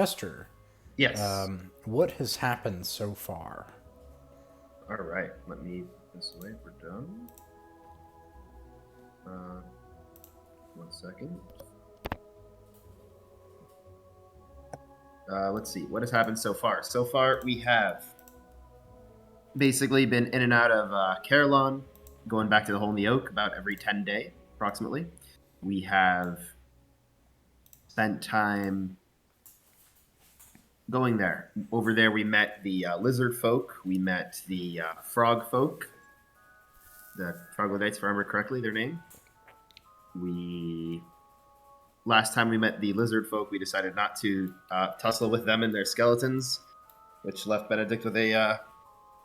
Chester, Yes. what has happened so far? All right. Let me put this away. We're done. Uh, 1 second. Let's see. What has happened so far? So far, we have basically been in and out of Caerlon, going back to the Hole in the Oak about every 10 day, approximately. We have spent time going there. Over there, we met the lizard folk. We met the frog folk. The troglodytes, if I remember correctly, their name. We last time we met the lizard folk, we decided not to tussle with them and their skeletons, which left Benedict with a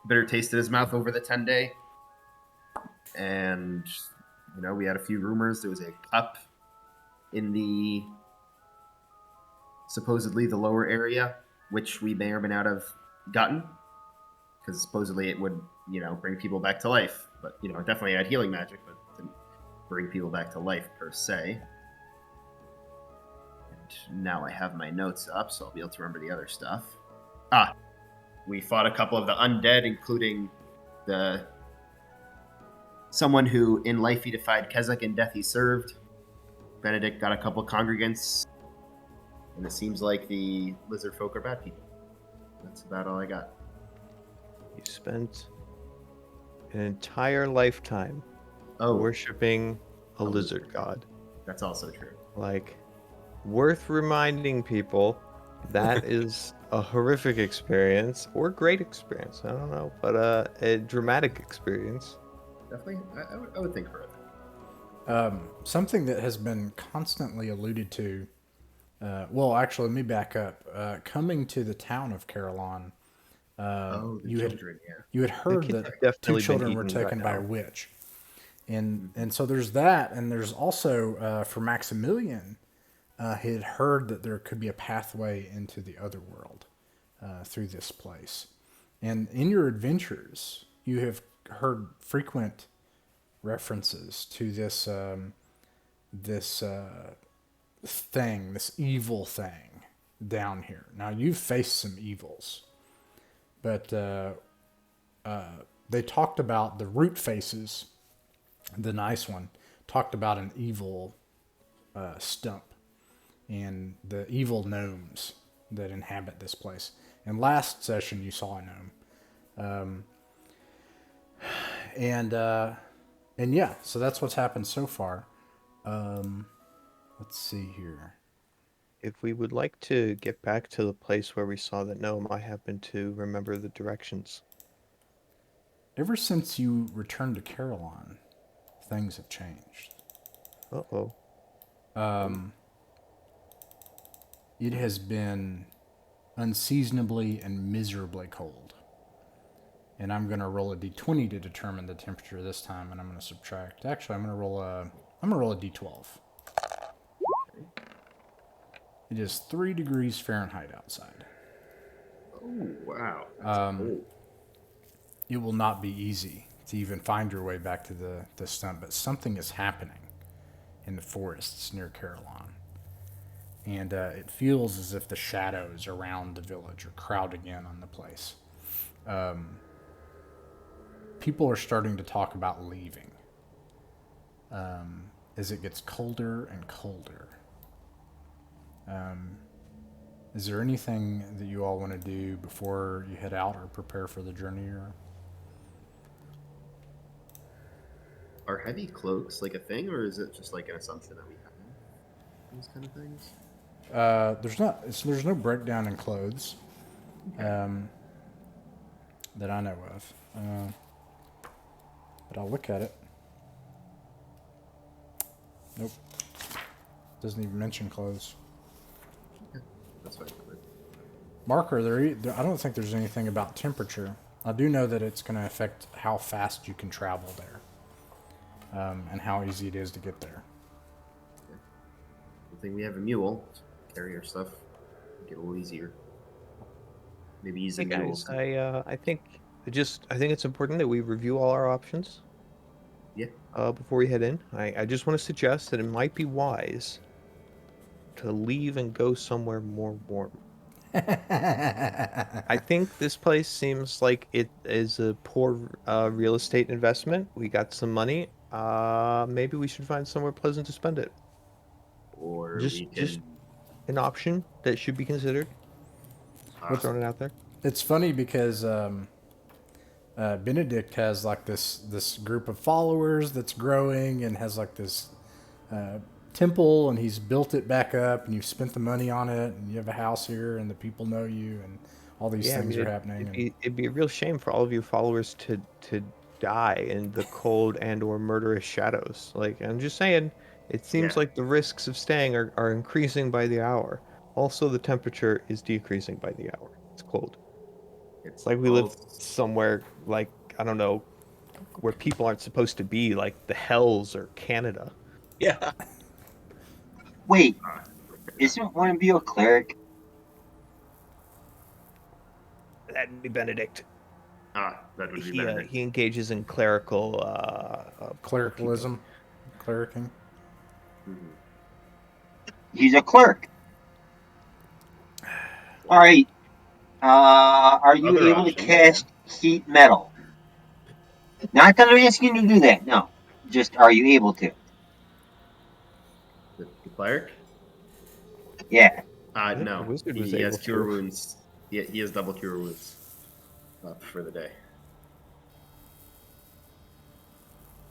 bitter taste in his mouth over the 10 day. And we had a few rumors. There was a cup in the supposedly the lower area, which we may or may not have gotten, because supposedly it would bring people back to life. But it definitely had healing magic, but didn't bring people back to life per se. And now I have my notes up, so I'll be able to remember the other stuff. We fought a couple of the undead, including the someone who in life he defied Kezek, in death he served. Benedict got a couple congregants, and it seems like the lizard folk are bad people. That's about all I got. You spent an entire lifetime worshipping a lizard god. That's also true. Like, worth reminding people that is a horrific experience or great experience. I don't know, but a dramatic experience. Definitely, I would think horrific. Something that has been constantly alluded to. Well, actually, let me back up. Coming to the town of Caerlon, The children, yeah. you had heard kids that have definitely two been children were eaten right taken by a now. witch, and so there's that, and there's also for Maximilian, he had heard that there could be a pathway into the other world through this place, and in your adventures, you have heard frequent references to this thing, this evil thing down here. Now you've faced some evils, but they talked about the root faces. The nice one talked about an evil stump and the evil gnomes that inhabit this place. And last session you saw a gnome, and yeah, so that's what's happened so far. Let's see here. If we would like to get back to the place where we saw that gnome, I happen to remember the directions. Ever since you returned to Caerlon, things have changed. Uh-oh. It has been unseasonably and miserably cold. And I'm going to roll a d20 to determine the temperature this time, and I'm going to subtract. Actually, I'm going to roll a d12. It is 3 degrees Fahrenheit outside. Oh, wow. That's cold. It will not be easy to even find your way back to the stump, but something is happening in the forests near Caerlon. And it feels as if the shadows around the village are crowding in on the place. People are starting to talk about leaving as it gets colder and colder. Is there anything that you all want to do before you head out or prepare for the journey? Are heavy cloaks like a thing, or is it just like an assumption that we have these kind of things? There's no breakdown in clothes that I know of. But I'll look at it. Nope. Doesn't even mention clothes. That's fine. Marker, I don't think there's anything about temperature. I do know that it's going to affect how fast you can travel there, and how easy it is to get there. Good thing we have a mule to carry our stuff. Get a little easier. Maybe using Hey mules. guys, I think it's important that we review all our options. Yeah. Before we head in. I just want to suggest that it might be wise to leave and go somewhere more warm. I think this place seems like it is a poor real estate investment. We got some money. Maybe we should find somewhere pleasant to spend it. Or we Just can. an option that should be considered. We're Uh, throwing it out there. It's funny because Benedict has like this group of followers that's growing and has like this temple, and he's built it back up, and you've spent the money on it, and you have a house here, and the people know you, and all these Yeah, I things mean, are happening. And it'd be a real shame for all of your followers to die in the cold and or murderous shadows. Like, I'm just saying, it seems yeah, like the risks of staying are increasing by the hour. Also, the temperature is decreasing by the hour. It's cold. It's it's like we live both. somewhere like, I don't know, where people aren't supposed to be, like the Hells or Canada. Yeah. Wait, Uh, isn't one of you a cleric? That'd be Benedict. that would be He Benedict. he engages in clerical bookkeeping. clericalism, clericing. Mhm. He's a clerk. All right. Are you Other able to option, yeah. cast heat metal? Not that I'm asking you to do that. No. Just are you able to? The cleric? Yeah. I think the No. wizard was He has able cure to. wounds. He has double cure wounds up for the day.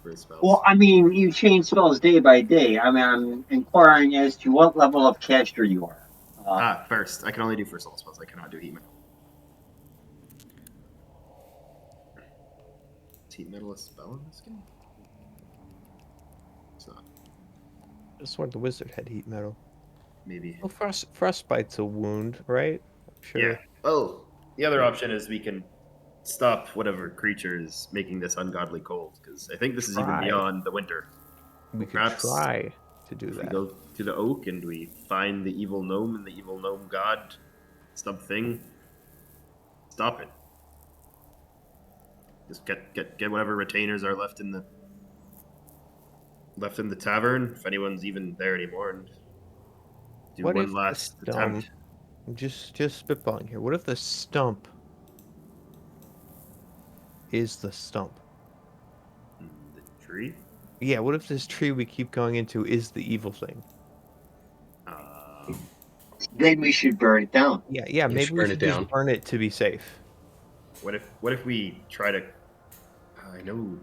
For his spells. Well, I mean, you change spells day by day. I mean, I'm inquiring as to what level of caster you are. First. I can only do first level spells. I cannot do heat metal. Is heat metal a spell in this game? It's not. I swear the wizard had heat metal. Maybe. Well, frostbite's a wound, right? Sure. Yeah. Oh, the other option is we can stop whatever creature is making this ungodly cold, because I think this is even Try. beyond the winter. We could Perhaps try to do If we that. go to the oak and we find the evil gnome and the evil gnome god stub thing, stop it. Just get whatever retainers are left in the tavern, if anyone's even there anymore, and do What one if the last stump? attempt. Just spitballing here. What if the stump is the stump? The tree. Yeah. What if this tree we keep going into is the evil thing? Then we should burn it down. Yeah. You Maybe should we burn should it just down. burn it to be safe. What if we try to? I know.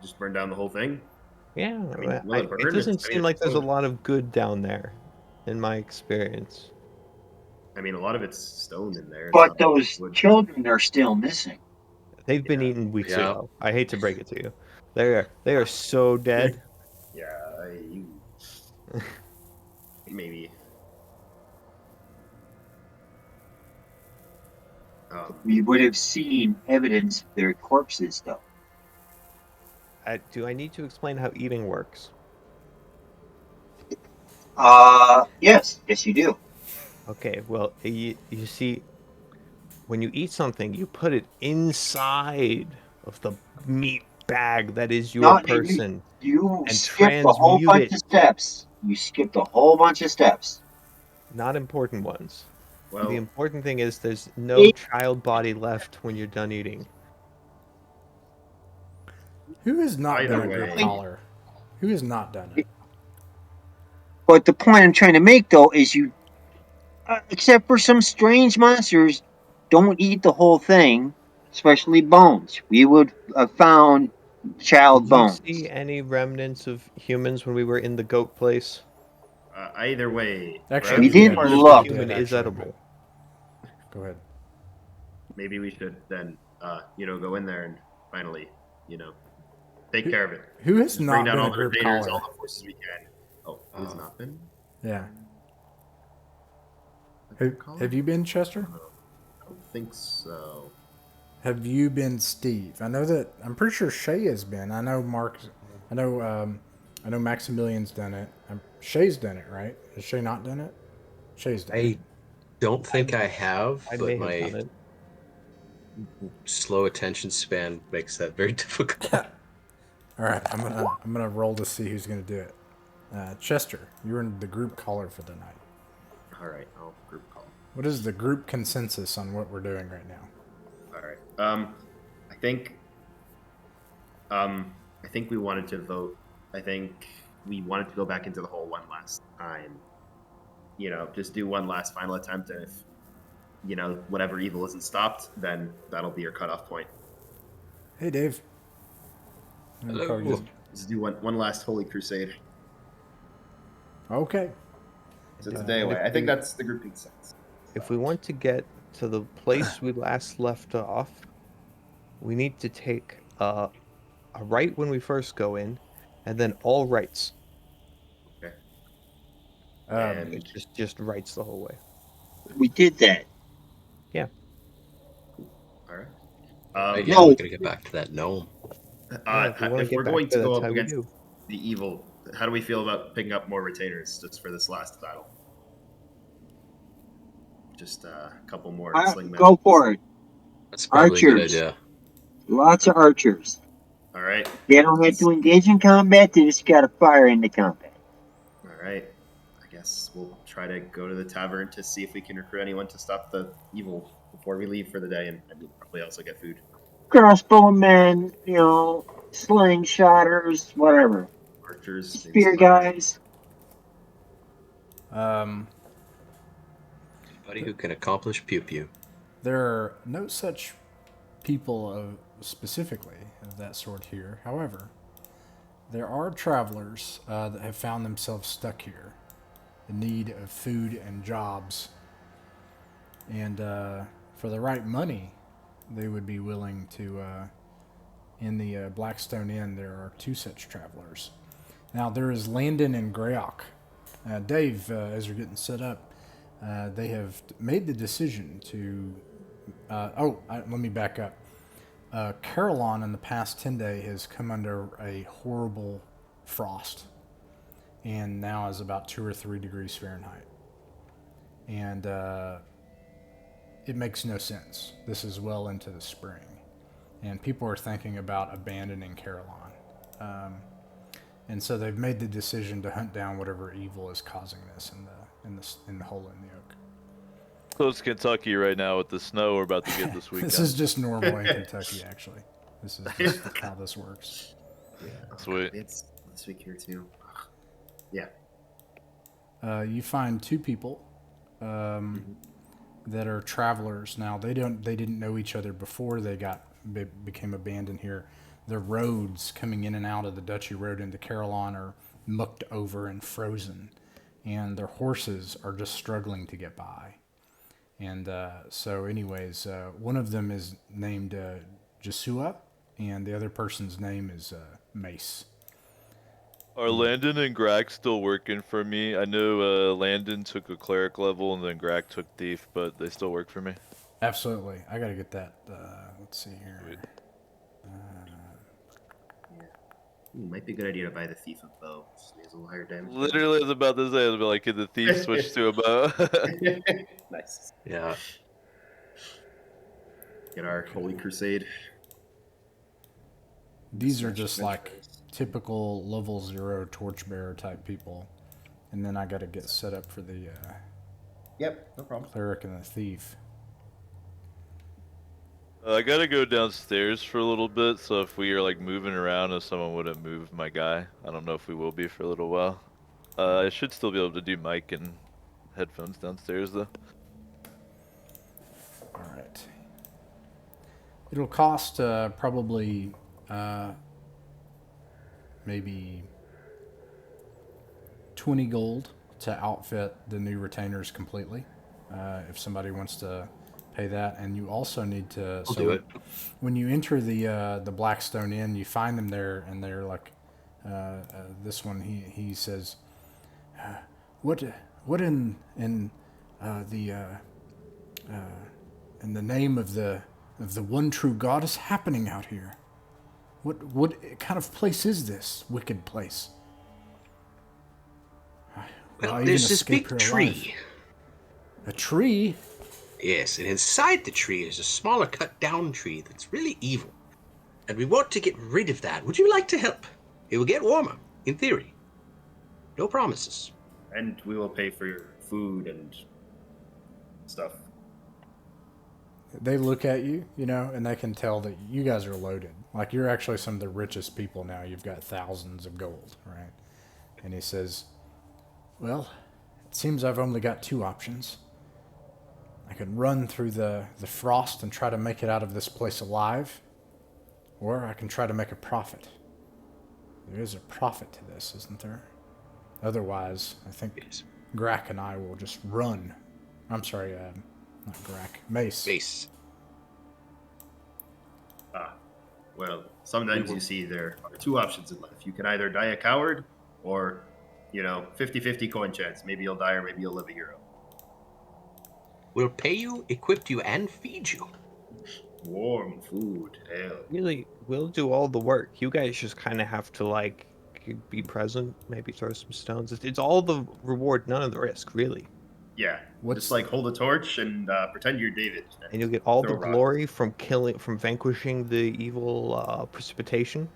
Just burn down the whole thing. Yeah. I mean, will it It burn? doesn't I mean, seem like it's there's a stone. lot of good down there, in my experience. I mean, a lot of it's stone in there. It's But not those wood. children are still missing. They've been Yeah. eaten weeks Yeah. ago. I hate to break it to you. They are so dead. Yeah, maybe. We would have seen evidence of their corpses, though. Do I need to explain how eating works? Yes, you do. Okay, well, you see, when you eat something, you put it inside of the meat bag that is your Not person you and skipped a whole transmute bunch it. of steps. You skipped a whole bunch of steps. Not important ones. Well, The important thing is there's no child body left when you're done eating. Who has not Either done a group way. collar? Who has not done it? But the point I'm trying to make, though, is you, except for some strange monsters, don't eat the whole thing, especially bones. We would have found child Did you bones. see any remnants of humans when we were in the goat place? either way, Actually, We perhaps didn't Part of look. the human is edible. Go ahead. maybe we should then, go in there and finally, take care of it. Who has Just bring not down been all a the group retainers, collar? all the forces we can. Oh, it has not been? Yeah. A group collar? Have you been Chester? I don't think so. Have you been Steve? I know that I'm pretty sure Shay has been. I know Mark. I know Maximilian's done it. Shay's done it, right? Has Shay not done it? Shay's done it. I don't think I have, I but may have my done it. slow attention span makes that very difficult. All right, I'm gonna roll to see who's gonna do it. Chester, you're in the group collar for the night. All right, I'll group call. What is the group consensus on what we're doing right now? All right. I think. I think we wanted to vote. I think we wanted to go back into the hole one last time. You know, just do one last final attempt, and if whatever evil isn't stopped, then that'll be your cutoff point. Hey, Dave. Hello. Just do one last holy crusade. Okay. So it's a day away. I think that's the group consensus. If we want to get to the place we last left off, we need to take a right when we first go in, and then all rights. Okay. Um, It's just rights the whole way. We did that. Yeah. All right. Yeah, No. we're gonna get back to that gnome. If we wanna If get we're back going there, to go that's up how we against do. the evil, how do we feel about picking up more retainers just for this last battle? Just a couple more slingmen. Go for it. That's probably a good Archers. idea. Lots of archers. All right. They don't have to engage in combat. They just got to fire into combat. All right. I guess we'll try to go to the tavern to see if we can recruit anyone to stop the evil before we leave for the day, and we'll probably also get food. Crossbowmen, slingshotters, whatever. Archers, maybe Spear some guys. Anybody who can accomplish pew pew. there are no such people specifically of that sort here. However, there are travelers that have found themselves stuck here in need of food and jobs. And for the right money, they would be willing to. In the Blackstone Inn, there are two such travelers. Now, there is Landon and Greyok. Dave, as you're getting set up, they have made the decision to. Let me back up. Caerlon in the past 10 days has come under a horrible frost and now is about 2 or 3 degrees Fahrenheit. And it makes no sense. This is well into the spring. And people are thinking about abandoning Caerlon. And so they've made the decision to hunt down whatever evil is causing this in the hole in the oak. So it's Kentucky right now with the snow we're about to get this weekend. This is just normal in Kentucky, actually. This is just how this works. Yeah, Sweet. It's this week here too. Yeah. You find two people that are travelers. Now they didn't know each other before they became abandoned here. The roads coming in and out of the Duchy Road into Caerlon are mucked over and frozen, and their horses are just struggling to get by. And so, anyways, one of them is named Jesua, and the other person's name is Mace. Are Landon and Greg still working for me? I know Landon took a cleric level and then Greg took thief, but they still work for me. Absolutely. I got to get that. Let's see here. Might be a good idea to buy the thief a bow. Just needs a little higher damage. Literally, I was about to say, I was like, can the thief switch to a bow? Nice. Yeah. Get our holy crusade. These are just like typical level 0 torchbearer type people. And then I got to get set up for the Yep, no problem. cleric and the thief. I gotta go downstairs for a little bit, so if we are like moving around, if someone wouldn't move my guy, I don't know if we will be for a little while. I should still be able to do mic and headphones downstairs though. All right. It'll cost probably maybe 20 gold to outfit the new retainers completely. If somebody wants to pay that, and you also need to. I'll do it. When you enter the Blackstone Inn, you find them there, and they're like, this one. He says, "What in the name of the one true God is happening out here? What kind of place is this wicked place?" Will I Well, even there's this escape big here tree. alive? A tree? Yes, and inside the tree is a smaller cut down tree that's really evil. And we want to get rid of that. Would you like to help? It will get warmer, in theory. No promises. And we will pay for your food and stuff. They look at you, you know, and they can tell that you guys are loaded. Like, you're actually some of the richest people now. You've got thousands of gold, right? And he says, well, it seems I've only got two options. I could run through the frost and try to make it out of this place alive, or I can try to make a profit. There is a profit to this, isn't there? Otherwise, I think Yes. Grack and I will just run. I'm sorry, not Grack. Mace. Mace. Well, sometimes you see there are two options in life. You can either die a coward or, 50-50 coin chance. Maybe you'll die or maybe you'll live a hero. We'll pay you, equip you, and feed you. Warm food, ale. Really, we'll do all the work. You guys just kind of have to, like, be present, maybe throw some stones. It's all the reward, none of the risk, really. Yeah, What's- just like hold a torch and pretend you're David. And you'll get all the throw rocks. glory from vanquishing the evil precipitation.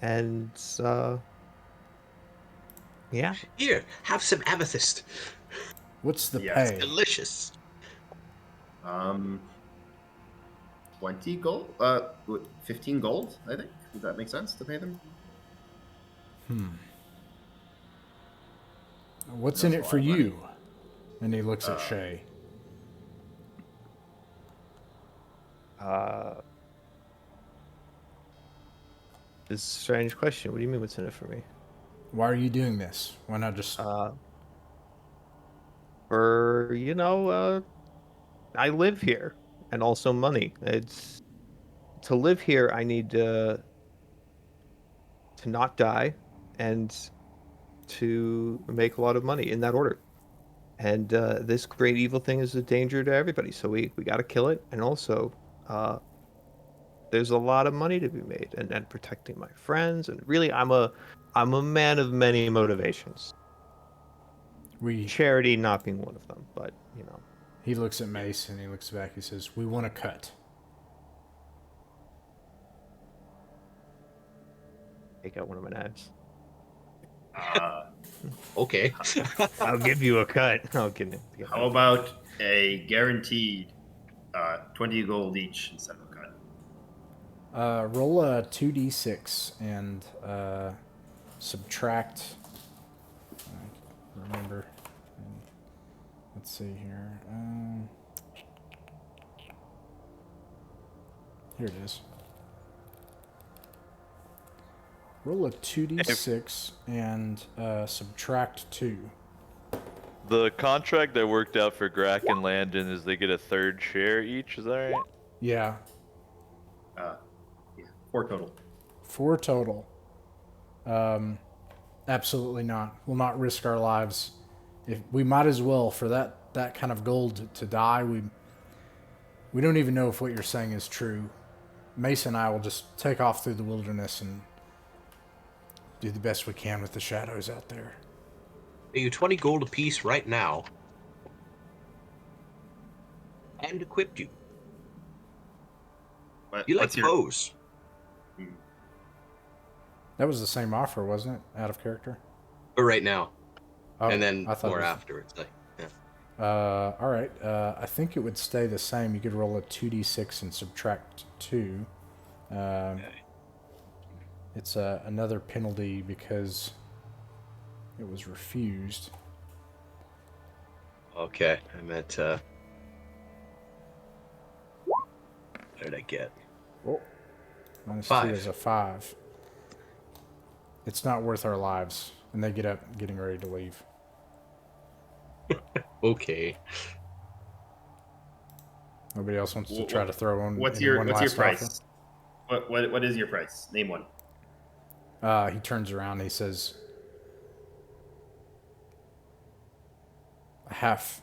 And, yeah. Here, have some amethyst. What's the Yes. pay? Delicious. 20 gold? 15 gold, I think. Does that make sense to pay them? What's That's in a it for lot of money. you? And he looks at Shay. This is a strange question. What do you mean, what's in it for me? Why are you doing this? Why not just... I live here, and also money. It's to live here. I need to not die, and to make a lot of money in that order. And this great evil thing is a danger to everybody, so we got to kill it. And also, there's a lot of money to be made, and protecting my friends. And really, I'm a man of many motivations. Charity not being one of them, but He looks at Mace and he looks back. He says, we want a cut. Take out one of my knives. Okay. I'll give you a cut. I'll give it. How about a guaranteed 20 gold each instead of a cut? Roll a 2d6 and subtract... remember... Let's see here. Here it is. Roll a 2d6 and subtract 2. The contract that worked out for Grack and Landon is they get a third share each. Is that right? Yeah. Yeah, 4 total. 4 total. Absolutely not. We'll not risk our lives. If we might as well, for that kind of gold to die. We don't even know if what you're saying is true. Mace and I will just take off through the wilderness and do the best we can with the shadows out there. Pay you 20 gold apiece right now. And equip you. You like bows. That was the same offer, wasn't it? Out of character? But right now. Oh, And then I thought more it was- afterwards. Yeah. All right. I think it would stay the same. You could roll a 2d6 and subtract 2. It's another penalty because it was refused. Okay. I meant, what did I get? Oh, minus 5. 2 is a 5. It's not worth our lives. And they get up, getting ready to leave. Okay. Nobody else wants to try to throw on. What's in your one what's your last price? What is your price? Name one. offer. He turns around and he says, half.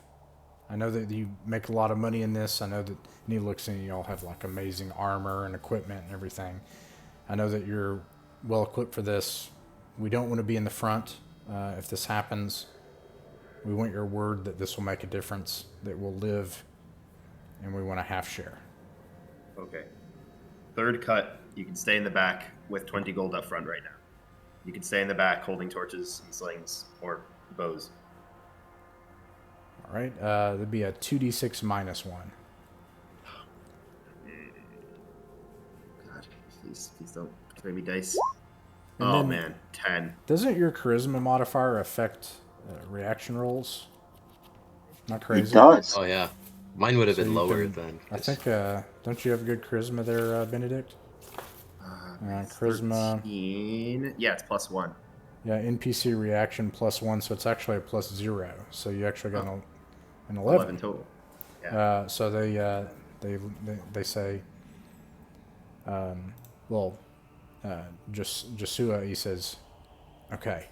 I know that you make a lot of money in this. I know that, and he looks and you all have like amazing armor and equipment and everything. I know that you're well equipped for this. We don't want to be in the front if this happens. We want your word that this will make a difference, that we'll live, and we want a half share. Okay. Third cut, you can stay in the back with 20 gold up front right now. You can stay in the back holding torches and slings or bows. All right. That'd be a 2d6 minus 1. God, please don't trade me dice. And Oh then- man, 10. Doesn't your charisma modifier affect reaction rolls? Not It crazy. does. Oh yeah, mine would have So been you lower can- than. I think. Don't you have good charisma there, Benedict? Charisma. 13. Yeah, it's +1. Yeah, NPC reaction +1, so it's actually a +0. So you actually got an 11. 11 total. Yeah. So they say, Jasua, he says, okay,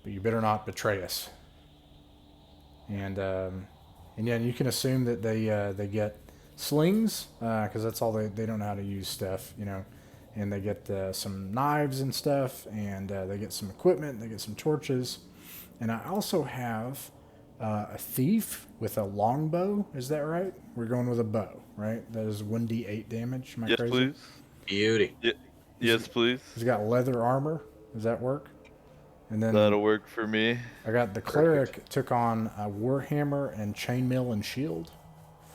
but you better not betray us. And yeah, you can assume that they get slings because that's all they don't know how to use stuff, and they get some knives and stuff, and they get some equipment, they get some torches, and I also have a thief with a longbow. Is that right? We're going with a bow, right? That is 1d8 damage. Am I Yes, crazy? please. Beauty. Yes, please. He's got leather armor. Does that work? And then That'll work for me. I got the cleric took on a warhammer and chainmail and shield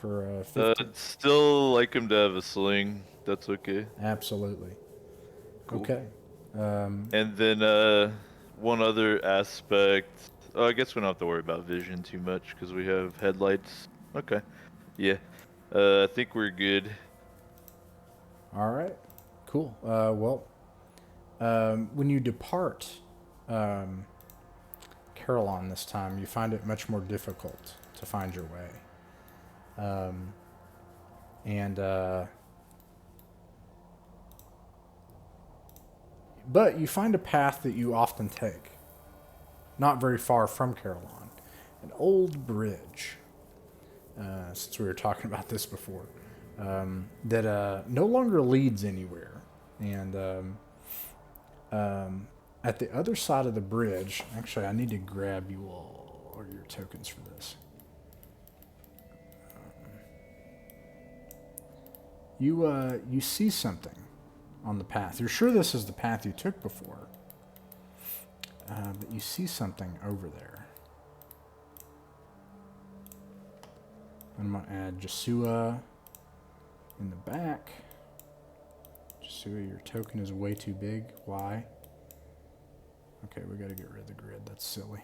for 50. I'd still like him to have a sling. That's okay. Absolutely. Cool. Okay. And then one other aspect. Oh, I guess we don't have to worry about vision too much because we have headlights. Okay. Yeah. I think we're good. All right. Cool. When you depart Caerlon this time, you find it much more difficult to find your way. But you find a path that you often take, not very far from Caerlon, an old bridge. Since we were talking about this before, that no longer leads anywhere, and at the other side of the bridge, actually, I need to grab you all your tokens for this. You see something on the path. You're sure this is the path you took before, but you see something over there. I'm going to add Jasua in the back. Jasua, your token is way too big. Why? Okay, we got to get rid of the grid. That's silly.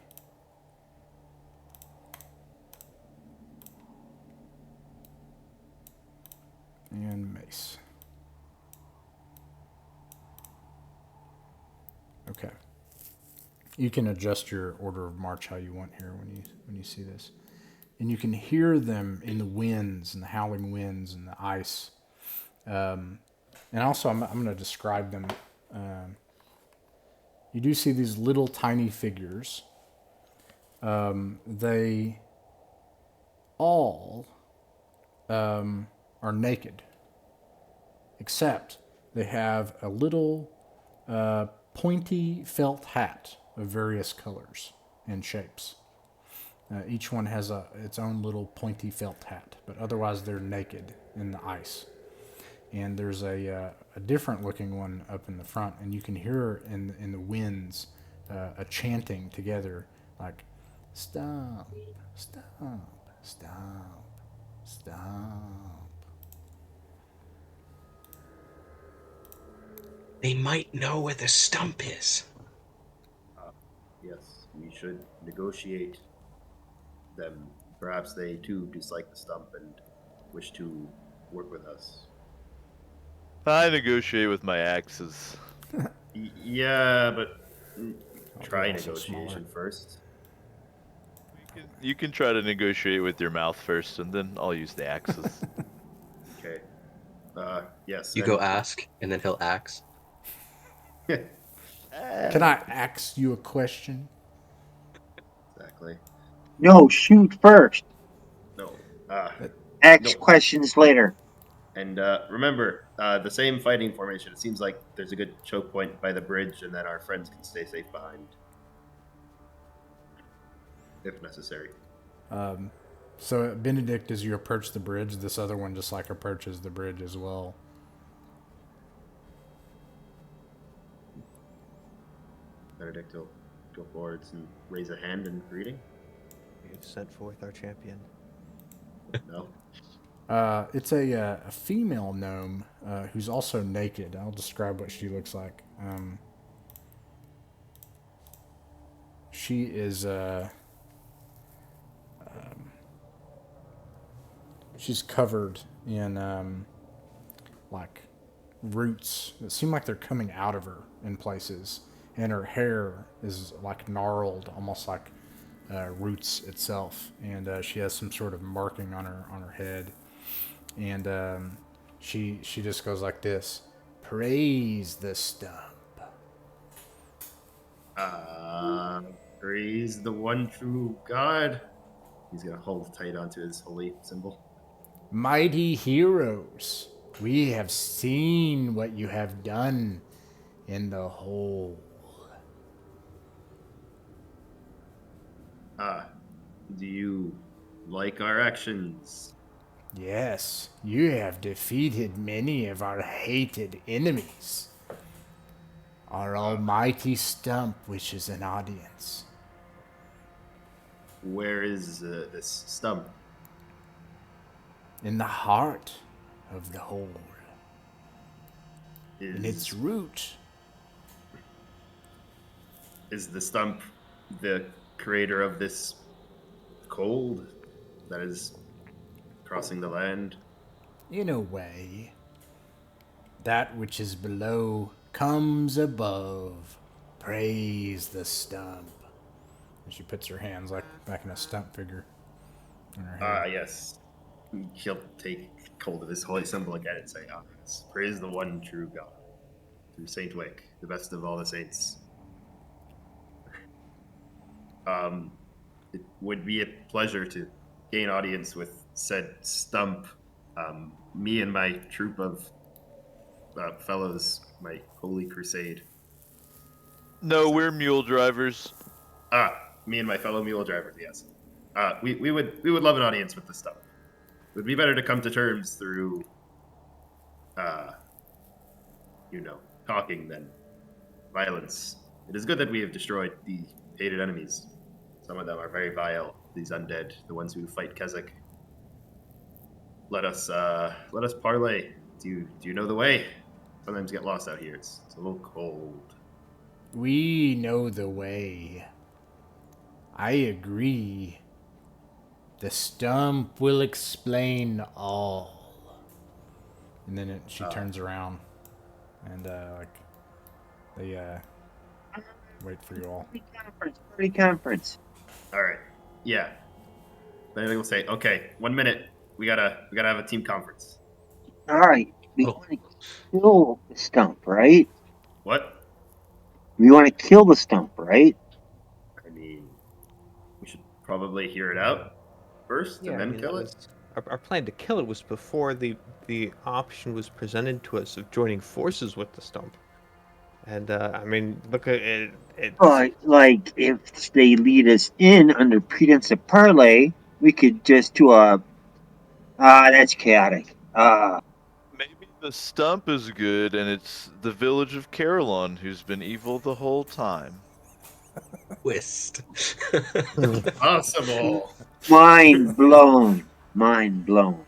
And Mace. Okay. You can adjust your order of march how you want here when you see this. And you can hear them in the winds and the howling winds and the ice. And also, I'm going to describe them. You do see these little tiny figures. They all are naked, except they have a little pointy felt hat of various colors and shapes. Each one has its own little pointy felt hat, but otherwise they're naked in the ice. And there's a different looking one up in the front, and you can hear in the winds a chanting together like, "Stop, stop, stop, stop." They might know where the stump is. Yes, we should negotiate them. Perhaps they too dislike the stump and wish to work with us. I negotiate with my axes. Yeah, but try they're also negotiation smaller. first. You can try to negotiate with your mouth first, and then I'll use the axes. Okay. Yes. You and- go ask, and then he'll axe. Can I ask you a question? Exactly. No, shoot first. No. Ask No. questions later. And remember, the same fighting formation. It seems like there's a good choke point by the bridge, and then our friends can stay safe behind, if necessary. So Benedict, as you approach the bridge, this other one just like approaches the bridge as well. Benedict will go forwards and raise a hand in greeting. you've sent forth our champion. No. It's a female gnome who's also naked. I'll describe what she looks like. She is she's covered in like roots that seem like they're coming out of her in places, and her hair is like gnarled, almost like roots itself. And she has some sort of marking on her head, and she just goes like this: "Praise the stump." Praise the one true God. He's gonna hold tight onto his holy symbol. Mighty heroes, we have seen what you have done in the hole. Do you like our actions? Yes, you have defeated many of our hated enemies. Our almighty stump wishes an audience. Where is this stump? In the heart of the hole. In its Is root. the stump the creator of this cold that is crossing the land? In a way, that which is below comes above. Praise the stump. And she puts her hands like back in a stump figure on her head. Yes. He'll take hold of his holy symbol again and say, yes, praise the one true God, through Saint Wick, the best of all the saints. It would be a pleasure to gain audience with said stump. Me and my troop of fellows, my holy crusade. No, we're mule drivers. Me and my fellow mule drivers, yes. We would love an audience with the stump. It would be better to come to terms through, talking than violence. It is good that we have destroyed the hated enemies. Some of them are very vile, these undead, the ones who fight Keswick. Let us parlay. Do you know the way? Sometimes get lost out here. It's a little cold. We know the way. I agree. The stump will explain all. And then she turns around and they wait for you all. Party conference. All right. Yeah. Then we'll say, okay, 1 minute. We gotta have a team conference. All right. We want to kill the stump, right? What? We want to kill the stump, right? I mean, we should probably hear it out first and then kill it. Our plan to kill it was before the option was presented to us of joining forces with the stump. And I mean, look at it. But like, if they lead us in under pretense of parlay, we could just do that's chaotic. Maybe the stump is good, and it's the village of Caerlon who's been evil the whole time. Twist. Possible. Mind blown. Mind blown.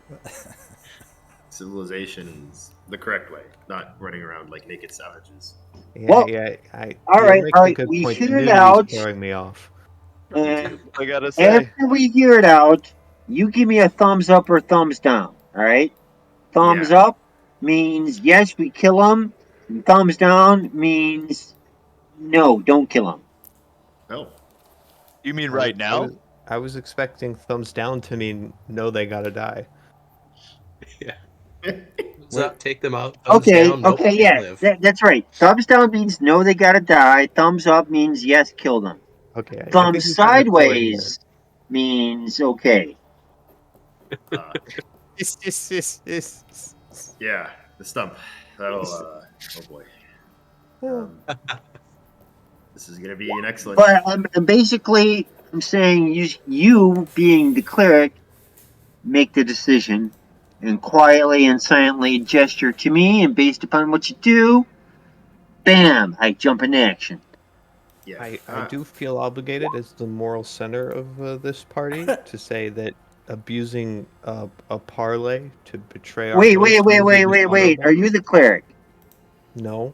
Civilization is the correct way, not running around like naked savages. Yeah, Well, all you're right, making all a right, good we point. hear it Nudity's out. throwing me off. And I gotta say, after we hear it out, you give me a thumbs up or thumbs down. All right. Thumbs Yeah. up means yes, we kill him. And thumbs down means no, don't kill him. Oh. you mean right now? I was expecting thumbs down to mean no, they gotta die. Yeah. Thumbs up, take them out. Thumbs Okay, down, nope, okay, can't yeah, live. that's right. Thumbs down means no, they gotta die. Thumbs up means yes, kill them. Okay. I think Thumbs we've got it going here. sideways means okay. Yeah, the stump. That'll. Oh boy. This is gonna be an excellent. But basically, I'm saying you being the cleric, make the decision, and quietly and silently gesture to me, and based upon what you do, bam, I jump into action. Yeah. I do feel obligated as the moral center of this party to say that abusing a parlay to betray our Wait, host would be wait. Are dishonorable. you the cleric? No.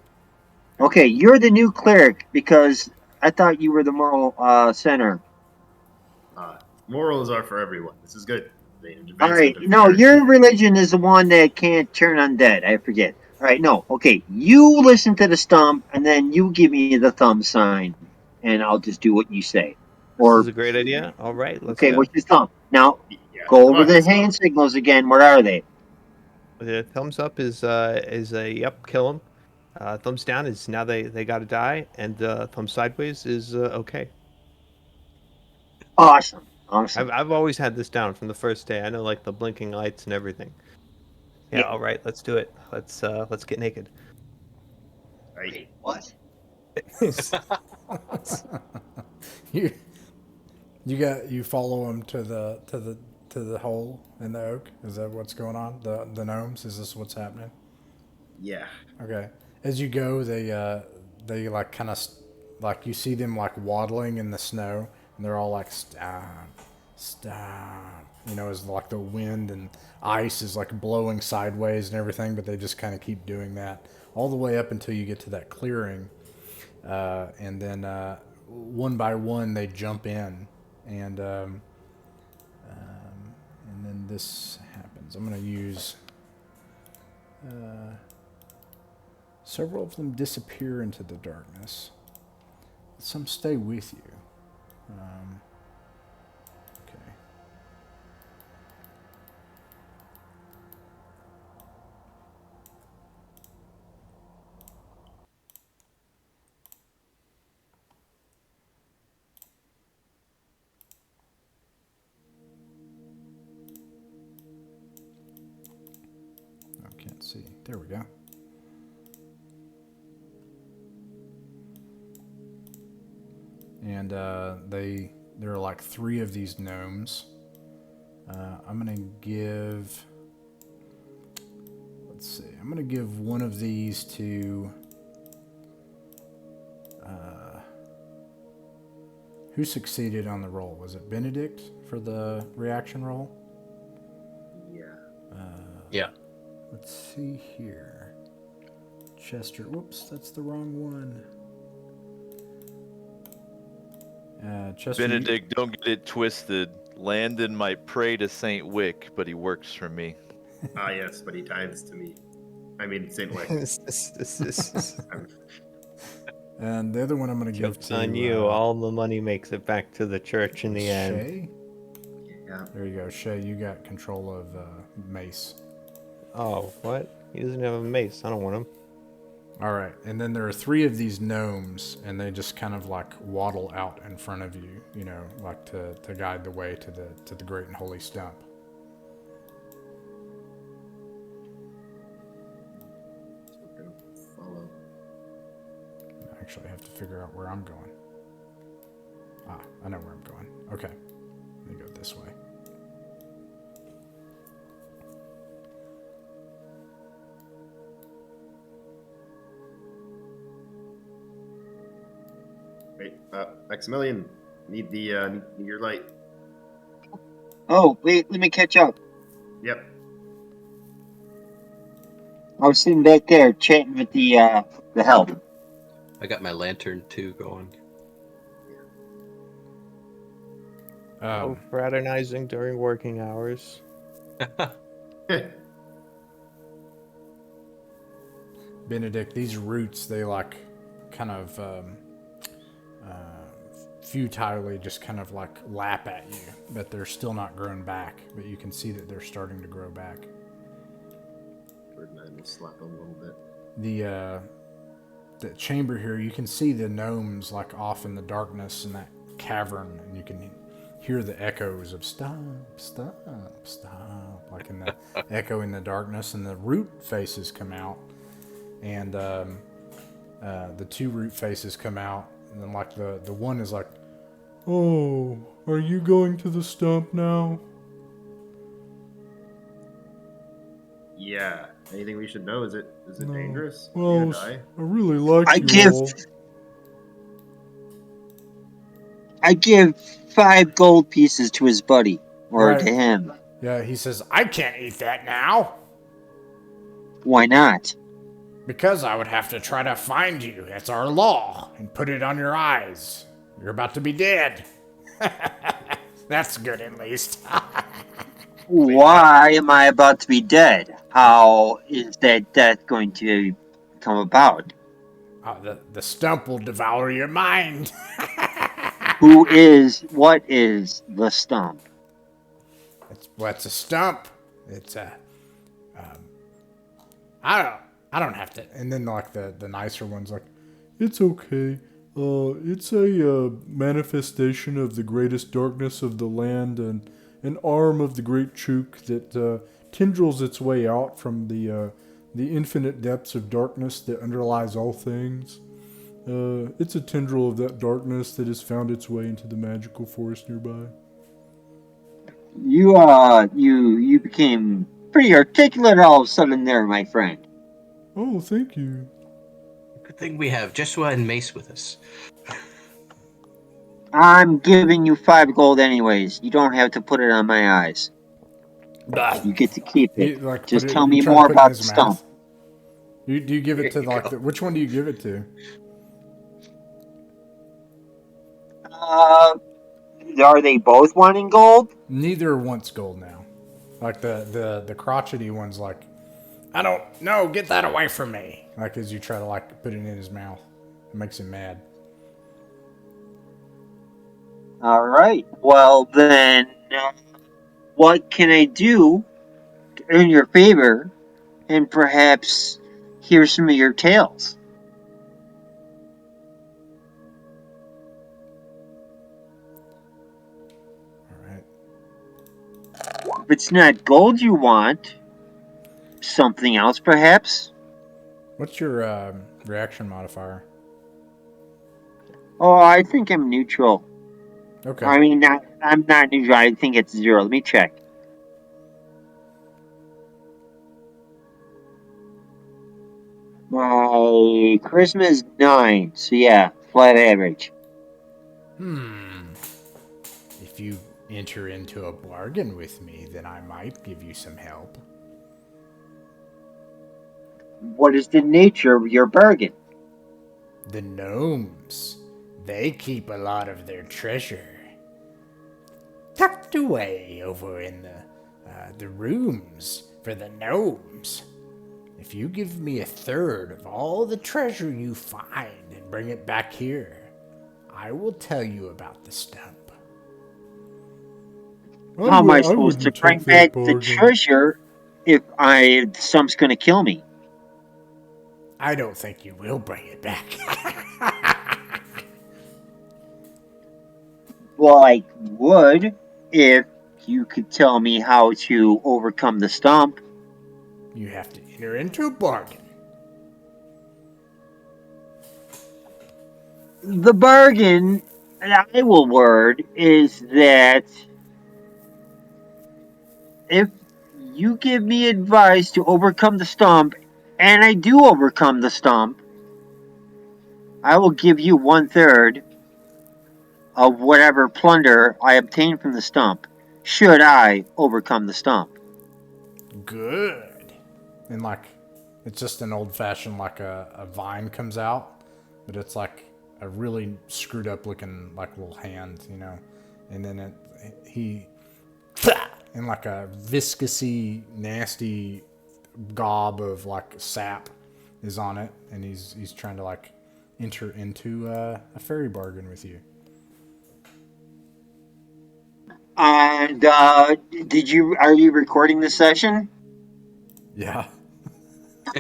Okay, you're the new cleric because I thought you were the moral center. Morals are for everyone. This is good. The All right, advancement of no, character. your religion is the one that can't turn undead. I forget. All right, no, okay. You listen to the stump, and then you give me the thumb sign, and I'll just do what you say. This is Or a great idea. All right, let's okay, go. what's your thumb? Now Yeah. go Come over on, the let's go. hand signals again. What are they? The thumbs up is a yep, kill him. Thumbs down is now they got to die, and thumbs sideways is okay. Awesome, awesome. I've always had this down from the first day. I know like the blinking lights and everything. Yeah, Yeah. all right, let's do it. Let's get naked. Right. What? You you follow him to the hole in the oak. Is that what's going on? The gnomes. Is this what's happening? Yeah. Okay. As you go, they like kind of like you see them like waddling in the snow, and they're all like stop, stop. You know, as like the wind and ice is like blowing sideways and everything, but they just kind of keep doing that all the way up until you get to that clearing, and then one by one they jump in, and and then this happens. I'm gonna use. Several of them disappear into the darkness. Some stay with you. Okay. I can't see. There we go. And there are like 3 of these gnomes. I'm gonna give. Let's see. I'm gonna give one of these to. Who succeeded on the roll? Was it Benedict for the reaction roll? Yeah. Yeah. Let's see here. Chester. Whoops, that's the wrong one. Chester. Benedict, don't get it twisted. Landon might pray to Saint Wick, but he works for me. Ah, yes, but he tithes to me. I mean, Saint Wick. And the other one I'm going to give Joke's to on you. All the money makes it back to the church in the end. Shay. Yeah. There you go, Shay. You got control of Mace. Oh, what? He doesn't have a mace. I don't want him. All right, and then there are 3 of these gnomes, and they just kind of like waddle out in front of you, you know, like to guide the way to the great and holy stump. So we're gonna follow. Actually, I have to figure out where I'm going. I know where I'm going. Okay, let me go this way. Wait, Maximilian, need your light. Oh, wait, let me catch up. Yep. I was sitting back there chatting with the help. I got my lantern too going. Oh, fraternizing during working hours. Benedict, these roots, they like kind of futilely just kind of like lap at you, but they're still not grown back. But you can see that they're starting to grow back. Birdman will slap him a little bit. The chamber here, you can see the gnomes like off in the darkness in that cavern, and you can hear the echoes of stop, stop, stop, like in the echo in the darkness, and the root faces come out, and the 2 root faces come out, and then like the one is like, oh, are you going to the stump now? Yeah. Anything we should know? Is it No. dangerous? Well, You die? I really like I you give all. I give 5 gold pieces to his buddy, or Right. to him. Yeah, he says, I can't eat that now. Why not? Because I would have to try to find you. That's our law. And put it on your eyes. You're about to be dead. That's good, at least. Why am I about to be dead? How is that death going to come about? The stump will devour your mind. What is the stump? What's a stump? It's a. I don't have to. And then like the nicer ones, like, it's okay. It's a manifestation of the greatest darkness of the land and an arm of the great chook that tendrils its way out from the infinite depths of darkness that underlies all things. It's a tendril of that darkness that has found its way into the magical forest nearby. You became pretty articulate all of a sudden there, my friend. Oh, thank you. Good thing we have Joshua and Mace with us. I'm giving you 5 gold anyways. You don't have to put it on my eyes. You get to keep it. Just tell me more about the stump. Do you give it to There you go. which one do you give it to? Are they both wanting gold? Neither wants gold now. Like the crotchety one's like, I don't know, get that away from me. Like as you try to like put it in his mouth. It makes him mad. All right. Well then, what can I do to earn your favor and perhaps hear some of your tales? Alright. If it's not gold you want, something else perhaps? What's your reaction modifier? Oh, I think I'm neutral. Okay. I mean, I'm not neutral. I think it's 0. Let me check. My charisma is 9, so yeah, flat average. If you enter into a bargain with me, then I might give you some help. What is the nature of your bargain? The gnomes. They keep a lot of their treasure tucked away over in the rooms for the gnomes. If you give me 1/3 of all the treasure you find and bring it back here, I will tell you about the stump. How am I supposed to bring back the treasure if the stump's going to kill me? I don't think you will bring it back. Well, I would if you could tell me how to overcome the stump. You have to enter into a bargain. The bargain that I will word is that if you give me advice to overcome the stump, and I do overcome the stump, I will give you 1/3 of whatever plunder I obtain from the stump, should I overcome the stump. Good. And like, it's just an old fashioned, like a vine comes out, but it's like a really screwed up looking, like little hand, you know? And then he, and like a viscousy, nasty gob of like sap is on it, and he's trying to like enter into a fairy bargain with you. And are you recording this session? Yeah.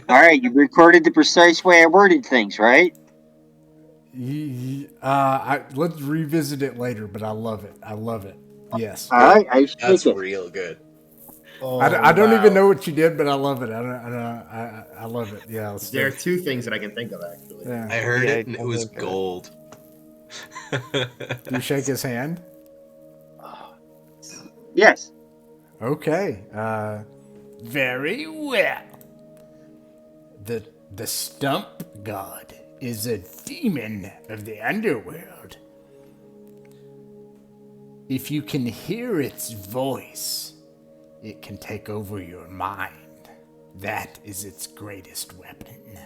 All right, you recorded the precise way I worded things, right? Let's revisit it later, but I love it. I love it. Yes. All right, I That's take it. real good. I don't even know what you did, but I love it. I love it. Yeah. There are 2 things that I can think of, actually. Yeah. I heard Yeah, it and it was okay. gold. Do you shake his hand? Yes. Okay. Very well. The stump god is a demon of the underworld. If you can hear its voice, it can take over your mind. That is its greatest weapon.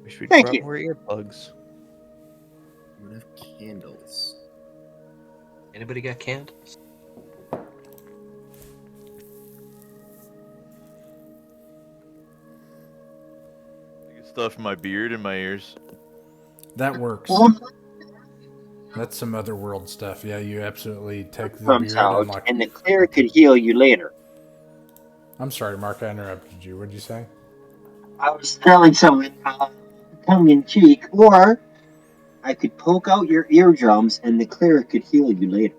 Wish we'd Thank brought you. more earplugs. We would have candles. Anybody got candles? I can stuff my beard in my ears. That works. Well, That's some other world stuff. Yeah, you absolutely take the comes beard and out, like. and the cleric could heal you later. I'm sorry, Mark. I interrupted you. What'd you say? I was telling someone, tongue in cheek, or I could poke out your eardrums, and the cleric could heal you later.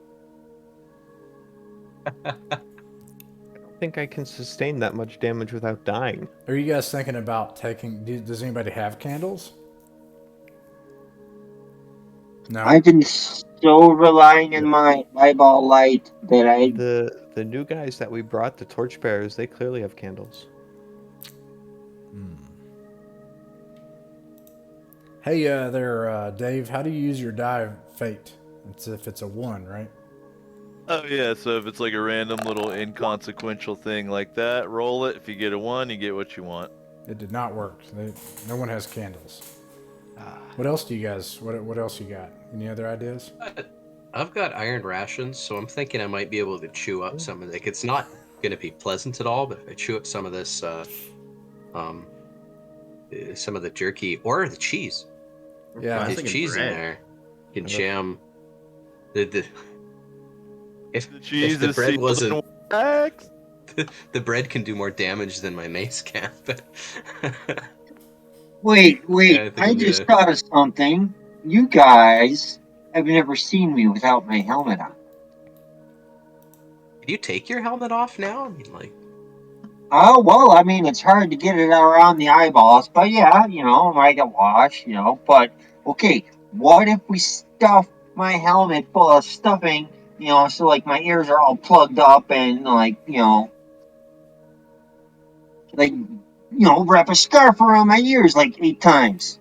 I don't think I can sustain that much damage without dying. Are you guys thinking about taking? Does anybody have candles? No. I've been so relying on my eyeball light that I The new guys that we brought, the torchbearers, they clearly have candles. Hey, there, Dave. How do you use your die of fate? It's if it's a 1, right? Oh yeah, so if it's like a random little inconsequential thing like that, roll it. If you get a 1, you get what you want. It did not work. No one has candles. What else do you guys? What else you got? Any other ideas? I've got iron rations, so I'm thinking I might be able to chew up some of it. Like, it's not going to be pleasant at all, but if I chew up some of this, some of the jerky or the cheese, Yeah. I was there's thinking cheese in bread. there, you can jam. The if The cheese the is bread sealed wasn't, in wax. the bread can do more damage than my mace can. But wait. yeah, I think I I'm just gonna. thought of something. You guys have never seen me without my helmet on. Can you take your helmet off now? I mean, like, Oh well, I mean it's hard to get it around the eyeballs, but yeah, I might get washed, But okay, what if we stuff my helmet full of stuffing, so like my ears are all plugged up and wrap a scarf around my ears like 8 times.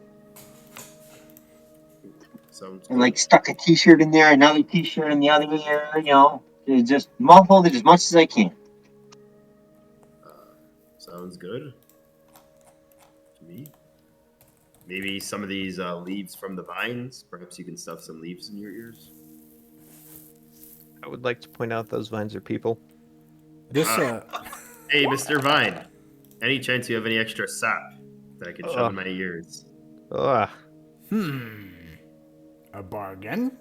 Sounds And good. like stuck a t-shirt in there, another t-shirt in the other ear, just muffled it as much as I can. Sounds good to me. Maybe some of these leaves from the vines. Perhaps you can stuff some leaves in your ears. I would like to point out those vines are people. This Hey, Mr. Vine. Any chance you have any extra sap that I could shove in my ears? Ugh. a bargain?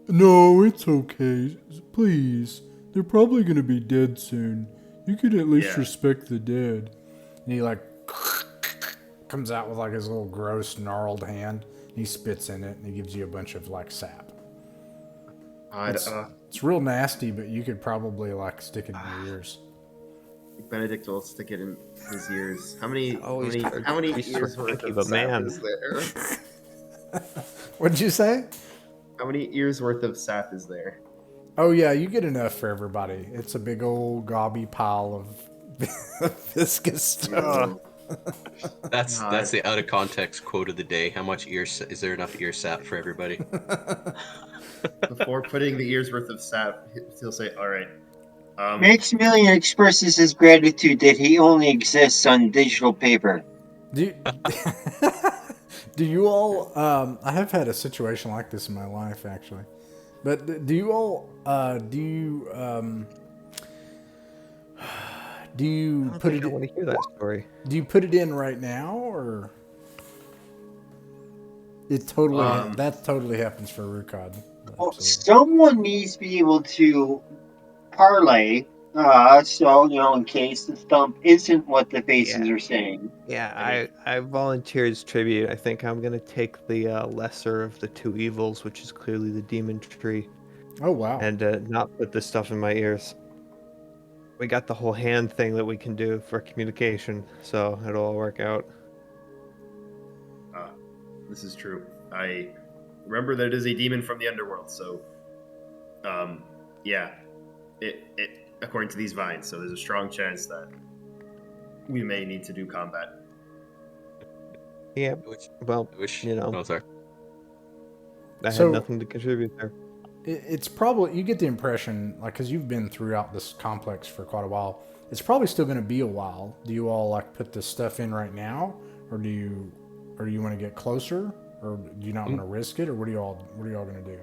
No, it's okay. Please, they're probably gonna be dead soon. You could at least Yeah. respect the dead. And he like comes out with like his little gross gnarled hand. He spits in it and he gives you a bunch of like sap. It's real nasty, but you could probably like stick it in your ears. Benedict will stick it in his ears. How many He's ears so worth picky of of a sap man. is there? What'd you say? How many ears worth of sap is there? Oh yeah, you get enough for everybody. It's a big old gobby pile of viscous stuff. Oh, that's God. the out of context quote of the day. How much is there enough ear sap for everybody? Before putting the ears worth of sap, he'll say, "All right." Maximilian expresses his gratitude that he only exists on digital paper. Do you, do you all? I have had a situation like this in my life actually, but do you all? Do you put it? I want to hear that story. Do you put it in right now, or it totally that totally happens for Rukad? Well, Absolutely. someone needs to be able to parlay, so in case the stump isn't what the faces Yeah. are saying. Yeah, I volunteer as tribute. I think I'm gonna take the lesser of the two evils, which is clearly the demon tree, Oh wow. and not put this stuff in my ears. We got the whole hand thing that we can do for communication, so it'll all work out. This is true. I remember that it is a demon from the underworld. So, yeah, it according to these vines. So there's a strong chance that we may need to do combat. Yeah. Well, I wish. you know, Oh, sorry. I So- had nothing to contribute there. It's probably, you get the impression, like, because you've been throughout this complex for quite a while, it's probably still going to be a while. Do you all like put this stuff in right now, or do you want to get closer, or do you not want to risk it, or what are you all going to do?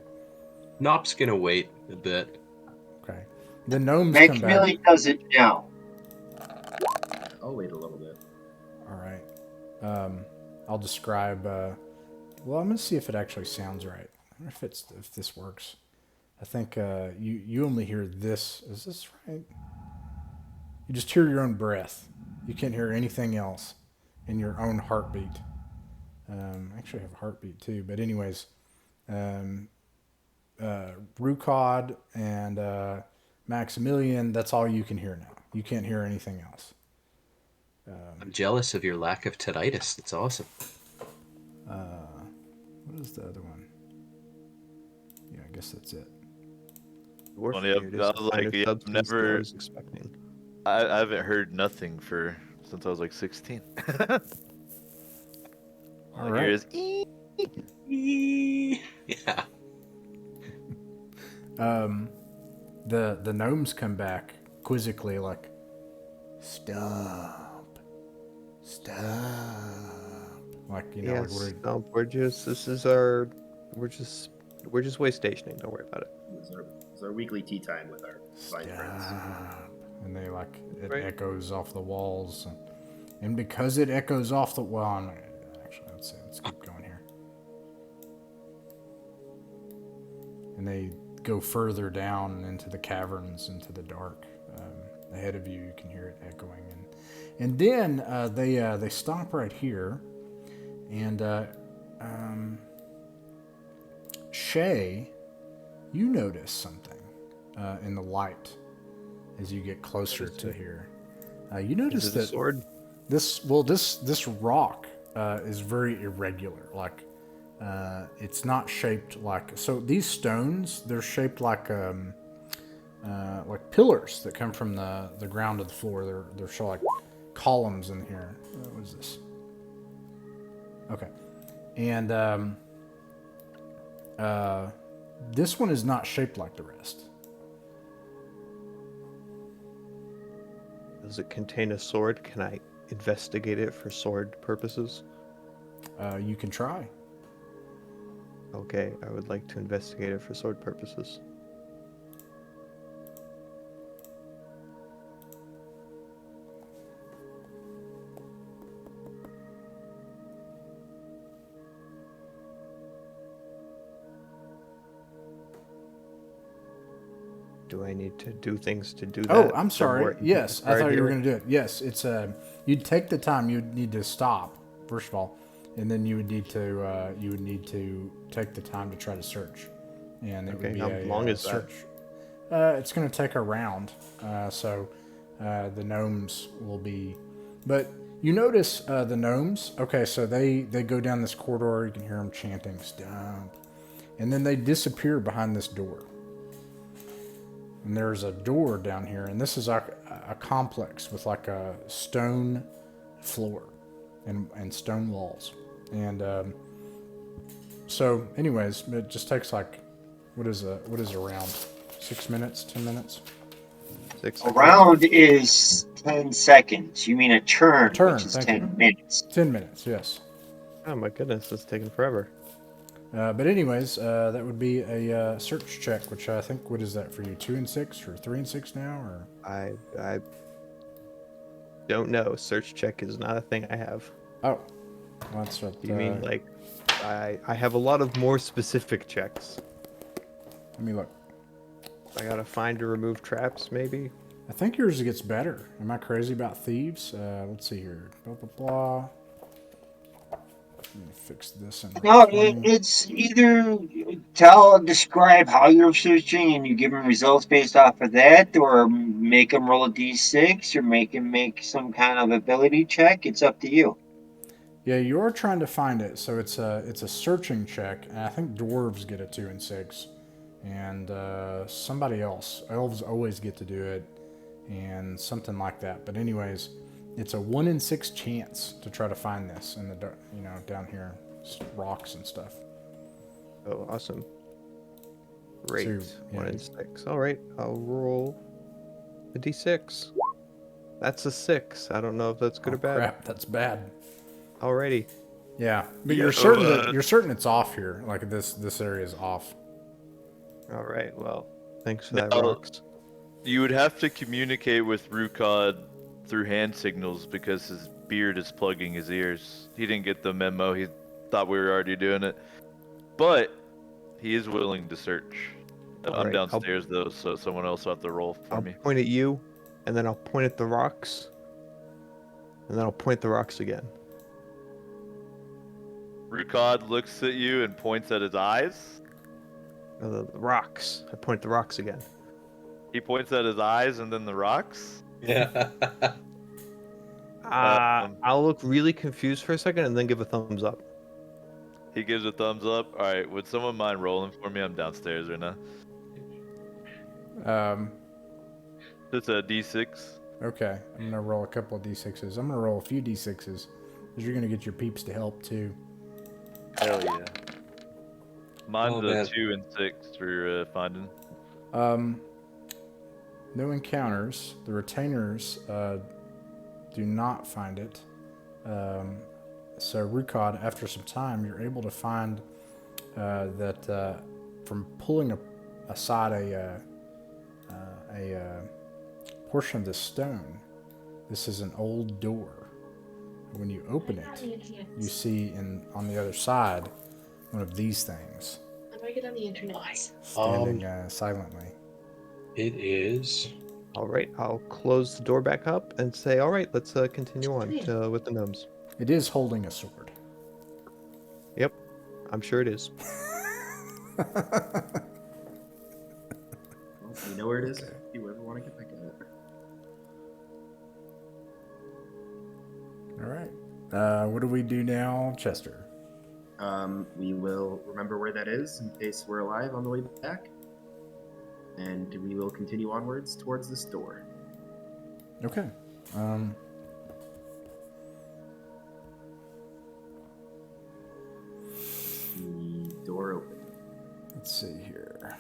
Nop's gonna wait a bit. Okay, the gnomes come back. Maximilian does it now. I'll wait a little bit. All right, I'll describe. Well, I'm going to see if it actually sounds right. I wonder if this works. I think you only hear this. Is this right? You just hear your own breath. You can't hear anything else in your own heartbeat. Actually, I have a heartbeat too. But anyways, Rukod and Maximilian, that's all you can hear now. You can't hear anything else. I'm jealous of your lack of tinnitus. It's awesome. What is the other one? Yeah, I guess that's it. Dwarf Well, yeah, beard is I a was like, finer yeah, substance than I never- was expecting. I haven't heard nothing since I was like 16. All All I right. hear is Yeah. The gnomes come back quizzically, like, stop, like, you know, like, Yes. what No, we're just way stationing. Don't worry about it. It's our weekly tea time with our vine friends. stop, and they like it Right. echoes off the walls, and because it echoes off the well, actually, let's keep going here, and they go further down into the caverns, into the dark. Ahead of you, you can hear it echoing, and then they stop right here, and Shay, you notice something in the light as you get closer to here. You notice Is it a that sword? this rock is very irregular. Like it's not shaped like, so these stones, they're shaped like pillars that come from the ground to the floor. They're sort of like columns in here. What is this? Okay, and this one is not shaped like the rest. Does it contain a sword? Can I investigate it for sword purposes? You can try. Okay, I would like to investigate it for sword purposes. Do I need to do things to do that? Oh, I'm Somewhere sorry. in Yes, I right thought you were here? going to do it. Yes, it's you'd take the time. You'd need to stop first of all, and then you would need to take the time to try to search, and it would Okay, be how a long is that? search. It's going to take a round, so the gnomes will be, but you notice the gnomes. Okay, so they go down this corridor. You can hear them chanting "Stomp," and then they disappear behind this door. And there's a door down here, and this is a complex with like a stone floor and stone walls. And so, anyways, it just takes like, what is a round? 6 minutes, 10 minutes? 6 A round is 10 seconds. You mean a turn, Turn, which is thank 10 you. minutes. 10 minutes, yes. Oh my goodness, it's taking forever. But anyways, that would be a search check, which I think, what is that for you? 2 and 6 or 3 and 6 now, or? I don't know. Search check is not a thing I have. Oh, well, that's what. You mean like I have a lot of more specific checks. Let me look. I gotta find or remove traps, maybe. I think yours gets better. Am I crazy about thieves? Let's see here. Blah blah blah. Let me fix this. No, it's either describe how you're searching and you give them results based off of that, or make them roll a d6, or make them make some kind of ability check. It's up to you. Yeah, you are trying to find it, so it's a searching check, and I think dwarves get a 2 and 6, and somebody else. Elves always get to do it. and something like that. But anyways, it's a 1 in 6 chance to try to find this in the down here, rocks and stuff. Oh, awesome. Great. So, 1 yeah. in 6. All right, I'll roll a d6. That's a 6. I don't know if that's good Oh or bad. crap, that's bad. Alrighty. Yeah, but Yeah, you're certain it's off here. Like this area is off. All right. Well, thanks for that, Now, rocks. You would have to communicate with Rukod through hand signals because his beard is plugging his ears. He didn't get the memo. He thought we were already doing it. But he is willing to search. I'm Alright, downstairs though, so someone else will have to roll for I'll me. point at you, and then I'll point at the rocks, and then I'll point the rocks again. Rukod looks at you and points at his eyes. No, the rocks. I point at the rocks again. He points at his eyes and then the rocks. Yeah. I'll look really confused for a second and then give a thumbs up. He gives a thumbs up. All right, would someone mind rolling for me? I'm downstairs right now. It's a D6. Okay, I'm gonna roll a couple of d6s. I'm gonna roll a few d6s because you're gonna get your peeps to help too. Hell yeah. Mine's Oh, a man. 2 and 6 for finding. No encounters. The retainers do not find it. So Rukod, after some time, you're able to find that from pulling aside a portion of the stone. This is an old door. When you open it, you see on the other side one of these things How do I get on the internet? standing silently. It is. All right, I'll close the door back up and say, all right, let's continue on with the gnomes. It is holding a sword. Yep, I'm sure it is. Well, you know where it is. If you ever want to get back at it. All right. What do we do now, Chester? We will remember where that is in case we're alive on the way back. And we will continue onwards towards this door. Okay. The door open. Let's see here.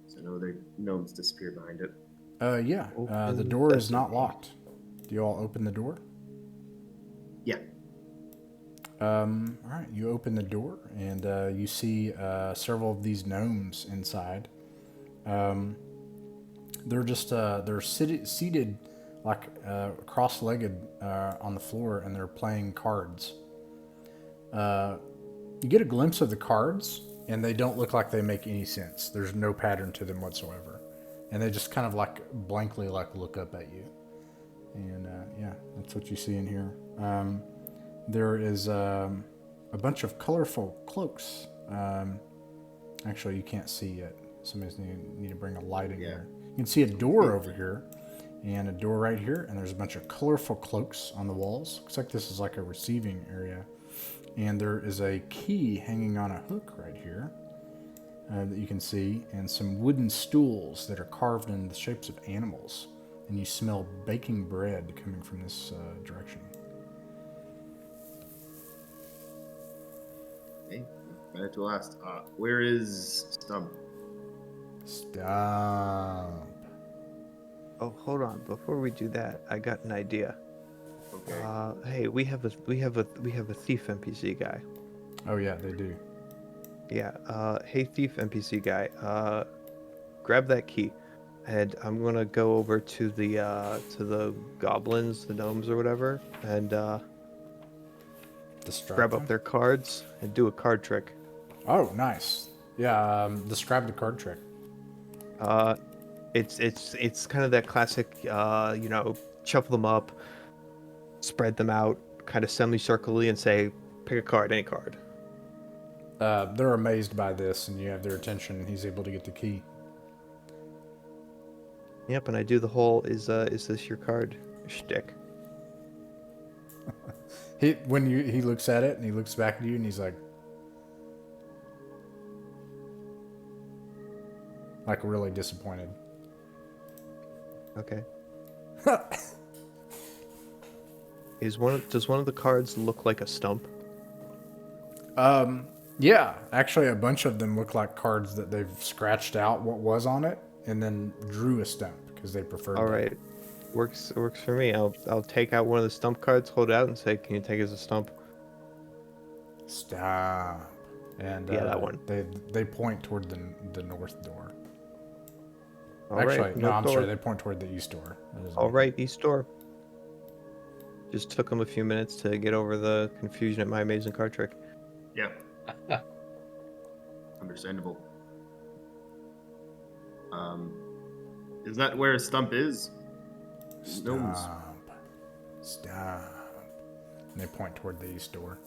So no other gnomes disappear behind it. Yeah. The Open door is sesame. not locked. Do you all open the door? Yeah. All right. You open the door and you see several of these gnomes inside. They're just they're seated like cross-legged on the floor, and they're playing cards. You get a glimpse of the cards, and they don't look like they make any sense. There's no pattern to them whatsoever, and they just kind of like blankly like look up at you. And yeah, that's what you see in here. There is a bunch of colorful cloaks. Actually, you can't see yet. Somebody's need to bring a light in here. You can see a door over here, and a door right here, and there's a bunch of colorful cloaks on the walls. Looks like this is like a receiving area. And there is a key hanging on a hook right here that you can see, and some wooden stools that are carved in the shapes of animals. And you smell baking bread coming from this direction. Okay. Better to last. Where is Stump? Stop. Oh, hold on. Before we do that, I got an idea. Okay. Hey, we have a thief NPC guy. Oh yeah, they do. Yeah. Hey, thief NPC guy. Grab that key, and I'm gonna go over to the goblins, the gnomes or whatever, and Distract grab them? up their cards and do a card trick. Oh, nice. Yeah. Describe the card trick. It's kind of that classic, shuffle them up, spread them out, kind of semicircularly, and say, pick a card, any card. They're amazed by this, and you have their attention, and he's able to get the key. Yep, and I do the whole is this your card shtick. He looks at it, and he looks back at you, and he's like really disappointed. Okay. Does one of the cards look like a stump? Yeah, actually, a bunch of them look like cards that they've scratched out what was on it and then drew a stump because they preferred All that. right. Works for me. I'll take out one of the stump cards, hold it out, and say, "Can you take it as a stump?" Stop. And Yeah, that one. they point toward the north door. All Actually, right. no, North I'm door. sorry. They point toward the east door. That doesn't All make right, east door. Just took them a few minutes to get over the confusion at my amazing card trick. Yeah. Understandable. Is that where a stump is? Gnomes. Stop. And they point toward the east door.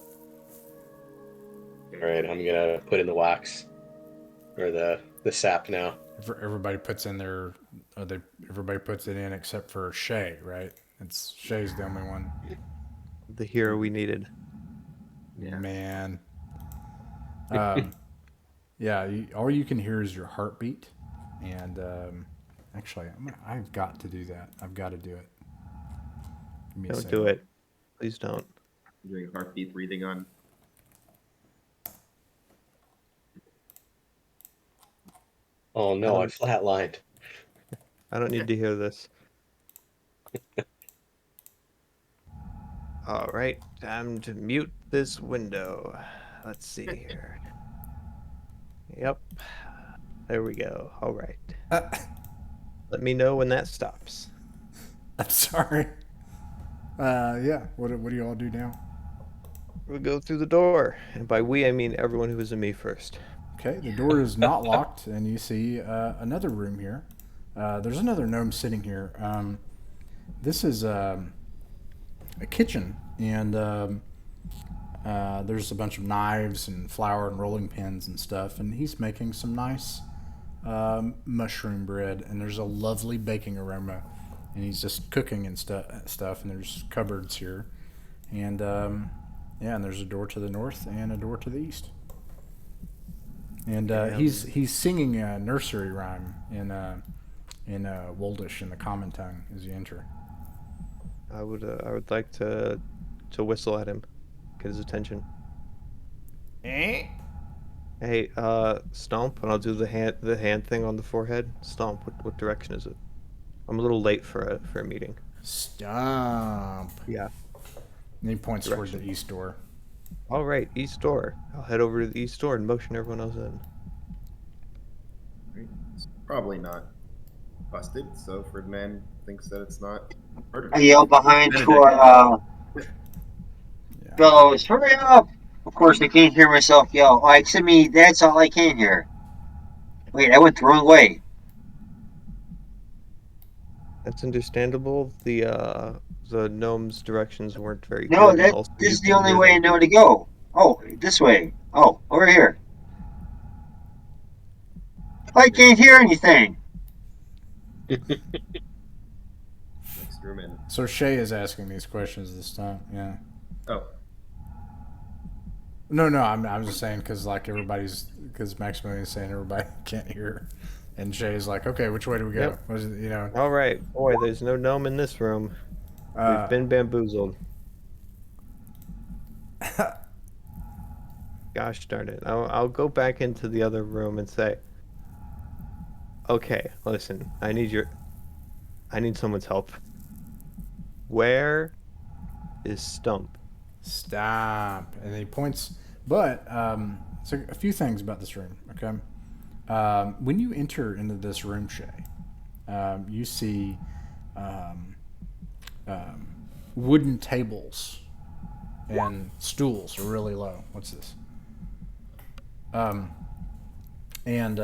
All right, I'm gonna put in the wax or the sap now. Everybody puts in their. Everybody puts it in except for Shay, right? Shay's the only one. The hero we needed. Yeah. Man. Yeah. All you can hear is your heartbeat, and actually, I've got to do that. I've got to do it. Give me a Don't second. do it. Please don't. Doing heartbeat breathing on. Oh no, I flatlined. I don't need to hear this. All right, time to mute this window. Let's see here. Yep. There we go. All right. Let me know when that stops. I'm sorry. Yeah. What do you all do now? We go through the door, and by we I mean everyone who was in me first. Okay, the door is not locked, and you see another room here. There's another gnome sitting here. This is a kitchen, and there's a bunch of knives and flour and rolling pins and stuff, and he's making some nice mushroom bread, and there's a lovely baking aroma, and he's just cooking and stuff, and there's cupboards here, and yeah, and there's a door to the north and a door to the east. And he's singing a nursery rhyme in Woldish in the common tongue as you enter. I would like to whistle at him, get his attention. Eh? Hey, stomp, and I'll do the hand thing on the forehead. Stomp. What direction is it? I'm a little late for a meeting. Stomp. Yeah. And he points toward Direction. the east door. All right, east door. I'll head over to the east door and motion everyone else in. It's probably not busted, so Ferdinand thinks that it's not murder. I yell behind Benedict. for Yeah. fellows, hurry up! Of course, I can't hear myself yell. Oh, except me, that's all I can hear. Wait, I went the wrong way. That's understandable. The gnome's directions weren't very No, good. And also this you is the couldn't only hear way I them. know to go. Oh, this way. Oh, over here. I can't hear anything. Next room in. So Shay is asking these questions this time. Yeah. Oh, No, I'm just saying because because Maximilian's saying everybody can't hear, and Shay's like, okay, which way do we go? Yep. What is it, you know? All right, boy. There's no gnome in this room. We've been bamboozled. Gosh darn it! I'll go back into the other room and say, okay, listen. I need someone's help. Where is Stump? Stop. And he points. But so a few things about this room. Okay. When you enter into this room, Shay, you see wooden tables and stools are really low. What's this? And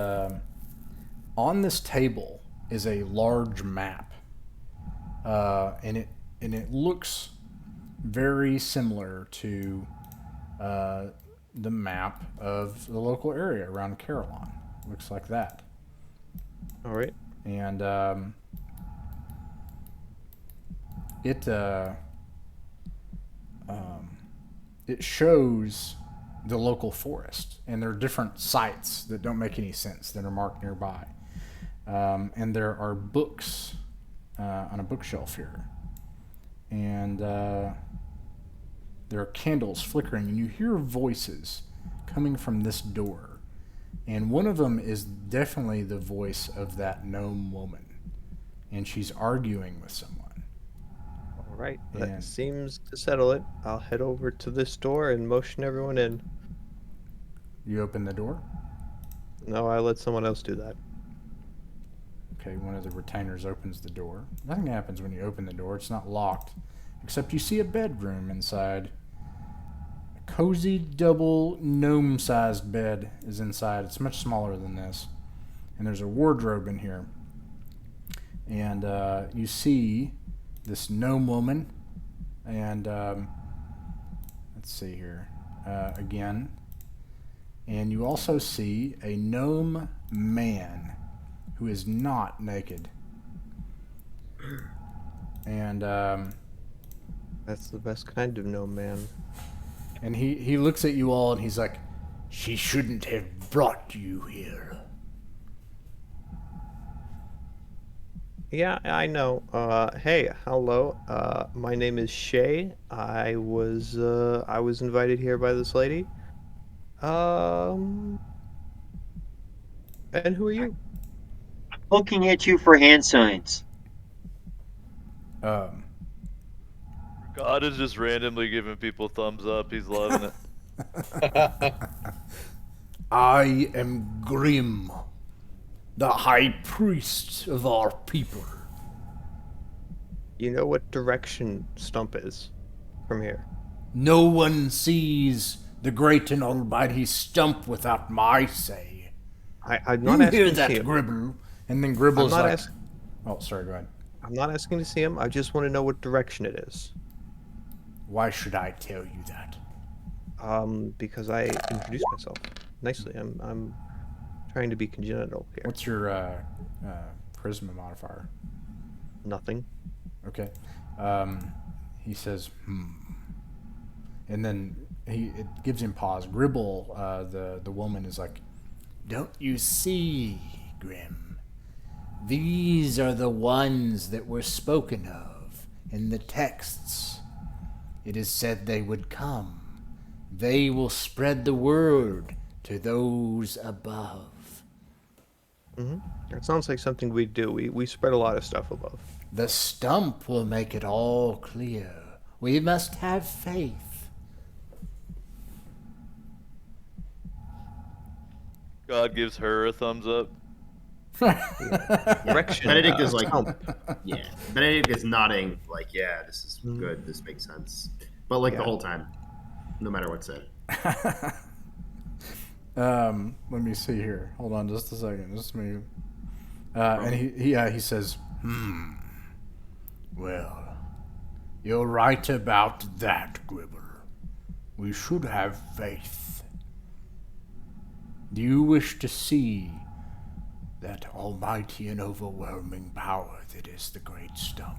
on this table is a large map, and it looks very similar to the map of the local area around Caerlon. Looks like that, All right. and it shows the local forest, and there are different sites that don't make any sense that are marked nearby, and there are books on a bookshelf here, and there are candles flickering, and you hear voices coming from this door, and one of them is definitely the voice of that gnome woman, and she's arguing with someone. All right, And- that seems to settle it. I'll head over to this door and motion everyone in. You open the door. No, I let someone else do that. Okay, one of the retainers opens the door. Nothing happens when you open the door. It's not locked, except you see a bedroom inside. A cozy double gnome-sized bed is inside. It's much smaller than this. And there's a wardrobe in here. And you see this gnome woman. And let's see here. Again. And you also see a gnome man who is not naked. And That's the best kind of gnome, man. and he looks at you all and he's like, "She shouldn't have brought you here." Yeah, I know. Hey, hello. My name is Shay. I was invited here by this lady. And who are you? Looking at you for hand signs. Um, God is just randomly giving people thumbs up. He's loving it. I am Grim, the high priest of our people. You know what direction Stump is from here? No one sees the great and almighty Stump without my say. I'm not You asking hear to that, see him. Gribble? And then Gribble's I'm not like, ask- "Oh, sorry, go ahead. I'm not asking to see him. I just want to know what direction it is. Why should I tell you that?" Because I introduced myself nicely. I'm trying to be congenital here. What's your charisma modifier? Nothing. Okay. He says, and then it gives him pause. Gribble, the woman, is like, "Don't you see, Grim? These are the ones that were spoken of in the texts. It is said they would come. They will spread the word to those above. That sounds like something we do. We spread a lot of stuff above. The Stump will make it all clear. We must have faith." God gives her a thumbs up. Direction. Benedict is like, Stump. yeah. Benedict is nodding, like, yeah, this is good. This makes sense. But like the Yeah. whole time, no matter what's said. Let me see here. Hold on just a second. Just me. And he says, "Well, you're right about that, Gribble. We should have faith. Do you wish to see that almighty and overwhelming power that is the Great Stump?"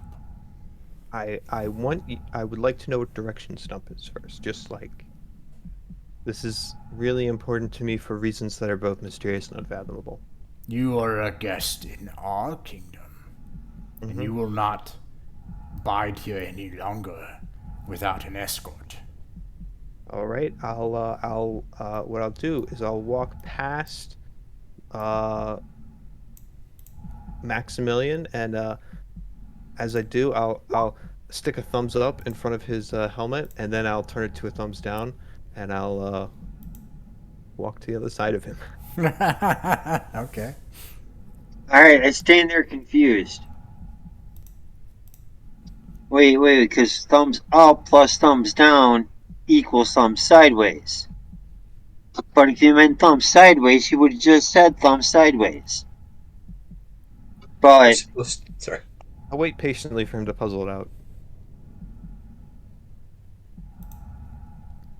I would like to know what direction Stump is first. Just like this is really important to me for reasons that are both mysterious and unfathomable. You are a guest in our kingdom, and you will not bide here any longer without an escort. All right. I'll what I'll do is I'll walk past Maximilian, and as I do, I'll stick a thumbs up in front of his helmet, and then I'll turn it to a thumbs down, and I'll walk to the other side of him. Okay. All right, I stand there confused. Wait, because thumbs up plus thumbs down equals thumbs sideways. But if you meant thumbs sideways, you would have just said thumbs sideways. But Sorry. I'll wait patiently for him to puzzle it out.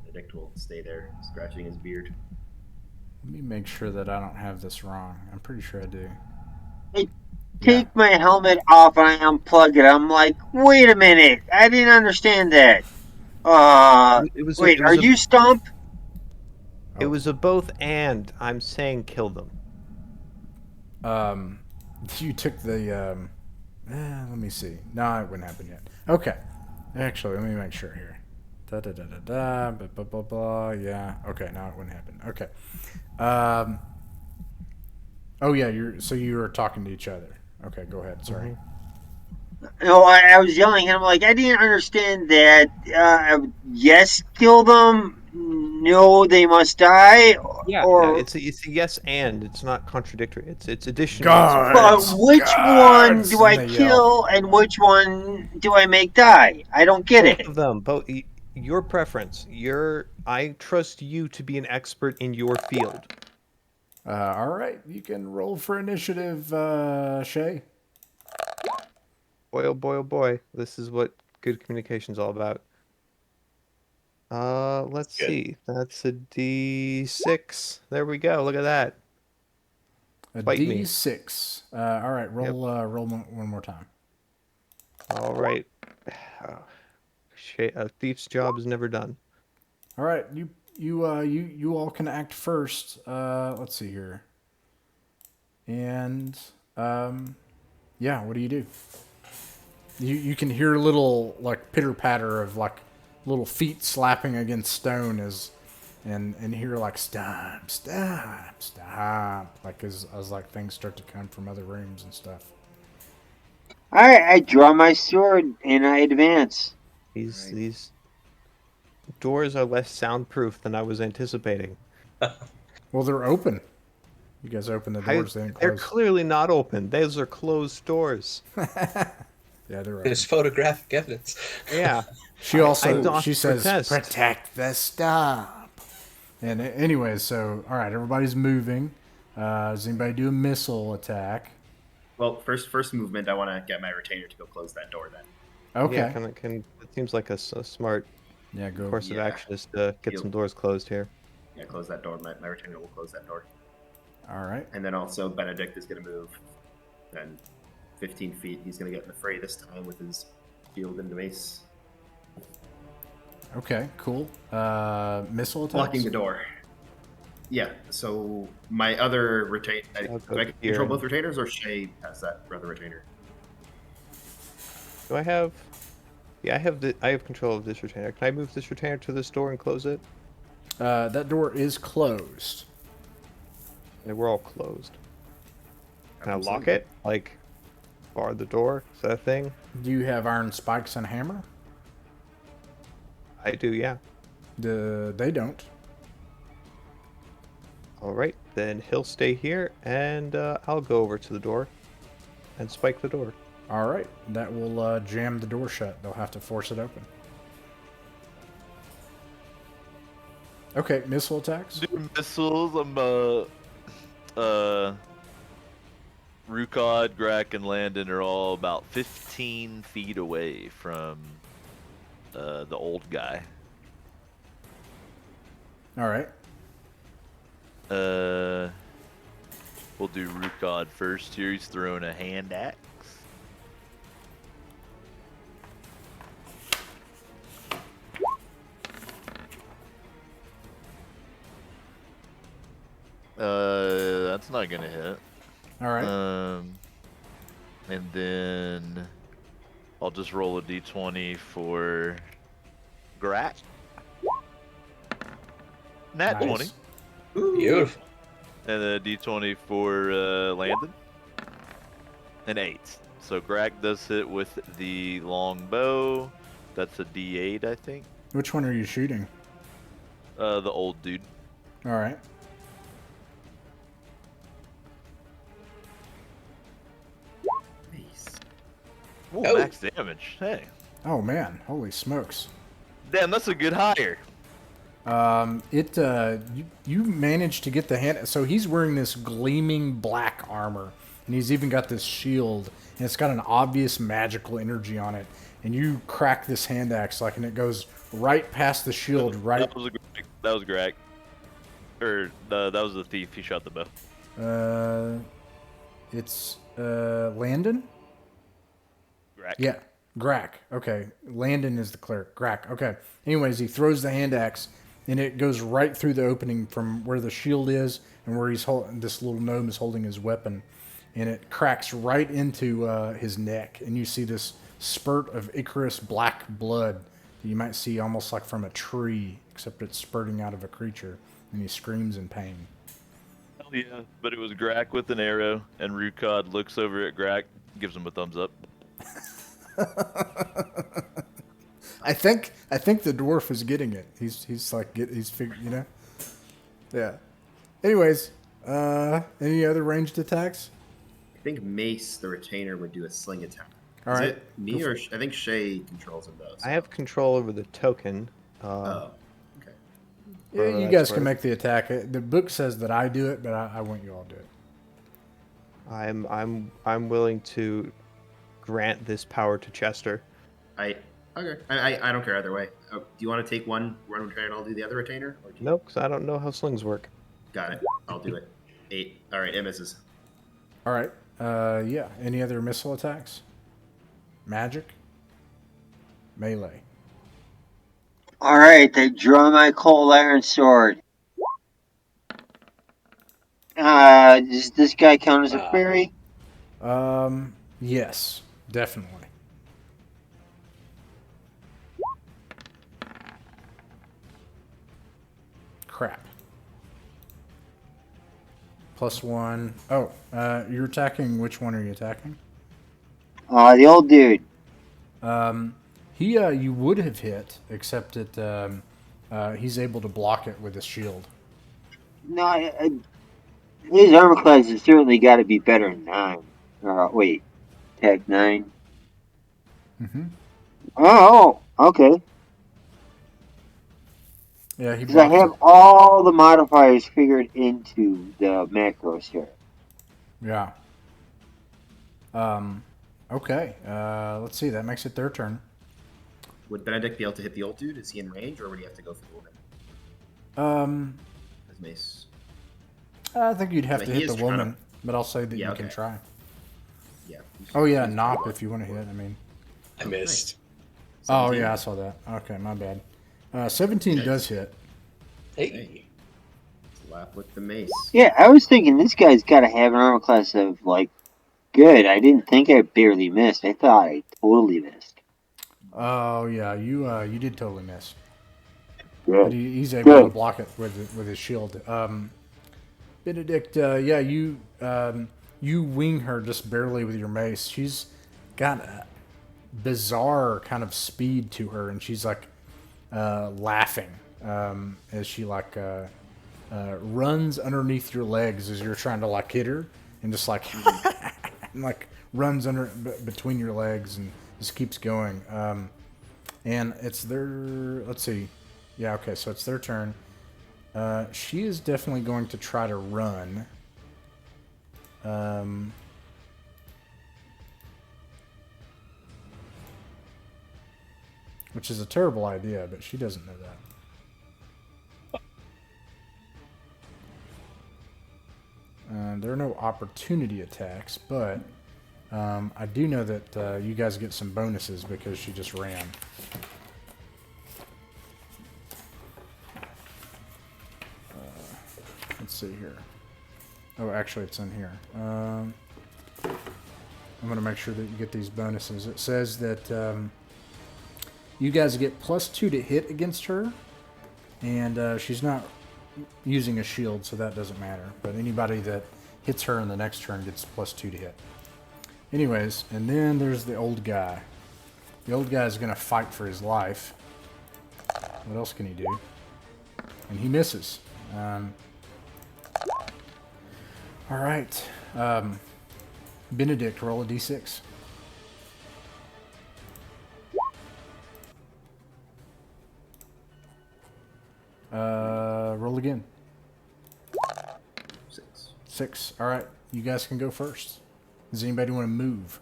Benedict will stay there, scratching his beard. Let me make sure that I don't have this wrong. I'm pretty sure I do. take my helmet off and I unplug it. I'm like, wait a minute, I didn't understand that. Wait, are you Stump? It was a both and. I'm saying kill them. You took the Let me see. No, it wouldn't happen yet. Okay. Actually, let me make sure here. Da da da da da. Blah blah blah blah. Yeah. Okay. Now it wouldn't happen. Okay. Oh yeah. You were talking to each other. Okay. Go ahead. Sorry. No, I was yelling at him like I didn't understand that. Yes, kill them. No, they must die. Yeah, Or it's a yes and it's not contradictory. It's addition and but subtraction. Guards. which one Guards. do And I they yell. kill and which one do I make die? I don't get Both it. of them, both your preference. I trust you to be an expert in your field. All right. You can roll for initiative, Shay. Boy, oh boy, oh boy. This is what good communication's all about. Let's Good. see. That's a D6. There we go. Look at that. A Fight me. D6. All right. Roll. Roll one more time. All right. A thief's job is never done. All right. You all can act first. Let's see here. And yeah. What do you do? You can hear a little like pitter patter of like little feet slapping against stone and hear like stop like as like things start to come from other rooms and stuff. I draw my sword and I advance. These doors are less soundproof than I was anticipating. Well, they're open. You guys open the doors. They didn't They're close. clearly not open. Those are closed doors. Yeah, they're open. There's photographic evidence. Yeah. She also doth she says protest. protect the stop. And anyways, so all right, everybody's moving. Does anybody do a missile attack? Well, first movement, I want to get my retainer to go close that door. Then. Okay. Yeah, it seems like a smart Yeah, go. course of Yeah. action is to get some doors closed here. Yeah, close that door. My retainer will close that door. All right. And then also Benedict is going to move. Then 15 feet. He's going to get in the fray this time with his shield and mace. Okay, cool. Missile attacks. Blocking the door. Yeah, so my other retainer. I'll Do go I here control and- both retainers, or Shay has that other retainer? Do I have? Yeah, I have control of this retainer. Can I move this retainer to this door and close it? That door is closed. Yeah, we're all closed. Can I lock Absolutely. it? Like, bar the door? Is that a thing? Do you have iron spikes and hammer? I do, yeah. They don't. All right, then he'll stay here, and I'll go over to the door and spike the door. All right, that will jam the door shut. They'll have to force it open. Okay, missile attacks. Do missiles. I'm Rukod, Grak, and Landon are all about 15 feet away from the old guy. All right. We'll do Rukod first here. He's throwing a hand axe. That's not gonna hit. All right. And then I'll just roll a d20 for Grat. Nat Nice. 20. Beautiful. And then a d20 for Landon. An 8. So Grak does hit with the long bow. That's a d8, I think. Which one are you shooting? The old dude. All right. Nice. Ooh, Oh. max damage. Hey. Oh man, holy smokes. Damn, that's a good hire. You managed to get the hand. So he's wearing this gleaming black armor, and he's even got this shield, and it's got an obvious magical energy on it. And you crack this hand axe and it goes right past the shield, right. That was Grak. Or that was the thief. He shot the bow. It's Landon. Grak. Yeah, Grak. Okay, Landon is the cleric. Grak. Okay. Anyways, he throws the hand axe, and it goes right through the opening from where the shield is and where he's holding. This little gnome is holding his weapon, and it cracks right into his neck, and you see this spurt of Icarus black blood that you might see almost like from a tree, except it's spurting out of a creature, and he screams in pain. Hell yeah. But it was Grak with an arrow, and Rukad looks over at Grak, gives him a thumbs up. I think the dwarf is getting it. He's like he's figured, you know. Yeah. Anyways, any other ranged attacks? I think Mace, the retainer, would do a sling attack. All Is right. it me or I think Shay controls them both. I have control over the token. Oh, okay. Yeah, Whatever you that's guys can worth. make the attack. The book says that I do it, but I want you all to do it. I'm willing to grant this power to Chester. Okay. I don't care either way. Do you want to take one retainer and I'll do the other retainer? Or do you... Nope, because I don't know how slings work. Got it. I'll do it. 8. All right, it misses. All right. Yeah. Any other missile attacks? Magic? Melee? All right, I draw my cold iron sword. Does this guy count as a fairy? Yes, definitely. Crap. +1. Oh, you're attacking. Which one are you attacking? The old dude. You would have hit, except that he's able to block it with his shield. No, his armor class has certainly got to be better than 9. Wait, tag 9. Mm-hmm. Oh, okay. Yeah, he Because I blocks have it. all the modifiers figured into the macros here. Yeah. Okay. Let's see. That makes it their turn. Would Benedict be able to hit the old dude? Is he in range, or would he have to go for the woman? As Mace. I think you'd have But to he hit is the trying woman, but I'll say that Yeah, you can okay. try. Yeah. Oh yeah, Nop if you want to hit. I mean. I missed. Oh 17. yeah, I saw that. Okay, my bad. 17 does hit. Hey. Slap with the mace. Yeah, I was thinking this guy's got to have an armor class of, like, good. I didn't think I barely missed. I thought I totally missed. Oh yeah, you did totally miss. Good. But he's able to Good. block it with his shield. Benedict, yeah, you wing her just barely with your mace. She's got a bizarre kind of speed to her, and she's like laughing as she like runs underneath your legs as you're trying to like hit her, and just like and like runs between your legs and just keeps going. And it's their, let's see. Yeah, okay, so it's their turn. She is definitely going to try to run. Which is a terrible idea, but she doesn't know that. There are no opportunity attacks, but I do know that you guys get some bonuses because she just ran. Let's see here. Oh, actually, it's in here. I'm going to make sure that you get these bonuses. It says that you guys get +2 to hit against her, and she's not using a shield, so that doesn't matter. But anybody that hits her in the next turn gets +2 to hit. Anyways, and then there's the old guy. The old guy is going to fight for his life. What else can he do? And he misses. All right. Benedict, roll a d6. Roll again. 6. 6. All right. You guys can go first. Does anybody want to move?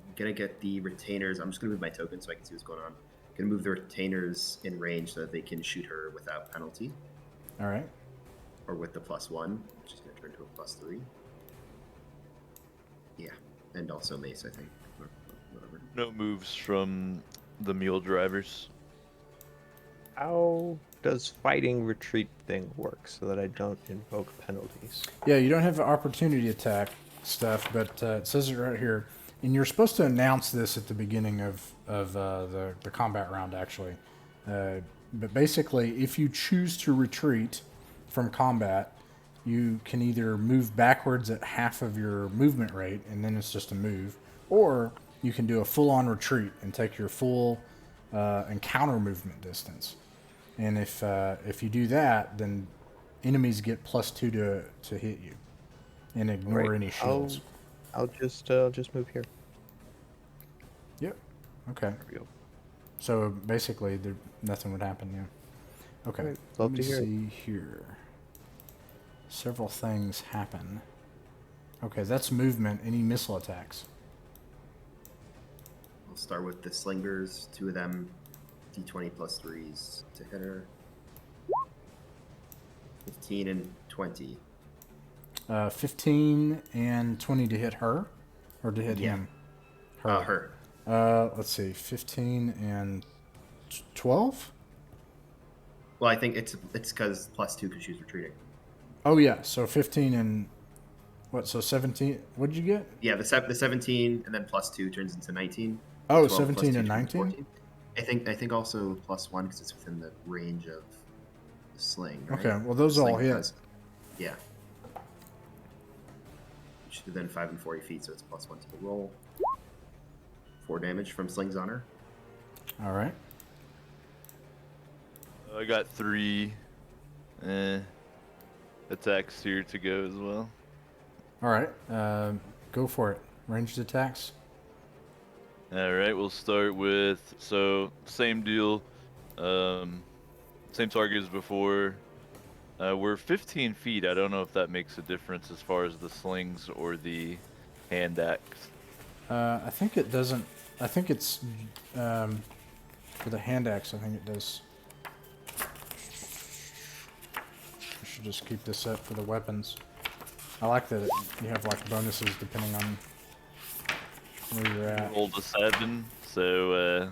I'm gonna get the retainers. I'm just gonna move my token so I can see what's going on. Gonna move the retainers in range so that they can shoot her without penalty, All right. or with the +1, which is gonna turn to a +3. Yeah, and also mace, I think, or whatever. No moves from the mule drivers. How does fighting retreat thing work so that I don't invoke penalties? Yeah, you don't have an opportunity attack, stuff, but it says it right here, and you're supposed to announce this at the beginning of the combat round, actually. But basically, if you choose to retreat from combat, you can either move backwards at half of your movement rate, and then it's just a move, or you can do a full-on retreat and take your full encounter movement distance. And if you do that, then enemies get +2 to hit you, and ignore Right. any shields. I'll just move here. Yep. Okay. There we go. So basically, nothing would happen. Yeah. Okay. Right, Let love me to hear it. see here. Several things happen. Okay, that's movement. Any missile attacks? We'll start with the slingers. 2 of them, d20 +3s to hit her. 15 and 20. 15 and 20 to hit her, or to hit him? Her. Let's see. 15 and 12. Well, I think it's because +2 because she's retreating. Oh yeah. So 15 and what? So 17. What did you get? Yeah, the 17 and then +2 turns into 19. Oh, 12 17 +2 and turns 19. I think also +1 because it's within the range of the sling. Right? Okay. Well, those all hit. Yeah. Which is then 5 and 40 feet, so it's +1 to the roll. 4 damage from slings on her. All right. I got 3 attacks here to go as well. All right. Go for it. Ranged attacks. All right, we'll start with, so same deal, same target as before. We're 15 feet. I don't know if that makes a difference as far as the slings or the hand axe. I think it doesn't. I think it's for the hand axe. I think it does. I should just keep this up for the weapons. I like that you have like bonuses depending on where you're at. Rolled a 7, so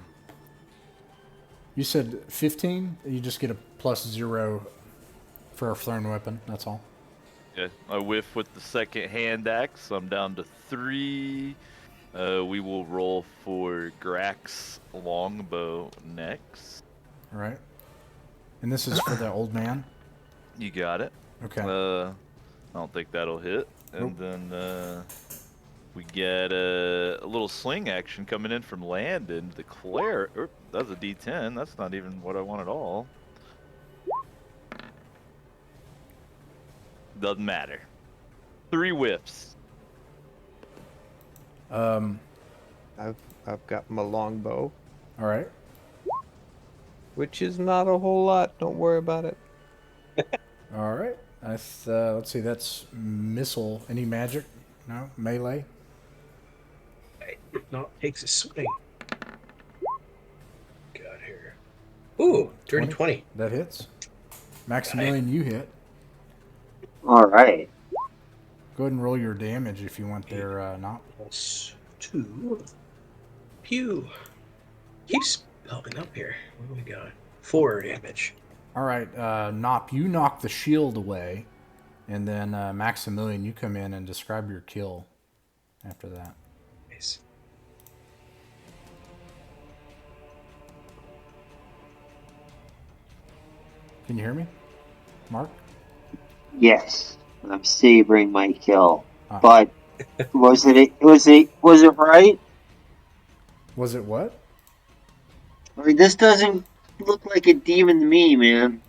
You said 15. You just get a +0 for a thrown weapon. That's all. yeah, I whiff with the second hand axe. So I'm down to 3. We will roll for Grax longbow next. All right. And this is for the old man. You got it. Okay. I don't think that'll hit. And then we get a little sling action coming in from Landon. Declare. That's a D10. That's not even what I want at all. Doesn't matter. 3 whiffs. I've got my longbow, All right. which is not a whole lot. Don't worry about it. All right. Let's see. That's missile. Any magic? No. Melee. No, takes a swing. Got here. Ooh, dirty 20. That hits. Maximilian, you hit. All right. Go ahead and roll your damage if you want there, not. +2. Pew. Keeps helping up here. What do we got? 4 damage. All right, Nop, you knock the shield away, and then Maximilian, you come in and describe your kill after that. Nice. Can you hear me, Mark? Yes, I'm savoring my kill. Ah. But was it right? Was it what? I mean, this doesn't look like a demon to me, man.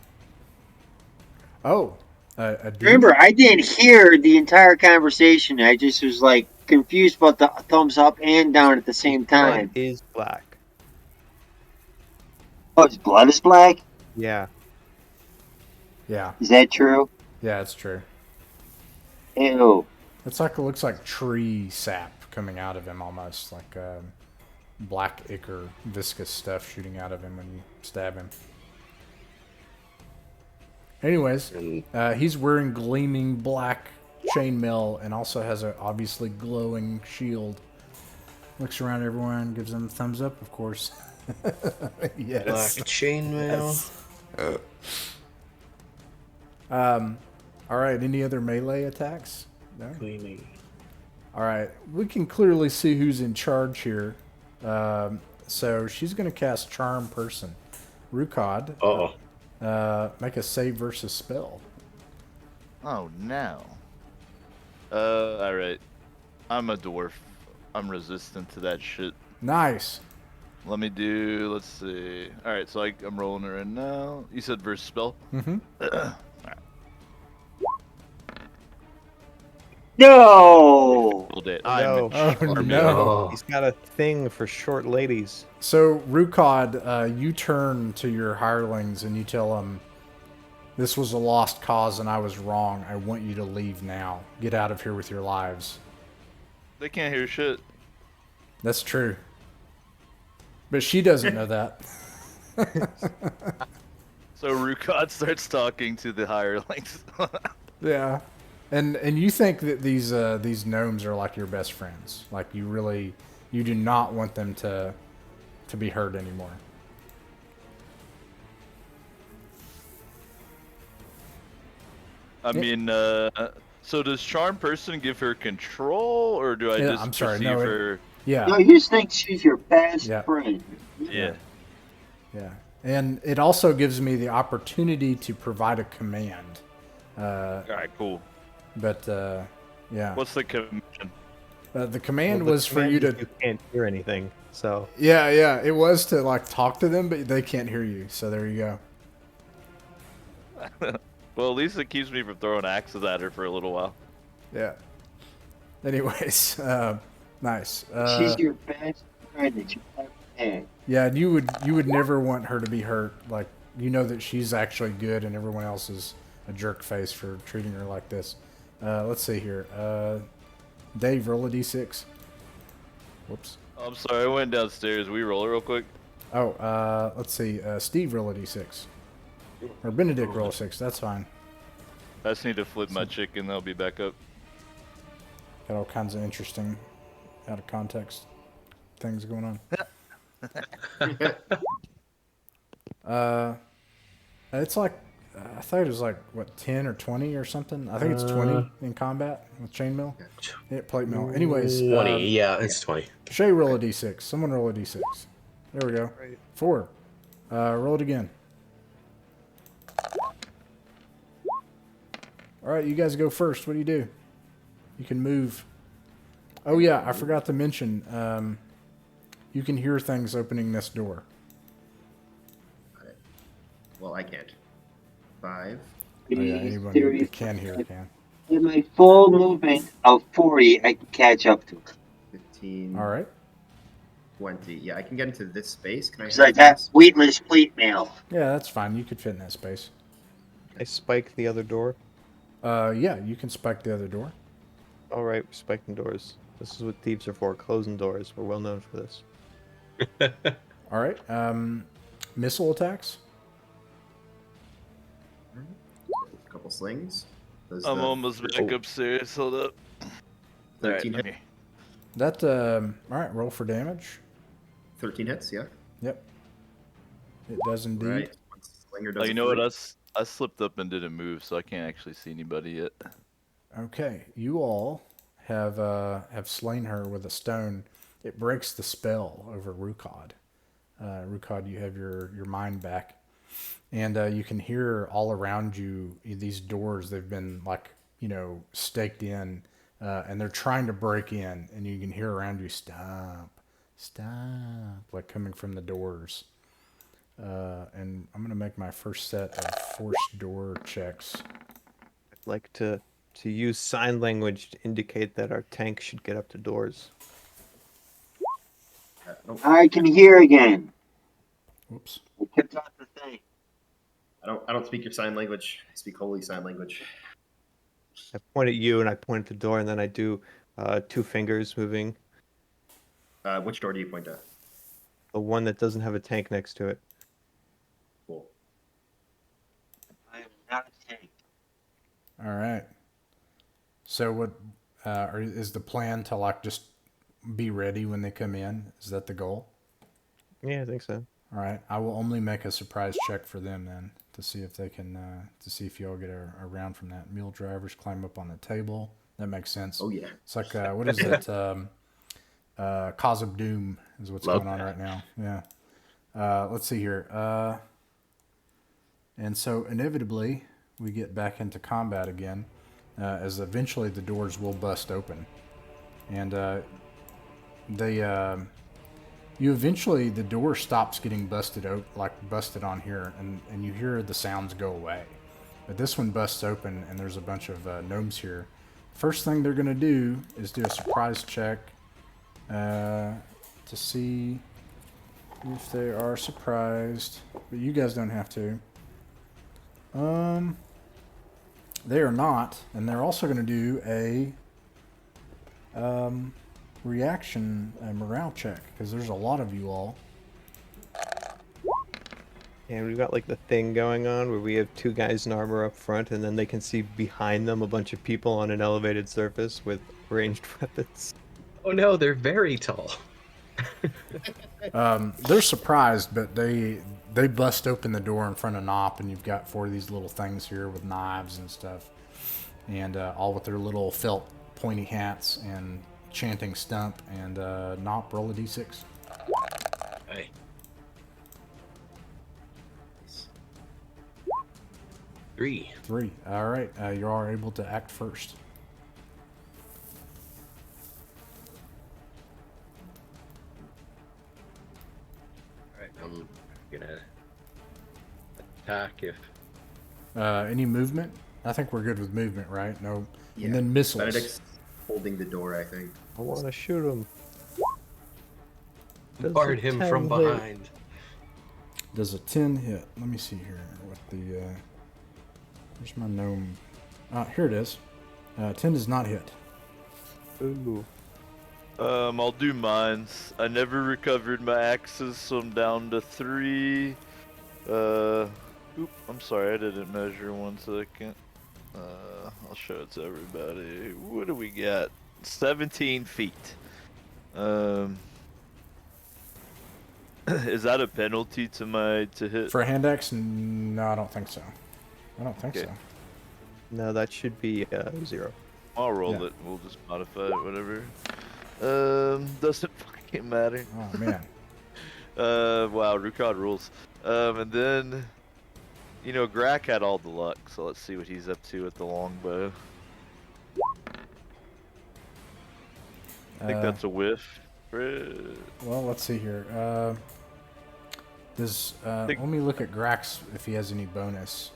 Oh, a demon? Remember, I didn't hear the entire conversation. I just was like confused about the thumbs up and down at the same Blood time. is black. Oh, his blood is black? Yeah. Yeah, Is that true? yeah, it's true. Ew. It looks like tree sap coming out of him almost, like black ichor, viscous stuff shooting out of him when you stab him. Anyways, he's wearing gleaming black chainmail and also has a obviously glowing shield. Looks around at everyone, gives them a thumbs up, of course. Yes. Black chainmail. Yes. All right. Any other melee attacks? No. Gleaming. All right, we can clearly see who's in charge here. So she's going to cast Charm Person. Rukad, Uh-oh. make a save versus spell. Oh no. All right. I'm a dwarf. I'm resistant to that shit. Nice. Let me do. Let's see. All right, so I'm rolling her in now. You said versus spell. Mm-hmm. No. Rolled it. Oh, I'm no. Oh, charming. no. Oh. He's got a thing for short ladies. So, Rukad, you turn to your hirelings and you tell them, this was a lost cause and I was wrong. I want you to leave now. Get out of here with your lives. They can't hear shit. That's true. But she doesn't know that. So Rukad starts talking to the hirelings. Yeah. And you think that these gnomes are like your best friends. Like you do not want them to be hurt anymore. I mean, so does Charm Person give her control, or do I Yeah, just I'm sorry, perceive no, it- her? Yeah. No, you just think she's your best Yeah. friend. Yeah. Yeah. And it also gives me the opportunity to provide a command. All right, cool. But yeah. What's the command? The command Well, the was for you command to is you can't hear anything, so Yeah, it was to like talk to them, but they can't hear you. So there you go. Well, at least it keeps me from throwing axes at her for a little while. Yeah. Anyways, nice. She's your best friend that you ever had. Yeah, and you would never want her to be hurt. Like you know that she's actually good, and everyone else is a jerk face for treating her like this. Let's see here. Dave, roll a d6. Whoops. I'm sorry, I went downstairs. We roll it real quick. Oh, let's see. Steve, roll a d6. Or Benedict, roll a 6. That's fine. I just need to flip my chicken. I'll be back up. Got all kinds of interesting, out of context things going on. It's like I thought it was like what 10 or 20 or something. I think it's 20 in combat with chainmail. Yeah, plate mail. Anyways, 20. Yeah, it's 20. Shay, roll a d6. Someone roll a d6. There we go. 4. Roll it again. All right, you guys go first. What do? You can move. Oh yeah, I forgot to mention. You can hear things opening this door. Well, I can't. 5. Oh yeah, anybody that can hear can. In my full movement of 40, I can catch up to her. 15. All right. 20. Yeah, I can get into this space. Can I? Because I got weightless plate mail. Yeah, that's fine. You could fit in that space. I spike the other door. Yeah, you can spike the other door. All right, we're spiking doors. This is what thieves are for, closing doors. We're well known for this. All right. Missile attacks. A couple slings. Does I'm the almost back upstairs. Hold up. 13 Alright, hit. That. All right. Roll for damage. 13 hits. Yeah. Yep. It does indeed. Right. One slinger does Oh, you it know what? for I slipped up and didn't move, so I can't actually see anybody yet. Okay. You all have slain her with a stone. It breaks the spell over Rukad. Rukad, you have your mind back. And you can hear all around you these doors. They've been staked in, and they're trying to break in. And you can hear around you, stop, like coming from the doors. And I'm gonna make my first set of forced door checks. I'd like to use sign language to indicate that our tank should get up to doors. I can hear again. Whoops. I kept out the thing. I don't speak your sign language. I speak holy sign language. I point at you and I point at the door, and then I do 2 fingers moving. Which door do you point at? The one that doesn't have a tank next to it. Cool. I am not a tank. All right. So what is the plan to just be ready when they come in? Is that the goal? Yeah, I think so. All right. I will only make a surprise check for them then to see if they can to see if y'all get a round from that. Mule drivers climb up on the table. That makes sense. Oh yeah. It's like what is it? Cause of Doom is what's Love going on that. right now. Yeah. Let's see here. And so inevitably we get back into combat again, as eventually the doors will bust open, and the door stops getting busted on here, and you hear the sounds go away. But this one busts open, and there's a bunch of gnomes here. First thing they're gonna do is do a surprise check to see if they are surprised. But you guys don't have to. They are not, and they're also gonna do a reaction morale check because there's a lot of you all. And we've got like the thing going on where we have two guys in armor up front, and then they can see behind them a bunch of people on an elevated surface with ranged weapons. Oh no, they're very tall. They're surprised, but they bust open the door in front of Nop, and you've got 4 of these little things here with knives and stuff, and all with their little felt pointy hats and chanting stump. And Nop, roll a d6. Hey. 3. 3. All right, you are able to act first. Alright, I'm gonna attack if Any movement? I think we're good with movement, right? No. Yeah. And then missiles. Benedict's holding the door, I think. I want to shoot him. barred him from behind. Does a 10 hit? Let me see here. What the where's my gnome? Here it is. 10 does not hit. Ooh. I'll do mines. I never recovered my axes, so I'm down to 3. Oop, I'm sorry, I didn't measure 1 second. I'll show it to everybody. What do we got? 17 feet. Is that a penalty to hit? For a hand axe? No, I don't think so. I don't think Okay. so. No, that should be 0. I'll roll Yeah. it. We'll just modify it, whatever. Doesn't fucking matter. Oh man. Wow, Rukad rules. And then, Grak had all the luck, so let's see what he's up to with the longbow. I think that's a whiff. Well, let's see here. think- Let me look at Grax if he has any bonus.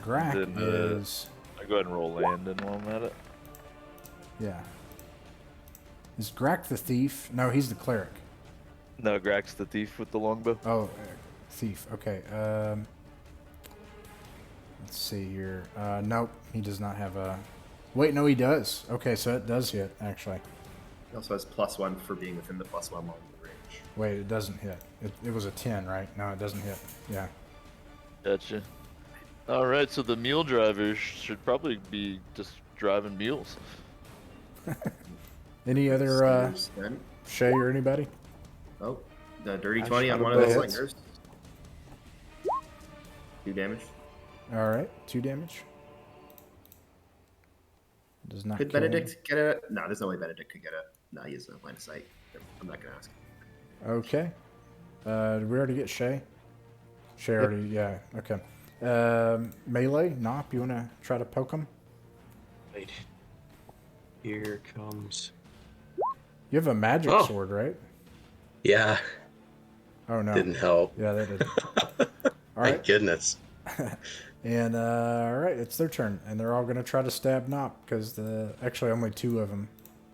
Grak Then, is I go ahead and roll Landon while I'm at it. yeah. Is Grak the thief? No, he's the cleric. No, Grak's the thief with the longbow. Oh, thief. Okay. Let's see here. Nope, he does not have a. Wait, no, he does. Okay, so it does hit actually. He also has +1 for being within the +1 long range. Wait, it doesn't hit. It was a 10, right? No, it doesn't hit. Yeah. Gotcha. Alright, so the mule drivers should probably be just driving mules. Any other Slingers then. Shay or anybody? Oh, the dirty I 20 shot on a one of the bullet. slingers. 2 damage. All right, 2 damage. Does not. Could kill him. Benedict get a? No, there's no way Benedict could get a. No, he has no line of sight. I'm not gonna ask. Okay. Did we already get Shay? Shay already. Yeah. Okay. Melee. Nop. You want to try to poke him? Wait. Here comes. You have a magic Oh. sword, right? Yeah, Oh no. didn't help. Yeah, that did. All Thank right. goodness. And all right, it's their turn, and they're all gonna try to stab Nop because actually only 2 of them.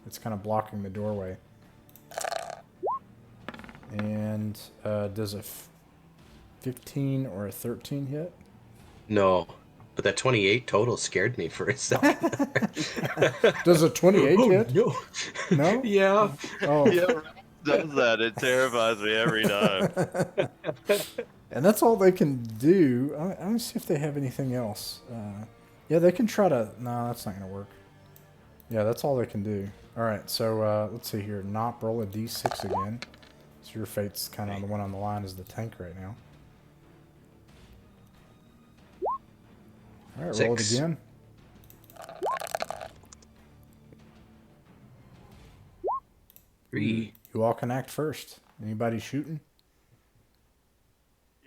It's kind of blocking the doorway. And does a 15 or a 13 hit? No, but that 28 total scared me for a second. Does a 28 hit? no. No? Yeah. Oh. Yeah, does that. It terrifies me every time. And that's all they can do. Let me see if they have anything else. Yeah, they can try to. No, that's not going to work. Yeah, that's all they can do. All right, so let's see here. Nop, roll a d6 again. So your fate's kind of the one on the line as the tank right now. All right, roll it 6. again. 3. You all can act first. Anybody shooting?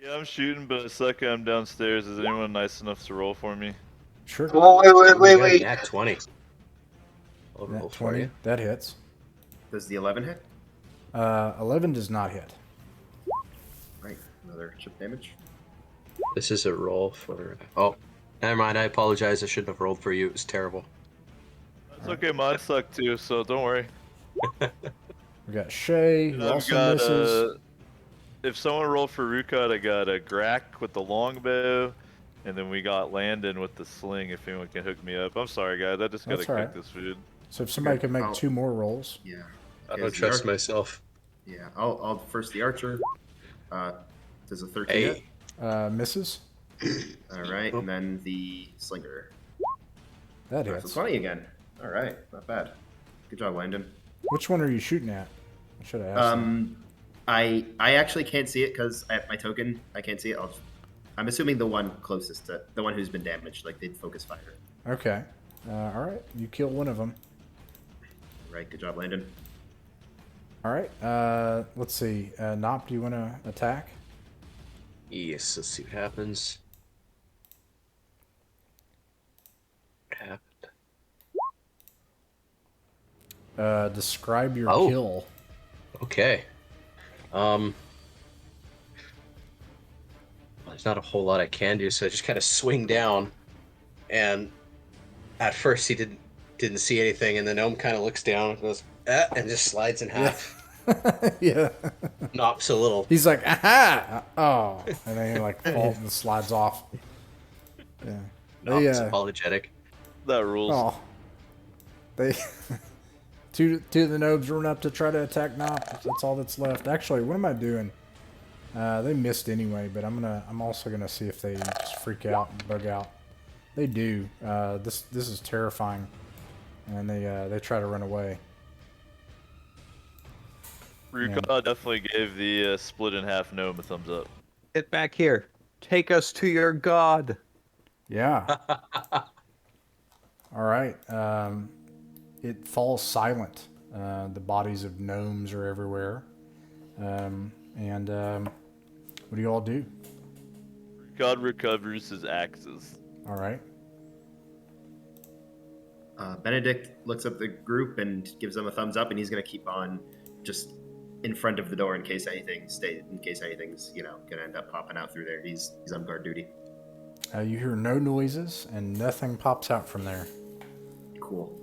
Yeah, I'm shooting, but a second I'm downstairs. Is anyone nice enough to roll for me? Sure. Oh, wait, You got wait. nat 20. I'll roll Nat for 20. you. That hits. Does the 11 hit? 11 does not hit. Right. Another chip damage. This is a roll for... Oh, never mind. I apologize. I shouldn't have rolled for you. It was terrible. That's okay, mine sucked too, so don't worry. We got Shay, who I've also got misses. if someone rolled for Rukad, I got a Grak with the longbow, and then we got Landon with the sling. If anyone can hook me up, I'm sorry guys, I just gotta That's cook alright. this food. So if somebody Okay, could make I'll- 2 more rolls. Yeah. I Okay, don't so the trust arch- myself. Yeah, I'll first the archer. Does a 13 Hey. hit? Misses. All right, and then the slinger. That All right, so hits. 20 again. All right, not bad. Good job, Landon. Which one are you shooting at? I should have asked. I actually can't see it because I have my token. I can't see it. I'm assuming the one closest to the one who's been damaged. Like they'd focus fire. Okay. All right. You kill one of them. All right, good job, Landon. All right. Let's see. Nop, do you want to attack? Yes, let's see what happens. What happened? Describe your Oh. kill. Okay. Well, there's not a whole lot I can do, so I just kind of swing down, and at first he didn't see anything, and the gnome kind of looks down and goes, and just slides in half. Yeah. Nops a little. He's like, aha! Oh, and then he like falls and slides off. Yeah. Nops apologetic. That rules. Oh. They two of the gnomes run up to try to attack Nop. That's all that's left. Actually, what am I doing? They missed anyway, but I'm also gonna see if they just freak out and bug out. They do. This is terrifying, and they try to run away. Rukad definitely gave the split in half gnome a thumbs up. Get back here. Take us to your god. Yeah. All right. It falls silent. The bodies of gnomes are everywhere. What do you all do? Rukad recovers his axes. All right. Benedict looks up the group and gives them a thumbs up, and he's gonna keep on just in front of the door in case anything's gonna end up popping out through there. He's on guard duty. You hear no noises, and nothing pops out from there. Cool.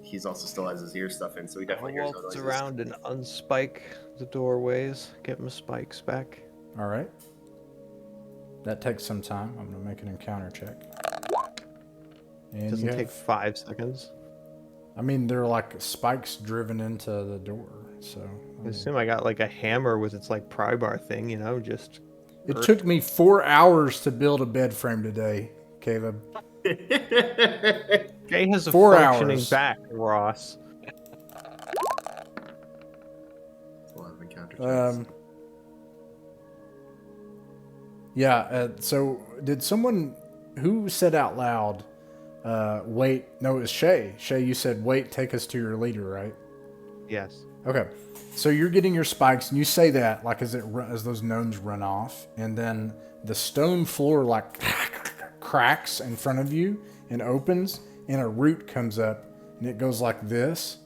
He's also still has his ear stuff in, so he I'll definitely hears no waltz noises. around and unspike the doorways. Get my spikes back. All right. That takes some time. I'm gonna make an encounter check. And Doesn't you take have, 5 seconds. I mean, they're like spikes driven into the door. So I assume I got like a hammer with its like pry bar thing, just. it took me 4 hours to build a bed frame today, Caleb. Jay has a 4 functioning hours. back, Ross. A lot of encounter checks. Yeah. So did someone who said out loud, "Wait"? No, it was Shay. Shay, you said, "Wait, take us to your leader," right? Yes. Okay. So you're getting your spikes, and you say that like as those gnomes run off, and then the stone floor like cracks in front of you and opens, and a root comes up, and it goes like this,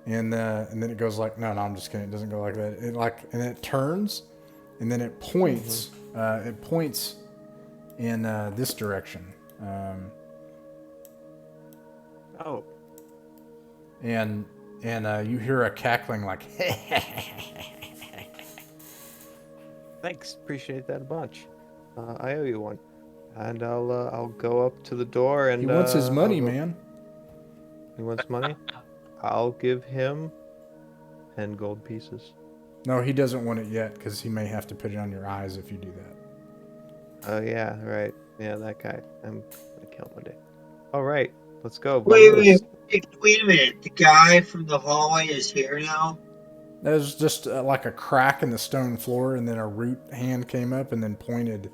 and then it goes like no, I'm just kidding. It doesn't go like that. And it turns, and then it points. It points in this direction. Oh. And you hear a cackling like Thanks. Appreciate that a bunch. I owe you one. And I'll go up to the door and he wants his money, I'll go- man. He wants money? I'll give him 10 gold pieces. No, he doesn't want it yet because he may have to put it on your eyes if you do that. Oh yeah, right. Yeah, that guy. I'm gonna kill him one day. All right, let's go. Wait a minute. The guy from the hallway is here now? There's just like a crack in the stone floor, and then a root hand came up and then pointed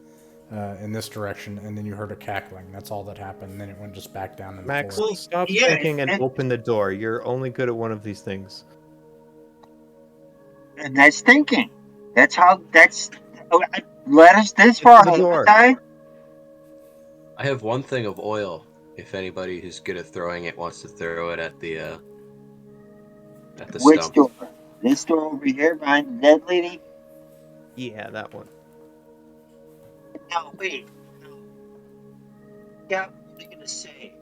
in this direction, and then you heard a cackling. That's all that happened. And then it went just back down to the Max, floor. Well, stop yeah, thinking and and- open the door. You're only good at one of these things. And that's thinking. That's how. That's led us this Open far, the hasn't door. it? I have one thing of oil. If anybody who's good at throwing it wants to throw it at the Which stump. door? This door over here behind the dead lady? Yeah, that one. No, wait. No. Yeah, what are you gonna say?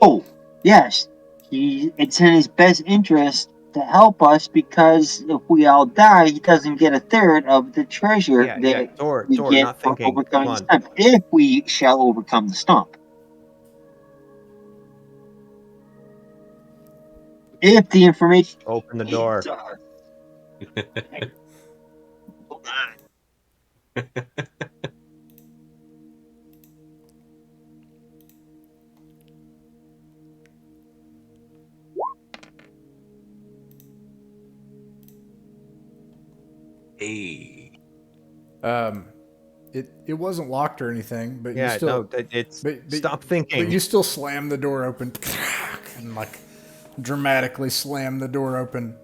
Oh, yes. It's in his best interest to help us because if we all die, he doesn't get a third of the treasure Yeah. that Door, we get not for thinking. Come overcoming the on. stump. If we shall overcome the stump. If the information Open the door. Hold on. Hey. It wasn't locked or anything, but you Yeah, still no, it's but stop but thinking. you still slam the door open and like dramatically slam the door open.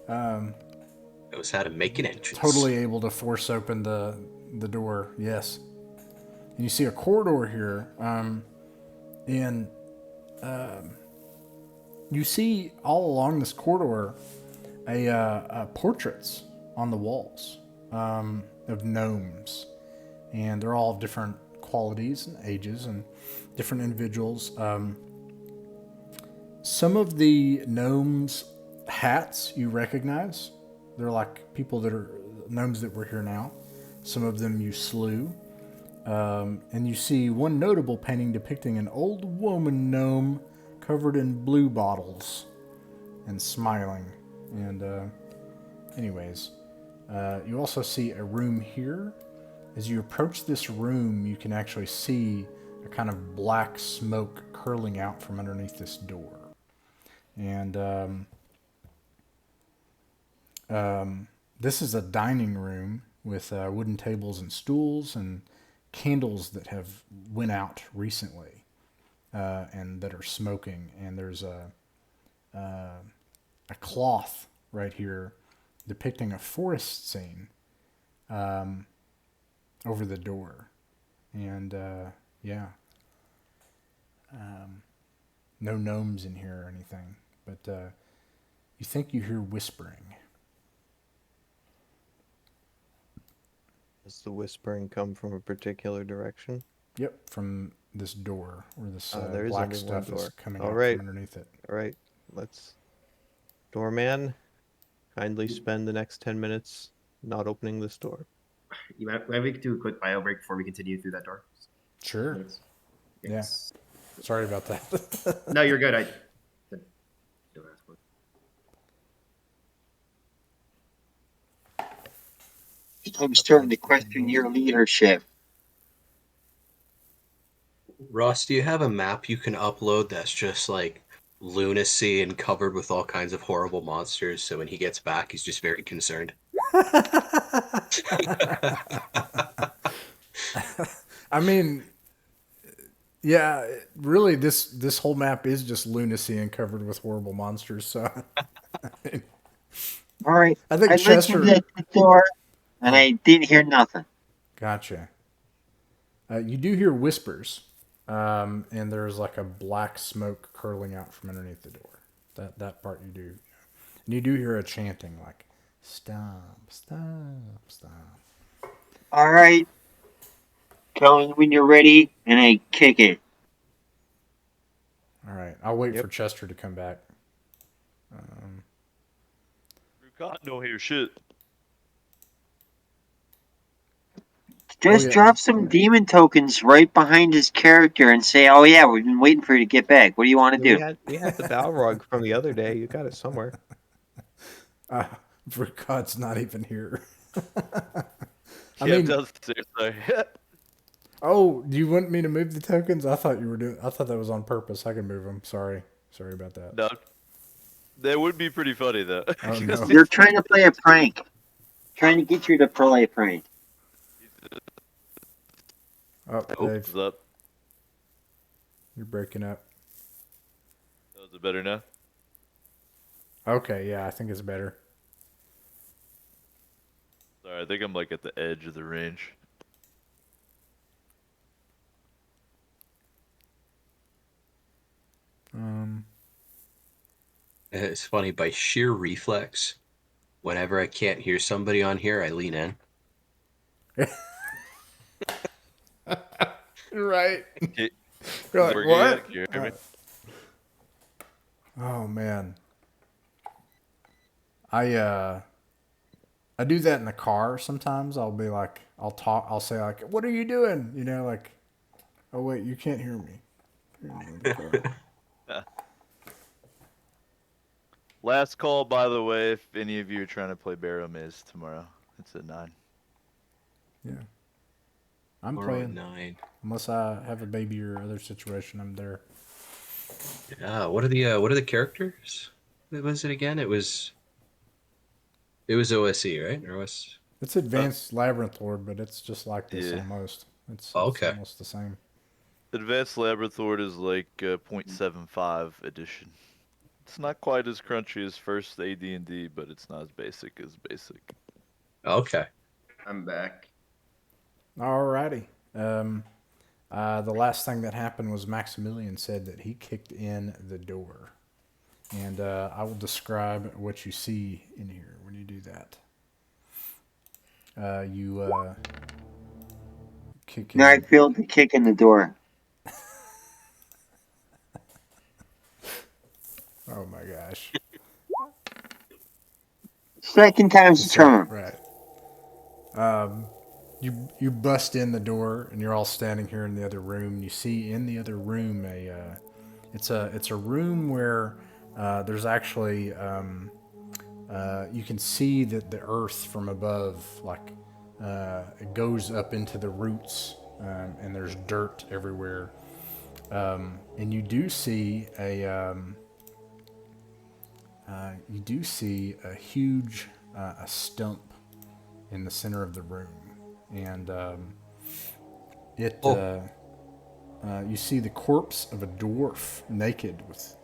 Knows how to make an entrance. Totally able to force open the door. Yes, and you see a corridor here, and you see all along this corridor portraits on the walls of gnomes, and they're all of different qualities and ages and different individuals. Some of the gnomes' hats you recognize. They're like people that are gnomes that were here now. Some of them you slew. And you see one notable painting depicting an old woman gnome covered in blue bottles and smiling. And, anyways, you also see a room here. As you approach this room, you can actually see a kind of black smoke curling out from underneath this door. And this is a dining room with wooden tables and stools and candles that have went out recently and that are smoking. And there's a cloth right here depicting a forest scene over the door. And yeah, no gnomes in here or anything, but you think you hear whispering. Does the whispering come from a particular direction? Yep, from this door where this There is black only one stuff is door. coming All out right. from underneath it. All right, let's. Doorman, kindly spend the next 10 minutes not opening this door. Maybe we could do a quick bio break before we continue through that door. Sure. Thanks. Yeah. Sorry about that. No, you're good. Don't ask for it. I'm starting to question your leadership. Ross, do you have a map you can upload that's just like lunacy and covered with all kinds of horrible monsters? So when he gets back, he's just very concerned. I mean, yeah, really, this whole map is just lunacy and covered with horrible monsters. So, All right. I think I Chester. listened at the door and I didn't hear nothing. Gotcha. You do hear whispers, and there's like a black smoke curling out from underneath the door. That part you do, and you do hear a chanting like, "Stop, stop, stop." All right. Tell me when you're ready and I kick it. All right, I'll wait Yep. for Chester to come back. God don't hear shit. Just yeah. drop some demon tokens right behind his character and say, "Oh yeah, we've been waiting for you to get back. What do you want to We do?" had the Balrog from the other day. You got it somewhere. God's not even here. I Yeah, mean, downstairs. Sorry. oh, do you want me to move the tokens? I thought you were doing. I thought that was on purpose. I can move them. Sorry about that. No, that would be pretty funny though. Oh, no. You're trying to play a prank. Trying to get you to play a prank. Oh, Dave, What's up? you're breaking up. Is it better now? Okay, yeah, I think it's better. Sorry, I think I'm like at the edge of the range. It's funny, by sheer reflex, whenever I can't hear somebody on here, I lean in. Right. You're You're like, what? Can you hear me? Oh man. I do that in the car sometimes. I'll be like, I'll say like, what are you doing? You know, like, oh wait, you can't hear me. You're in the car. Last call, by the way, if any of you are trying to play Barrow Maze tomorrow. It's at 9. Yeah. I'm Tomorrow at playing. 9. Unless I have a baby or other situation, I'm there. What are the characters? What was it again? It was OSE, right? Or was It's Advanced Labyrinth Lord, but it's just like this Yeah. almost. It's okay. almost the same. Advanced Labyrinth Lord is like 0.75 edition. It's not quite as crunchy as first AD&D, but it's not as basic as basic. Okay. I'm back. Alrighty. The last thing that happened was Maximilian said that he kicked in the door. And I will describe what you see in here when you do that. You kick in. Now I feel the kick in the door. Oh my gosh. Second time's the charm. Right. You bust in the door and you're all standing here in the other room. You see in the other room it's a room where there's actually you can see that the earth from above, like it goes up into the roots, and there's dirt everywhere. And you do see a huge a stump in the center of the room, and you see the corpse of a dwarf, naked, with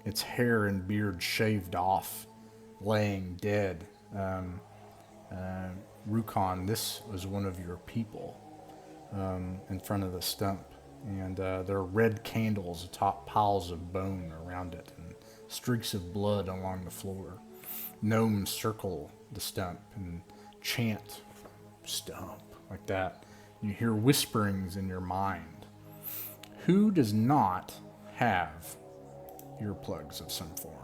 its hair and beard shaved off, laying dead. Rukon, this was one of your people, in front of the stump, and there are red candles atop piles of bone around it, and streaks of blood along the floor. Gnomes circle the stump and chant "stump" like that. You hear whisperings in your mind. Who does not have earplugs of some form?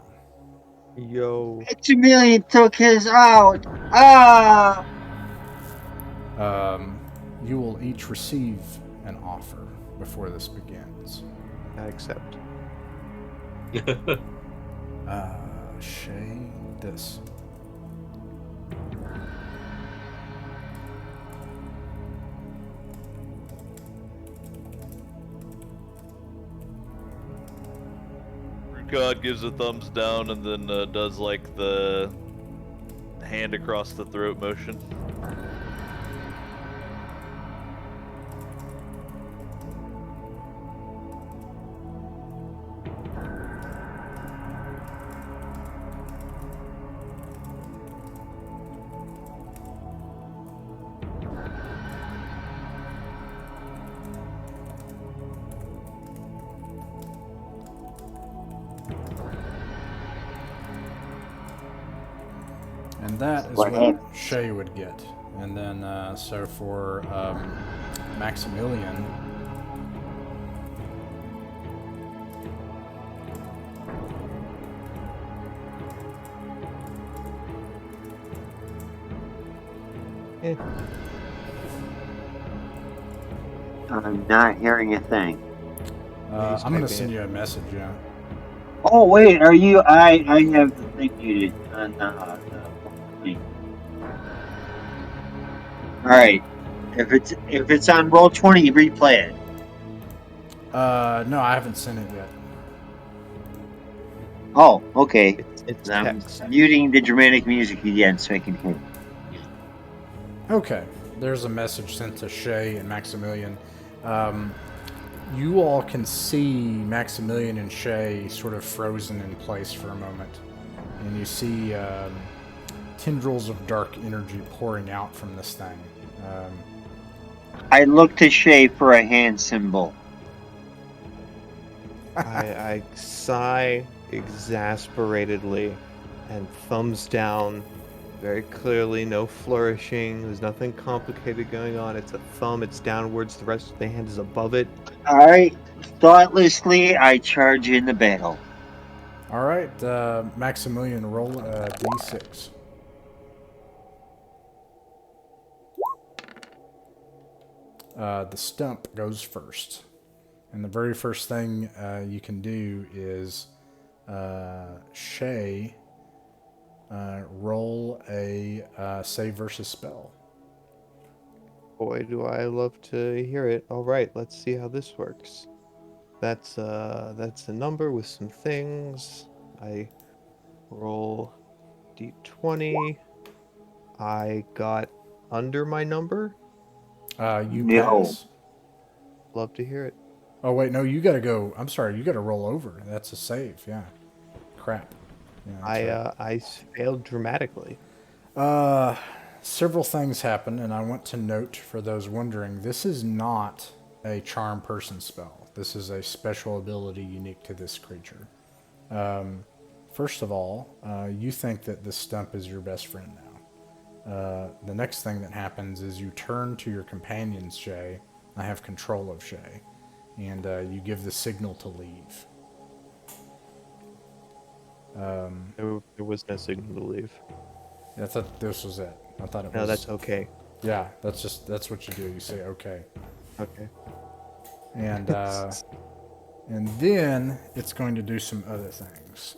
Yo. Maximilian took his out. Ah! You will each receive an offer before this begins. I accept. Shay, this. God gives a thumbs down and then does like the hand across the throat motion. And that is what Shay would get. And then, so for Maximilian, I'm not hearing a thing. I'm going to send you a message, yeah. Oh wait, are you? I have the thing muted on the thing. All right, if it's on Roll20, replay it. No, I haven't sent it yet. Oh, okay. It's I'm text. muting the dramatic music again so I can hear. Okay, there's a message sent to Shay and Maximilian. You all can see Maximilian and Shay sort of frozen in place for a moment. And you see tendrils of dark energy pouring out from this thing. I look to Shay for a hand symbol. I sigh exasperately and thumbs down. Very clearly, no flourishing. There's nothing complicated going on. It's a thumb. It's downwards. The rest of the hand is above it. All right. Thoughtlessly, I charge in the battle. All right, Maximilian, roll a d6. The stump goes first. And the very first thing you can do is Shay, roll a save versus spell. Boy, do I love to hear it. All right, let's see how this works. That's a number with some things. I roll d20. I got under my number. You No. pass. Love to hear it. Oh, wait, no, you got to go. I'm sorry, you got to roll over. That's a save, yeah. Crap. Yeah, that's right. I failed dramatically. Several things happen, and I want to note for those wondering, this is not a charm person spell. This is a special ability unique to this creature. First of all, you think that this stump is your best friend now. The next thing that happens is you turn to your companions, Shay. I have control of Shay. And you give the signal to leave. There was no signal to leave. I thought this was it. I thought it was... No, that's okay. Yeah, that's what you do. You say okay. Okay. And then it's going to do some other things.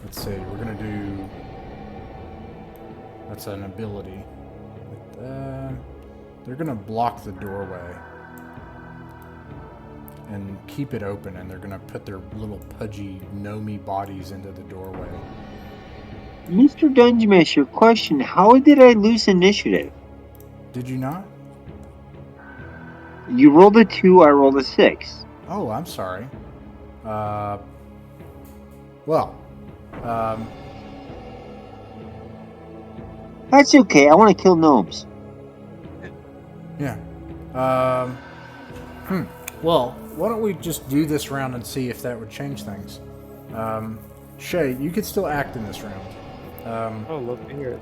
Let's see. We're going to do... That's an ability. They're going to block the doorway and keep it open, and they're going to put their little pudgy, gnomey bodies into the doorway. Mr. Dungeon Master, question, how did I lose initiative? Did you not? You rolled a 2, I rolled a 6. Oh, I'm sorry. That's okay, I want to kill gnomes. Yeah. Well, why don't we just do this round and see if that would change things? Shay, you could still act in this round. Oh, love to hear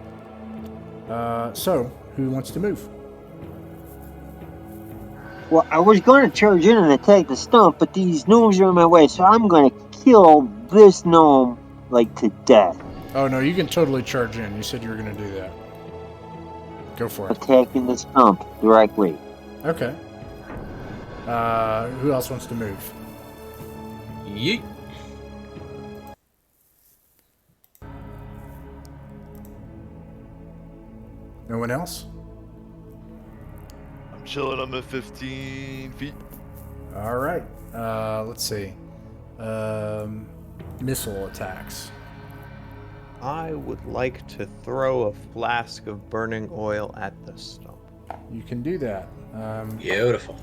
it. So, who wants to move? Well, I was going to charge in and attack the stump, but these gnomes are in my way, so I'm going to kill this gnome, like, to death. Oh, no, you can totally charge in. You said you were going to do that. Go for it. Attacking the stump directly. Okay. Who else wants to move? Yeet. No one else? I'm chilling. I'm at 15 feet. All right. Let's see. Missile attacks. I would like to throw a flask of burning oil at the stump. You can do that. Beautiful.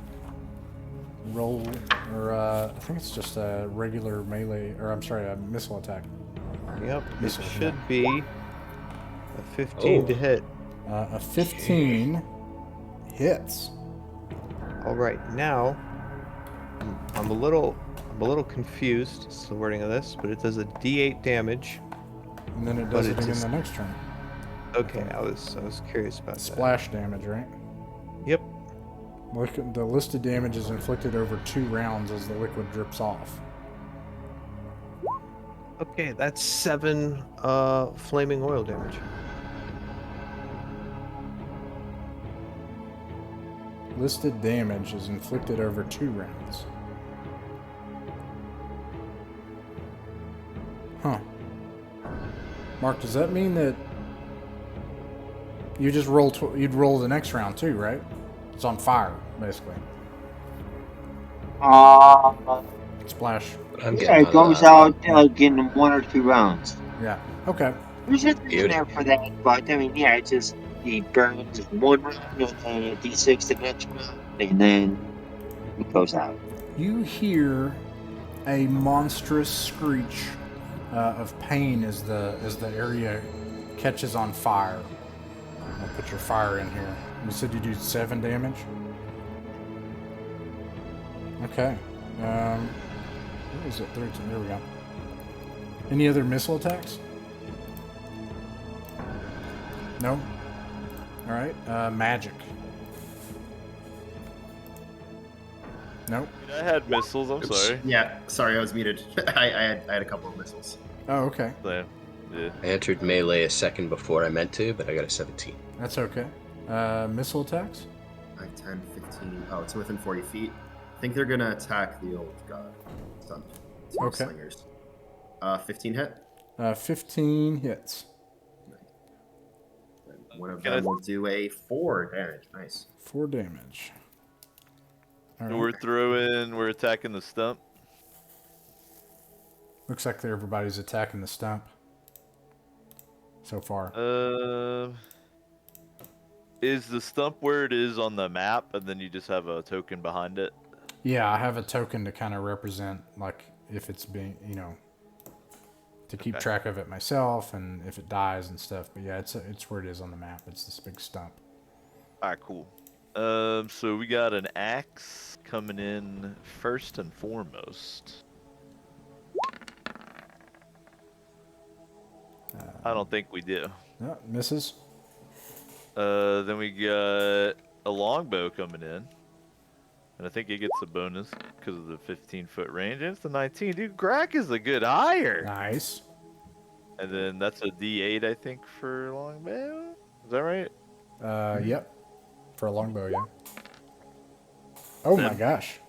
Roll, or I think it's just a regular melee, or I'm sorry, a missile attack. Yep, Missile, it should be a 15 to hit. A 15 hits. All right, now I'm a little confused. It's the wording of this, but it does a D8 damage. And then it does it again the next turn. Okay, I was curious about Splash damage, right? that. Yep. The listed damage is inflicted over 2 rounds as the liquid drips off. Okay, that's 7 flaming oil damage. Listed damage is inflicted over 2 rounds. Huh. Mark, does that mean that you just you'd roll the next round too, right? It's on fire, basically. Splash. Yeah, it goes out in 1 or 2 rounds. Yeah. Okay. There's nothing in there for that, but I mean, yeah, it's just he burns 1 round and then a D6 the next round, and then it goes out. You hear a monstrous screech of pain as the area catches on fire. I'll put your fire in here. You said you do 7 damage? Okay. Where is it? 13. There we go. Any other missile attacks? No? Alright. Magic. Nope. I had missiles. I'm sorry. Yeah, sorry, I was muted. I had a couple of missiles. Oh, okay. Yeah. I entered melee a second before I meant to, but I got a 17. That's okay. Missile attacks? 5, 10, 15. Oh, it's within 40 feet. I think they're gonna attack the old god. Stunned. Okay. Slingers. 15 hit. 15 hits. One of them will do a 4 damage. Nice. 4 damage. All So right. we're attacking the stump. Looks like everybody's attacking the stump so far. Is the stump where it is on the map, and then you just have a token behind it? Yeah, I have a token to kind of represent, like, if it's being, to keep track of it myself, and if it dies and stuff. But yeah, it's where it is on the map. It's this big stump. All right, cool. So we got an axe coming in first and foremost. I don't think we do. No, misses. Then we got a longbow coming in. And I think it gets a bonus because of the 15-foot range. And it's the 19. Dude, Grack is a good hire. Nice. And then that's a D8, I think, for longbow. Is that right? Yep. For a longbow, yeah. Oh my gosh.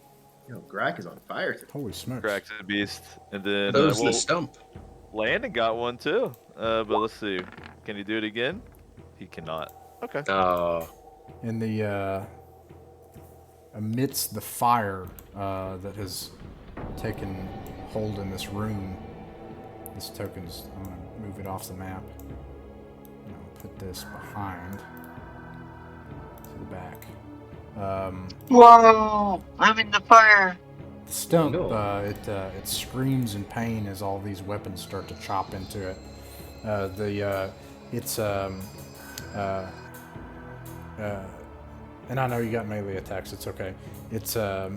Yo, Grack is on fire today. Holy smokes. Grack's a beast. And then Those the stump. Landon got one too. But let's see. Can he do it again? He cannot. Okay. In the amidst the fire that has taken hold in this room, this token's, I'm gonna move it off the map. And I'll put this behind to the back. Whoa! I'm in the fire. The stump, No. it screams in pain as all these weapons start to chop into it. And I know you got melee attacks, it's okay. It's the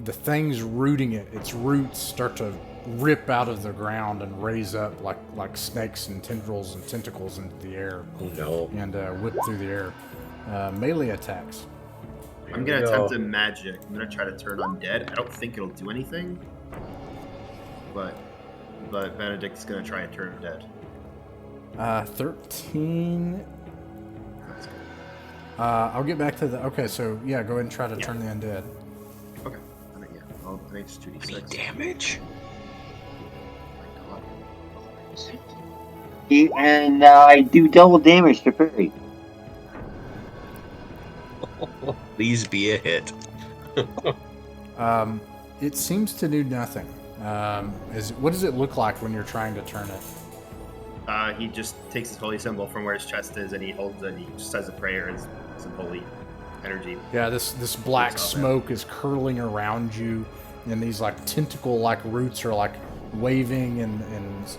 things rooting it, its roots start to rip out of the ground and raise up like snakes and tendrils and tentacles into the air. Oh no. And whip through the air. Melee attacks. I'm gonna attempt a magic. I'm gonna try to turn undead. I don't think it'll do anything, but Benedict's gonna try and turn undead. 13. That's good. I'll get back to the. Okay, so yeah, go ahead and try to turn the undead. Okay. I think it's 2d6. Damage. Oh my god. And I do double damage to Perry. Please be a hit. It seems to do nothing. What does it look like when you're trying to turn it? He just takes his holy symbol from where his chest is, and he holds it. And he just says a prayer and some holy energy. Yeah, this black smoke is curling around you, and these like tentacle-like roots are like waving and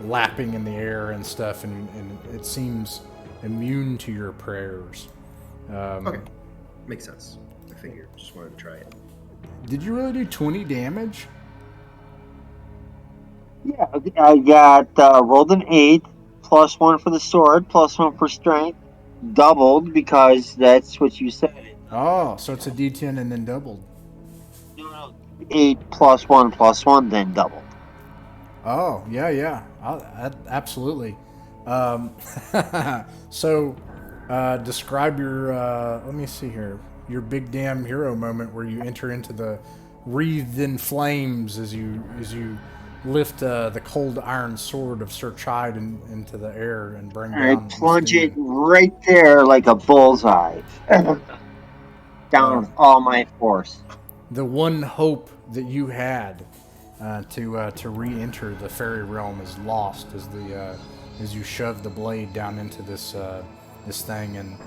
lapping in the air and stuff, and it seems immune to your prayers. Okay, makes sense. I figured. Just wanted to try it. Did you really do 20 damage? Yeah, I got rolled an 8, +1 for the sword, +1 for strength, doubled because that's what you said. Oh, so it's a D10 and then doubled. 8 +1 then doubled. Oh, yeah. Absolutely. So, describe your, let me see here, your big damn hero moment where you enter into the wreathed in flames as you lift the cold iron sword of Sir Chide into the air and bring I down. plunge it right there like a bullseye. Down with all my force. The one hope that you had to re-enter the fairy realm is lost as you shove the blade down into this thing, and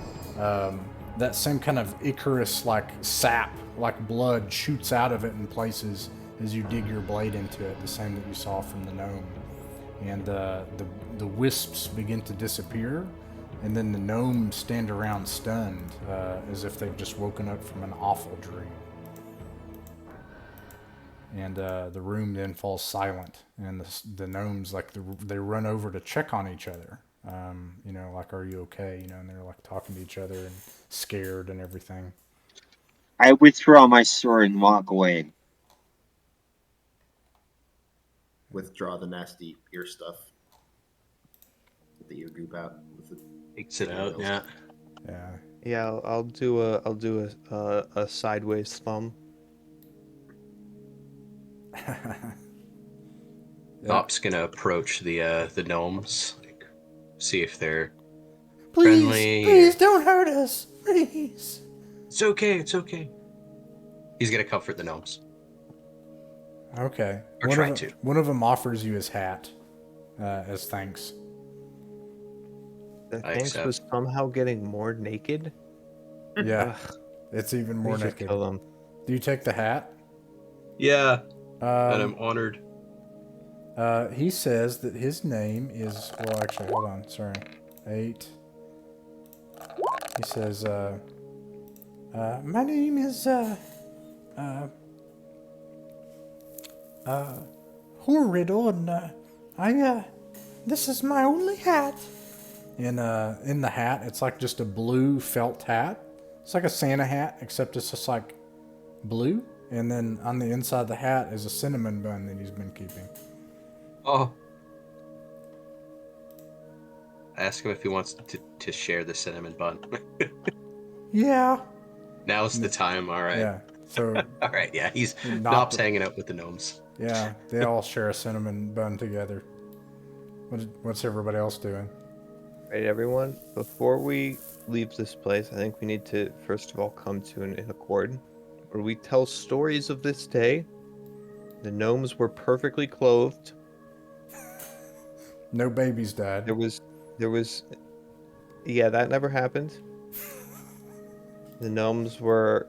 that same kind of Icarus like sap, like blood, shoots out of it in places as you dig your blade into it, the same that you saw from the gnome. and the wisps begin to disappear, and then the gnomes stand around stunned, as if they've just woken up from an awful dream. And the room then falls silent, and the gnomes they run over to check on each other. Like, are you okay? And they're like talking to each other and scared and everything. I withdraw my sword and walk away. Withdraw the nasty ear stuff. Get the ear goop out. With the Takes it out. Yeah. Yeah. Yeah, I'll do a sideways thumb. Nop's gonna approach the gnomes, like, see if they're Please, friendly. please don't hurt us, please. It's okay. It's okay. He's gonna comfort the gnomes. Okay. Or try to. One of them offers you his hat as thanks. The I thanks accept. was somehow getting more naked. Yeah, Ugh, it's even more we should naked. kill them. Do you take the hat? Yeah, and I'm Um, honored. he says that his name is, well, actually, hold on, sorry. 8. He says, my name is, Horriddle, and, this is my only hat. And, in the hat, it's like just a blue felt hat. It's like a Santa hat, except it's just like blue. And then on the inside of the hat is a cinnamon bun that he's been keeping. Oh. I ask him if he wants to share the cinnamon bun. Yeah. Now's the time. All right. Yeah. So, All right. Yeah. He's Nop- Nop's hanging out with the gnomes. yeah, they all share a cinnamon bun together. What's everybody else doing? Right, everyone. Before we leave this place, I think we need to first of all come to an accord, where we tell stories of this day. The gnomes were perfectly clothed. No babies died. There was, yeah, that never happened. The gnomes were,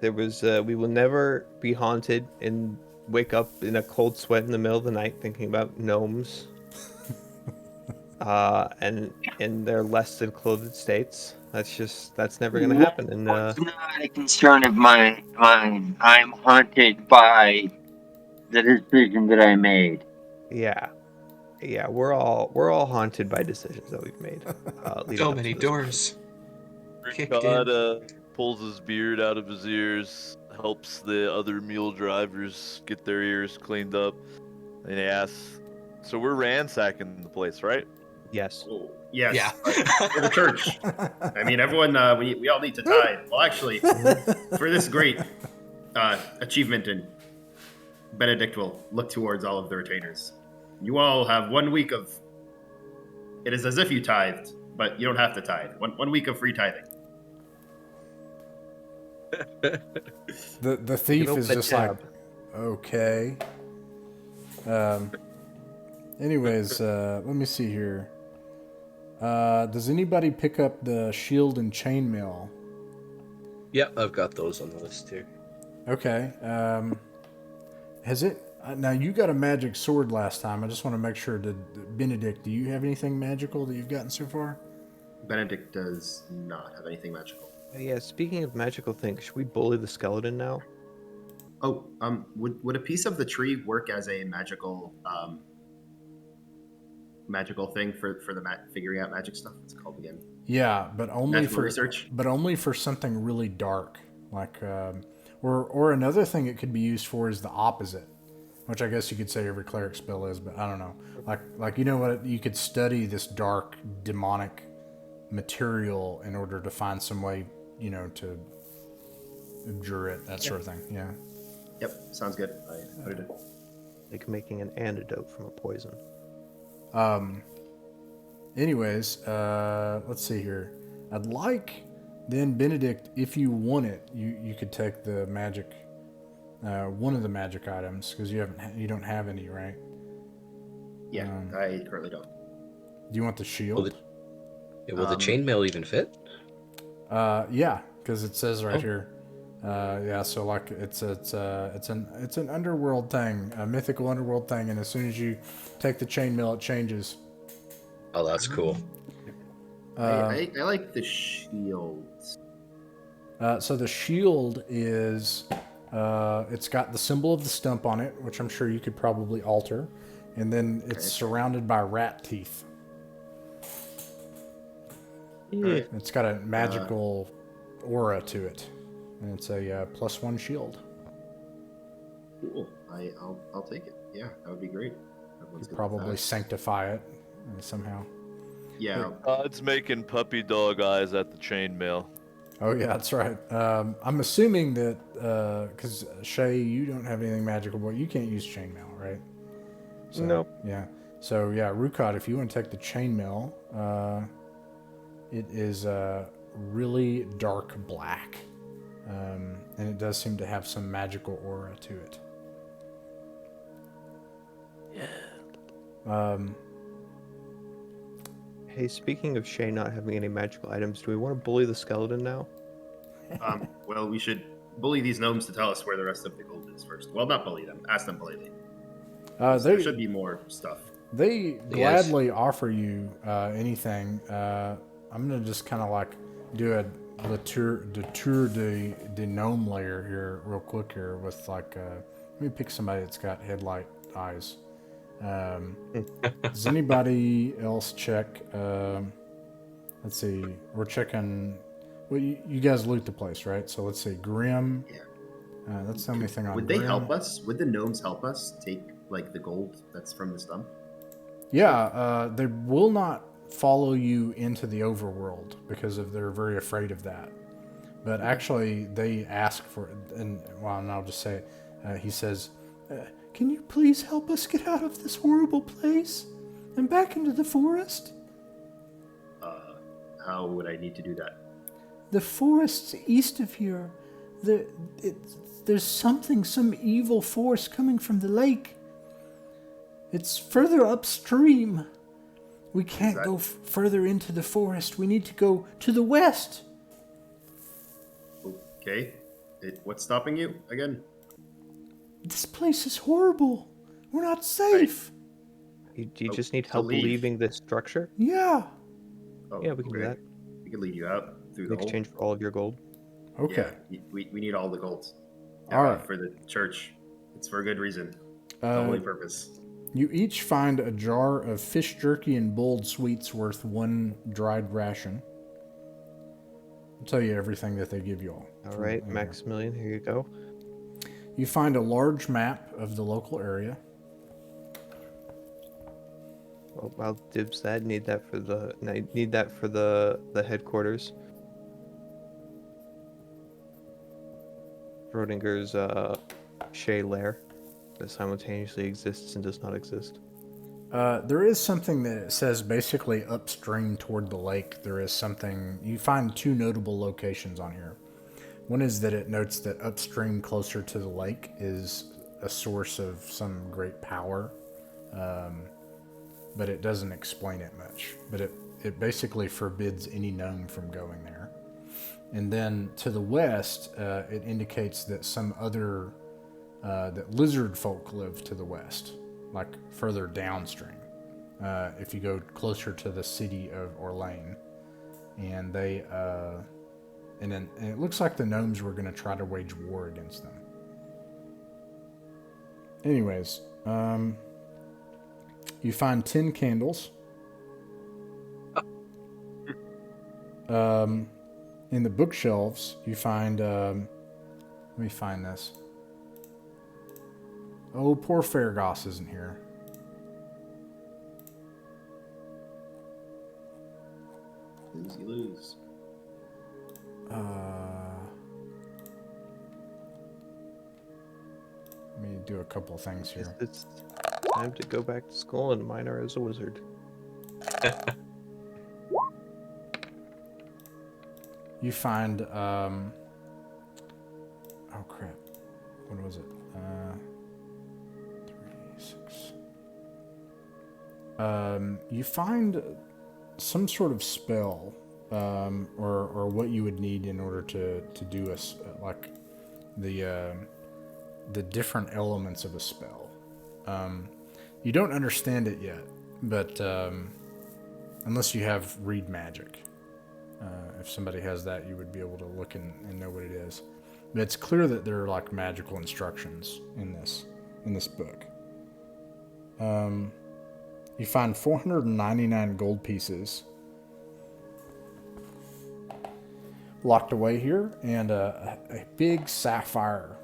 we will never be haunted and wake up in a cold sweat in the middle of the night thinking about gnomes. And in their less than clothed states. That's never gonna happen. And It's not a concern of mine. I'm haunted by the decision that I made. yeah, we're all haunted by decisions that we've made. Leading So up many to this point. doors. Kicked God in. pulls his beard out of his ears, helps the other mule drivers get their ears cleaned up, and he asks, "So we're ransacking the place, right?" Yes. Oh, yes. Yeah. For the church. I mean, everyone, we all need to tithe. Well, actually, for this great achievement, and Benedict will look towards all of the retainers. You all have 1 week of. It is as if you tithed, but you don't have to tithe. One week of free tithing. The thief open is a just tab. like, okay. Anyways, let me see here. Does anybody pick up the shield and chainmail? Yep, I've got those on the list here. Okay. Has it? Now you got a magic sword last time. I just want to make sure. Benedict, do you have anything magical that you've gotten so far? Benedict does not have anything magical. Yeah. Speaking of magical things, should we bully the skeleton now? Oh, would a piece of the tree work as a magical magical thing for the figuring out magic stuff? It's called again. Yeah, but only Magical for research? But only for something really dark, like or another thing it could be used for is the opposite, which I guess you could say every cleric spell is, but I don't know. Like you know what? You could study this dark demonic material in order to find some way, to abjure it, that sort of thing. Yeah. Yep, sounds good. I put it in. Like making an antidote from a poison. Anyways, let's see here. I'd like then Benedict, if you want it, you could take the magic, one of the magic items because you don't have any, right? Yeah, I currently don't. Do you want the shield? Will the chainmail even fit? Yeah, because it says right here, Yeah, so like it's an underworld thing, a mythical underworld thing, and as soon as you take the chainmail, it changes. Oh, that's cool. I like the shields. So the shield is, it's got the symbol of the stump on it, which I'm sure you could probably alter, and then it's surrounded by rat teeth. Yeah. It's got a magical aura to it, and it's a +1 shield. Cool. I'll take it. Yeah, that would be great. You Everyone's could good with probably that. sanctify it somehow. Yeah. It's making puppy dog eyes at the chainmail. Oh yeah, that's right. I'm assuming that because Shay, you don't have anything magical, but you can't use chainmail, right? So, Nope. Yeah. So yeah, Rukot, if you want to take the chainmail, it is really dark black, and it does seem to have some magical aura to it. Yeah. Hey, speaking of Shay not having any magical items, do we want to bully the skeleton now? Well, we should bully these gnomes to tell us where the rest of the gold is first. Well, not bully them. Ask them politely. There should be more stuff. They gladly offer you anything. I'm gonna just kind of like do the tour de gnome layer here real quick here with like let me pick somebody that's got headlight eyes. Does anybody else check? Let's see. We're checking. Well, you guys loot the place, right? So let's see. Grim. Yeah. That's the only thing on. Would Grim. they help us? Would the gnomes help us take like the gold that's from the stump? Yeah, they will not follow you into the overworld because they're very afraid of that. But actually, they ask for it, and I'll just say it. He says, "Can you please help us get out of this horrible place and back into the forest?" How would I need to do that? The forests east of here. There's some evil force coming from the lake. It's further upstream. We can't go further into the forest. We need to go to the west. Okay. What's stopping you again? This place is horrible. We're not safe. Do you just need to help leave. leaving this structure? Yeah. Oh, Yeah, we can do that. We can lead you out through In the hole. exchange for all of your gold. Okay. Yeah, we need all the gold. All right. For the church. It's for a good reason. The holy purpose. You each find a jar of fish jerky and boiled sweets worth 1 dried ration. I'll tell you everything that they give you all. All right, Maximilian, here you go. You find a large map of the local area. Well, I'll dibs that. Need that for the headquarters. Schrodinger's Shay lair that simultaneously exists and does not exist. There is something that it says basically upstream toward the lake. There is something. You find 2 notable locations on here. One is that it notes that upstream closer to the lake is a source of some great power. But it doesn't explain it much. But it basically forbids any gnome from going there. And then to the west, it indicates that some other, that lizard folk live to the west, like further downstream. If you go closer to the city of Orlane. And they, and it looks like the gnomes were going to try to wage war against them. Anyways, you find 10 candles. In the bookshelves, you find... let me find this. Oh, poor Faragos isn't here. Lose. Let me do a couple things here. It's time to go back to school and minor as a wizard. You find, oh crap. What was it? 3, 6. You find some sort of spell, or what you would need in order to do like the different elements of a spell. You don't understand it yet, but unless you have read magic. If somebody has that, you would be able to look and know what it is. But it's clear that there are like magical instructions in this book. You find 499 gold pieces locked away here, and a big sapphire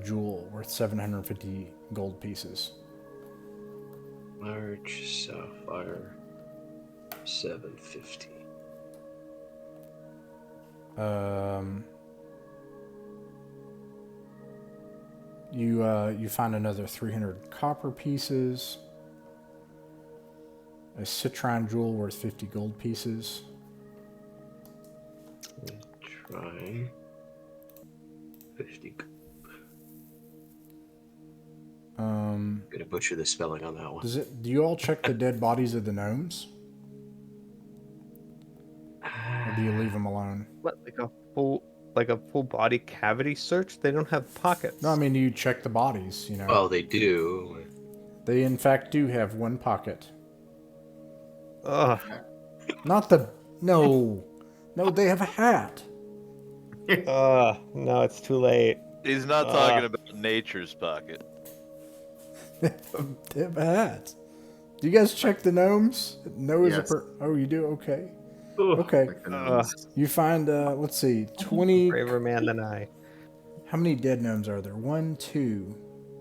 jewel worth 750 gold pieces. Large sapphire, 750. You find another 300 copper pieces, a citrine jewel worth 50 gold pieces. Try 50. Gonna butcher the spelling on that one. Do you all check the dead bodies of the gnomes? Or do you leave them alone? What, like a full body cavity search? They don't have pockets. No, I mean, you check the bodies, you know. Oh, they do. They, in fact, do have one pocket. Ugh. Not the... No. No, they have a hat. No, it's too late. He's not talking about nature's pocket. They have a hat. Do you guys check the gnomes? No is Yes. Oh, you do? Okay. Okay. Like the gnomes. You find, let's see, 20... Braver man than I. How many dead gnomes are there? 1, 2.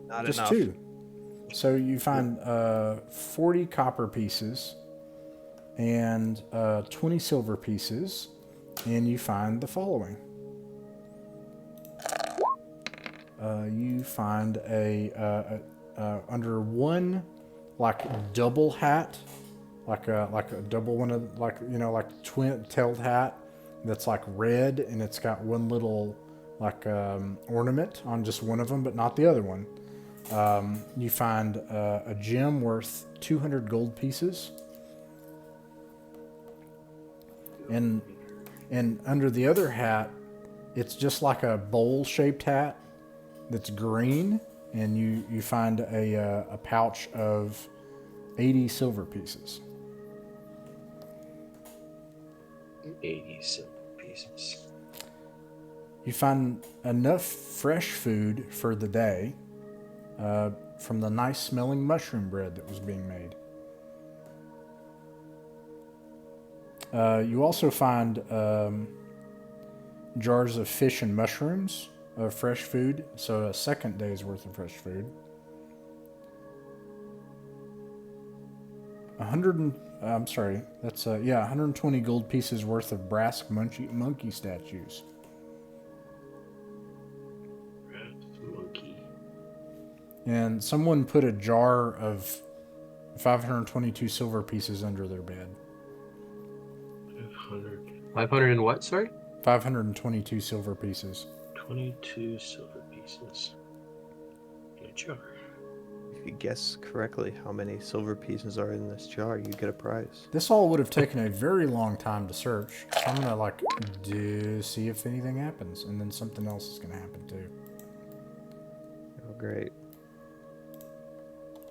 Not Just enough. 2. So you find 40 copper pieces and 20 silver pieces, and you find the following. You find a under one like double hat, like a double one of like twin-tailed hat that's like red, and it's got one little like ornament on just one of them, but not the other one. You find a gem worth 200 gold pieces, and under the other hat, it's just like a bowl-shaped hat that's green, and you find a pouch of 80 silver pieces. 80 silver pieces. You find enough fresh food for the day from the nice smelling mushroom bread that was being made. You also find jars of fish and mushrooms of fresh food, so a second day's worth of fresh food. 120 gold pieces worth of brass monkey statues. Monkey. And someone put a jar of 522 silver pieces under their bed. 500 and what, sorry? 522 silver pieces. 22 silver pieces. In a jar. If you guess correctly how many silver pieces are in this jar, you get a prize. This all would have taken a very long time to search. So I'm gonna see if anything happens, and then something else is gonna happen too. Oh, great.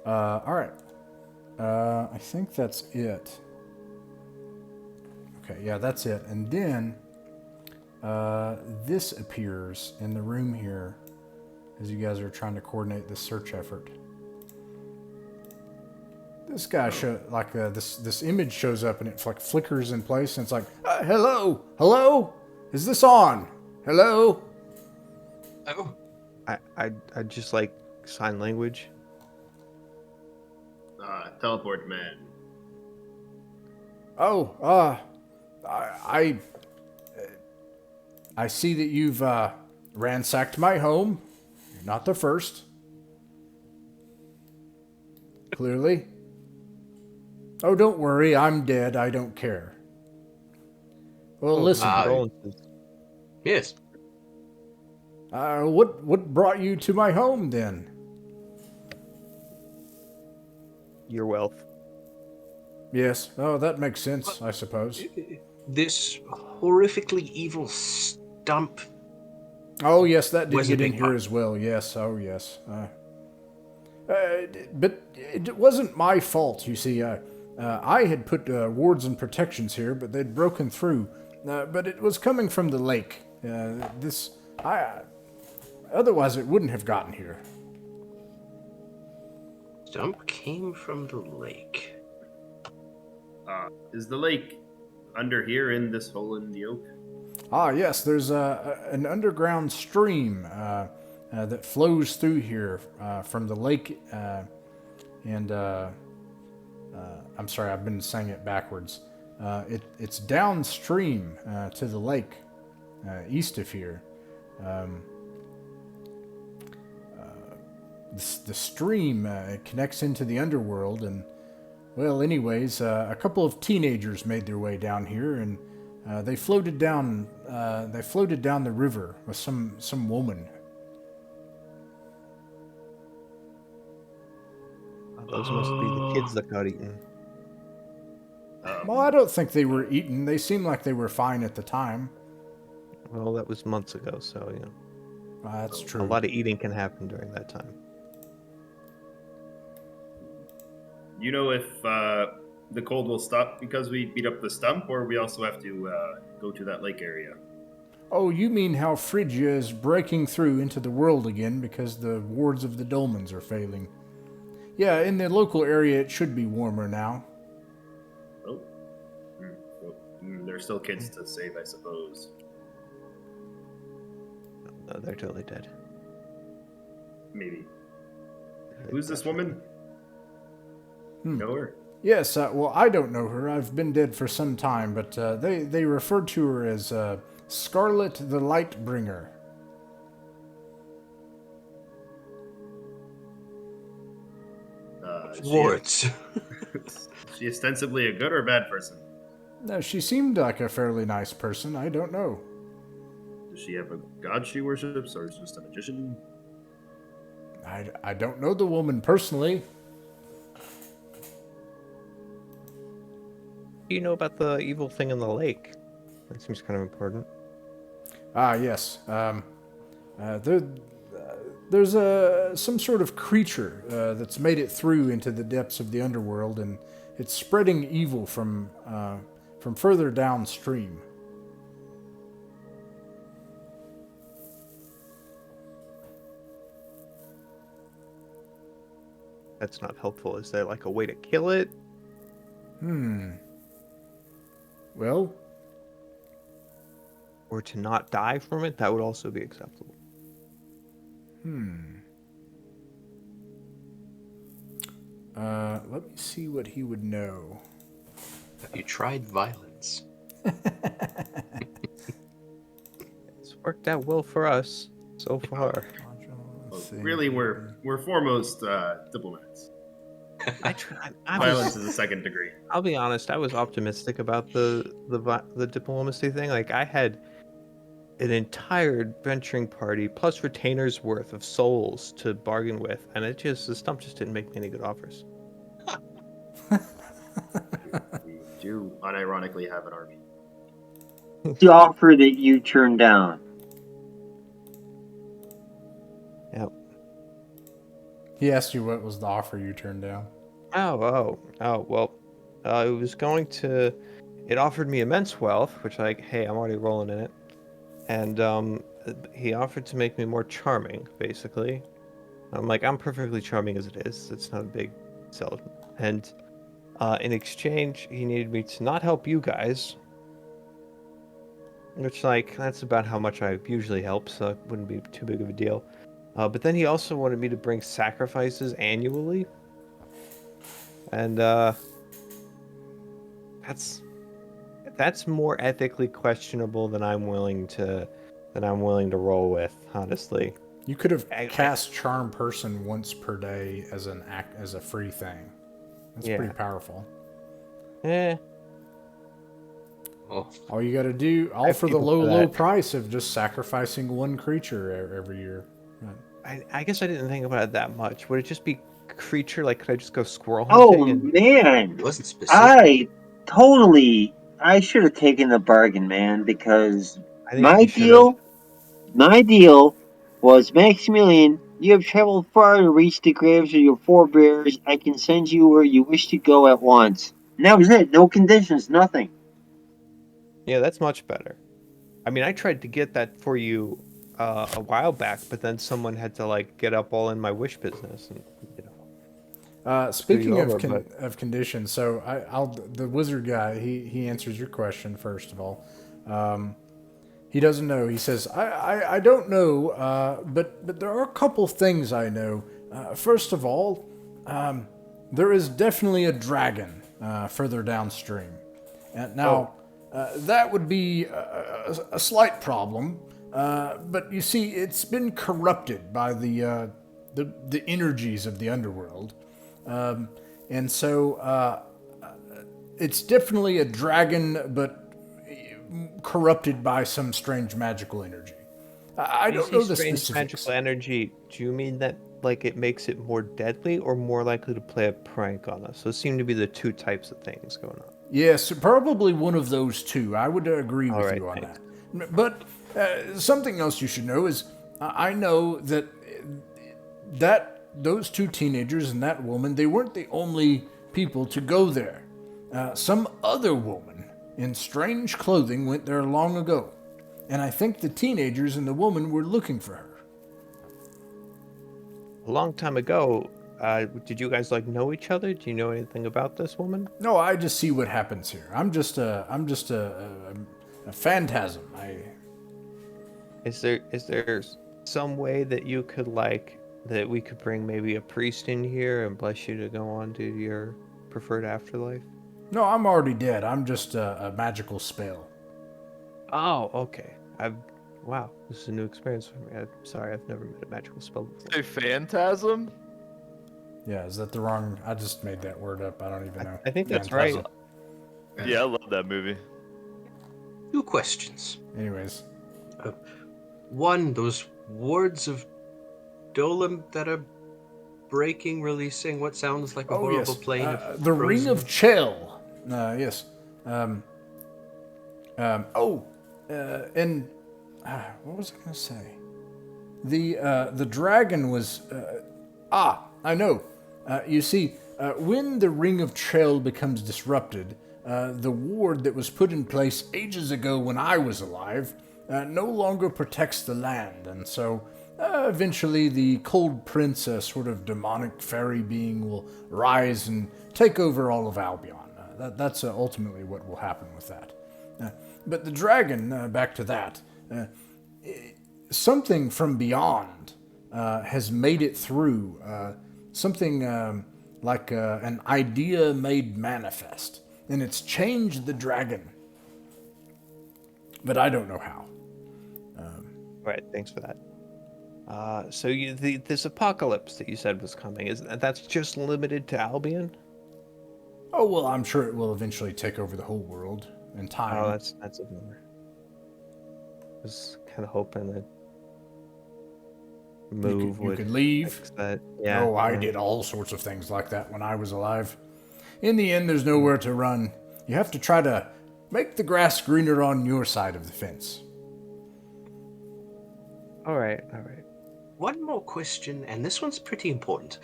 All right. I think that's it. Okay, yeah, that's it. And then this appears in the room here as you guys are trying to coordinate this search effort. This guy this image shows up, and it like flickers in place, and it's like, hello, is this on? Hello. Oh. I just like sign language. Teleport man. Oh, I see that you've ransacked my home. You're not the first. Clearly. Oh, don't worry. I'm dead. I don't care. Well, listen. Condolences. Yes. What brought you to my home then? Your wealth. Yes. Oh, that makes sense, I suppose. This horrifically evil stump Oh, yes, that did Was a get in big here part. as well. Yes, oh, yes. But it wasn't my fault, you see. I had put wards and protections here, but they'd broken through. But it was coming from the lake. Otherwise it wouldn't have gotten here. Stump came from the lake. Is the lake under here in this hole in the oak? Ah, yes, there's an underground stream that flows through here from the lake, and I'm sorry, I've been saying it backwards. It's downstream to the lake, east of here. The stream connects into the underworld, and well, anyways, a couple of teenagers made their way down here, and they floated down. They floated down the river with some woman. Those must be the kids that got eaten. Well, I don't think they were eaten. They seemed like they were fine at the time. Well, that was months ago, so That's a true. lot of eating can happen during that time. You know if the cold will stop because we beat up the stump, or we also have to go to that lake area? Oh, you mean how Frigia is breaking through into the world again because the wards of the dolmens are failing? Yeah, in the local area it should be warmer now. Oh. Well, there's still kids to save, I suppose. No, they're totally dead. Maybe. Who's this woman? Know her? Yes, well, I don't know her. I've been dead for some time, but they referred to her as Scarlet the Lightbringer. Wards. Is she ostensibly a good or bad person? No, she seemed like a fairly nice person. I don't know. Does she have a god she worships, or is she just a magician? I don't know the woman personally. Do you know about the evil thing in the lake? That seems kind of important. Ah, yes. There's some sort of creature that's made it through into the depths of the underworld, and it's spreading evil from further downstream. That's not helpful. Is there like a way to kill it? Well, Or to not die from it? That would also be acceptable. let me see what he would know. Have you tried violence? It's worked out well for us so far. Let's see. Really, we're foremost diplomats. Violence is a second degree. I'll be honest. I was optimistic about the diplomacy thing. Like I had an entire adventuring party plus retainers worth of souls to bargain with, and the stump just didn't make me any good offers. We do unironically have an army. The offer that you turned down. Yep. He asked you what was the offer you turned down. Oh, well, it was going to. It offered me immense wealth, which hey, I'm already rolling in it, and he offered to make me more charming, basically. I'm like, I'm perfectly charming as it is. It's not a big sell, and in exchange, he needed me to not help you guys, which that's about how much I usually help, so it wouldn't be too big of a deal. But then he also wanted me to bring sacrifices annually. And that's more ethically questionable than I'm willing to roll with, honestly. You could have cast Charm Person once per day as a free thing. That's pretty powerful. Eh. Oh, All you got to do, all have for the people for low that. price of just sacrificing one creature every year. I guess I didn't think about it that much. Would it just be creature? Like, could I just go squirrel Oh hunting? man, it wasn't specific. I should have taken the bargain, man, because I think my you should've. deal My deal was, Maximilian, you have traveled far to reach the graves of your forebears. I can send you where you wish to go at once. And that was it. No conditions, nothing. Yeah, that's much better. I mean, I tried to get that for you a while back, but then someone had to like get up all in my wish business and you know screw you Speaking over. But of conditions, so I'll the wizard guy. He answers your question first of all. He doesn't know. He says, I don't know, but there are a couple things I know. First of all, there is definitely a dragon further downstream. Now, that would be a slight problem, but you see, it's been corrupted by the energies of the underworld. And so it's definitely a dragon, but corrupted by some strange magical energy. I don't know the strange specifics. magical energy. Do you mean that like it makes it more deadly or more likely to play a prank on us? Those seem to be the two types of things going on. Yes, probably one of those two. I would agree All with right, you on thanks. that. But something else you should know is I know that those two teenagers and that woman, they weren't the only people to go there. Some other woman in strange clothing went there long ago, and I think the teenagers and the woman were looking for her. A long time ago, did you guys like know each other? Do you know anything about this woman? No, I just see what happens here. I'm just a phantasm. Is there some way that you could like that we could bring maybe a priest in here and bless you to go on to your preferred afterlife? No, I'm already dead. I'm just a magical spell. Oh, okay. Wow, this is a new experience for me. I'm sorry, I've never met a magical spell before. A phantasm? Yeah, is that the wrong? I just made that word up. I don't even know. I think that's Phantasm. right. Yeah, I love that movie. 2 questions. Anyways, One, those wards of Dolem that are breaking, releasing what sounds like a horrible plane of the Ring of Chell. Yes. And what was I going to say? The dragon was. I know. You see, when the Ring of Chell becomes disrupted, the ward that was put in place ages ago when I was alive no longer protects the land, and so eventually the Cold Prince, a sort of demonic fairy being, will rise and take over all of Albion. That's ultimately what will happen with that. But the dragon, back to that, something from beyond has made it through. Something like an idea made manifest, and it's changed the dragon. But I don't know how. Right, thanks for that. So this apocalypse that you said was coming, that's just limited to Albion? Oh, well, I'm sure it will eventually take over the whole world in time. Oh, that's a bummer. I was kind of hoping that move you would could leave. fix that. Yeah. Oh, I yeah. did all sorts of things like that when I was alive. In the end, there's nowhere to run. You have to try to make the grass greener on your side of the fence. All right. One more question, and this one's pretty important.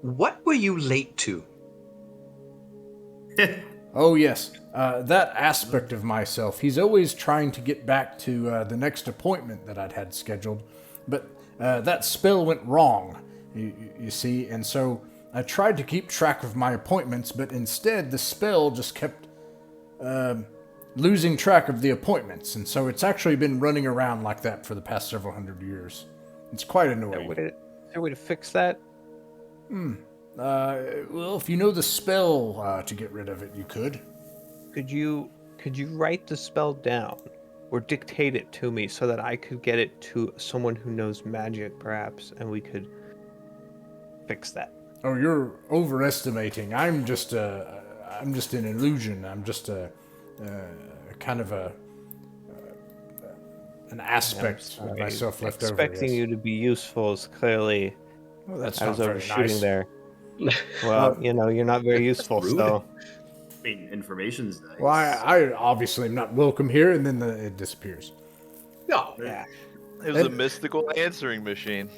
What were you late to? Oh, yes. That aspect of myself. He's always trying to get back to the next appointment that I'd had scheduled. But that spell went wrong, you see. And so I tried to keep track of my appointments, but instead the spell just kept losing track of the appointments. And so it's actually been running around like that for the past several hundred years. It's quite annoying. Is there a way to fix that? Well, if you know the spell to get rid of it, you could. Could you write the spell down or dictate it to me so that I could get it to someone who knows magic, perhaps, and we could fix that? Oh, you're overestimating. I'm just an illusion. I'm just a kind of an aspect of myself left over. Expecting you to be useful is clearly. Well, that's I not was very overshooting nice. there. Well, you're not very useful, rude. so. I mean, information's nice. Well, I obviously am not welcome here, and then it disappears. No, Yeah. It was a mystical answering machine.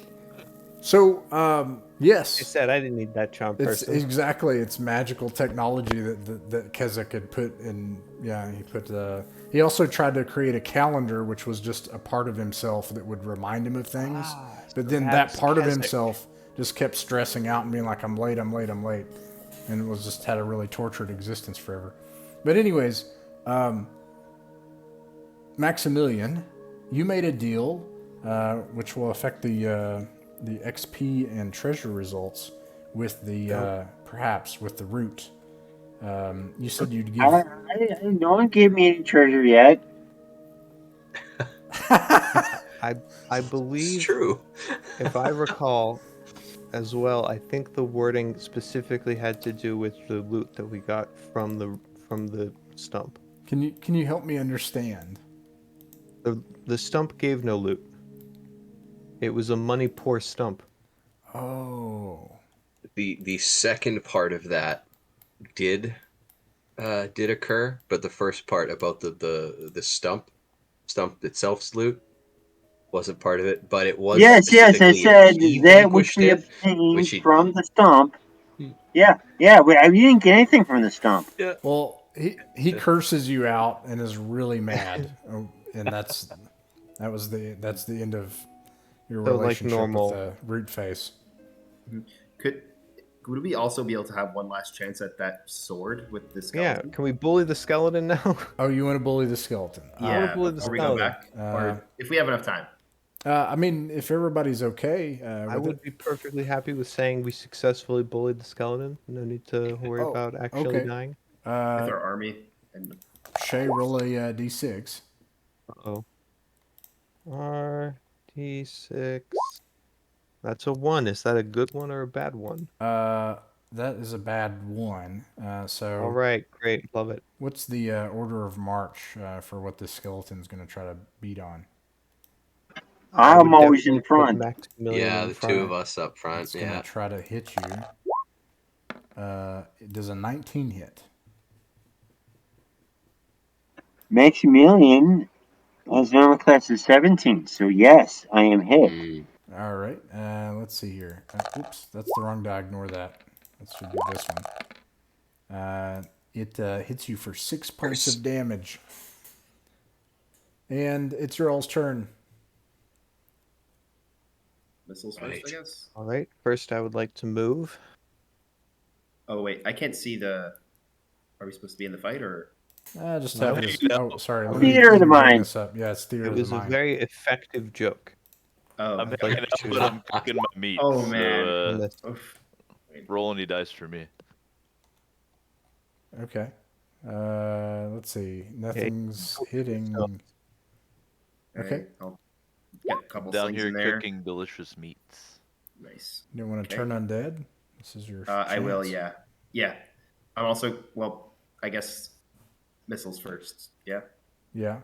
So, I yes, said I didn't need that charm it's person. exactly it's magical technology that Keswick had put in. Yeah, he put. He also tried to create a calendar, which was just a part of himself that would remind him of things. But then that part of himself just kept stressing out and being like, "I'm late, I'm late, I'm late," and was just had a really tortured existence forever. But anyways, Maximilian, you made a deal, which will affect the XP and treasure results with the perhaps with the root. You said you'd give. No one gave me any treasure yet. I It's believe, true. if I recall as well, I think the wording specifically had to do with the loot that we got from the stump. Can you help me understand? The stump gave no loot. It was a money poor stump. Oh, The second part of that did occur, but the first part about the stump itself's loot wasn't part of it. But it was Yes, I specifically if said he that which vanquished we it, which obtained he from the stump. Hmm. Yeah. We didn't get anything from the stump. yeah. well, he curses you out and is really mad, and that's the end of your So, like relationship with normal. the root face. Could we also be able to have one last chance at that sword with the Yeah, skeleton? can we bully the skeleton now? Oh, you want to bully the skeleton? Yeah, bully the before we go skeleton. back, or if we have enough time. I mean, if everybody's okay I with would it. be perfectly happy with saying we successfully bullied the skeleton. No need to worry Oh, about actually okay. dying. With our army and Shay, roll a d6. Uh-oh. RT6. That's a 1. Is that a good one or a bad one? That is a bad one. So, All right, great. Love it. what's the order of march for what this skeleton's going to try to beat on? I I'm would always in definitely put front. Maximilian Yeah, in the front. two of us up front. It's going to Yeah. try to hit you. It does a 19 hit. Maximilian has an armor class of 17, so yes, I am hit. Mm. All right. Let's see here. Oops, that's the wrong die. Ignore that. That should be this one. It hits you for 6 points of damage. And it's your all's turn. missiles Right. first, I guess. All right. First, I would like to move. Oh wait, I can't see the. Are we supposed to be in the fight or? Just No. have this. Oh, sorry. Theater of the bring mind. this up. Yeah, it's theater It of the was a mind. very effective joke. Oh, I'm like hanging out, to- but I'm cooking my meat. Oh, so, man. Miss. oof. roll any dice for me. Okay. Let's see. Nothing's hitting. Okay. I'll get a couple Down slings here in there. cooking delicious meats. Nice. You don't want to Okay. turn undead? This is your I will. chance. Yeah. I'm also I guess missiles first. Yeah. Yeah.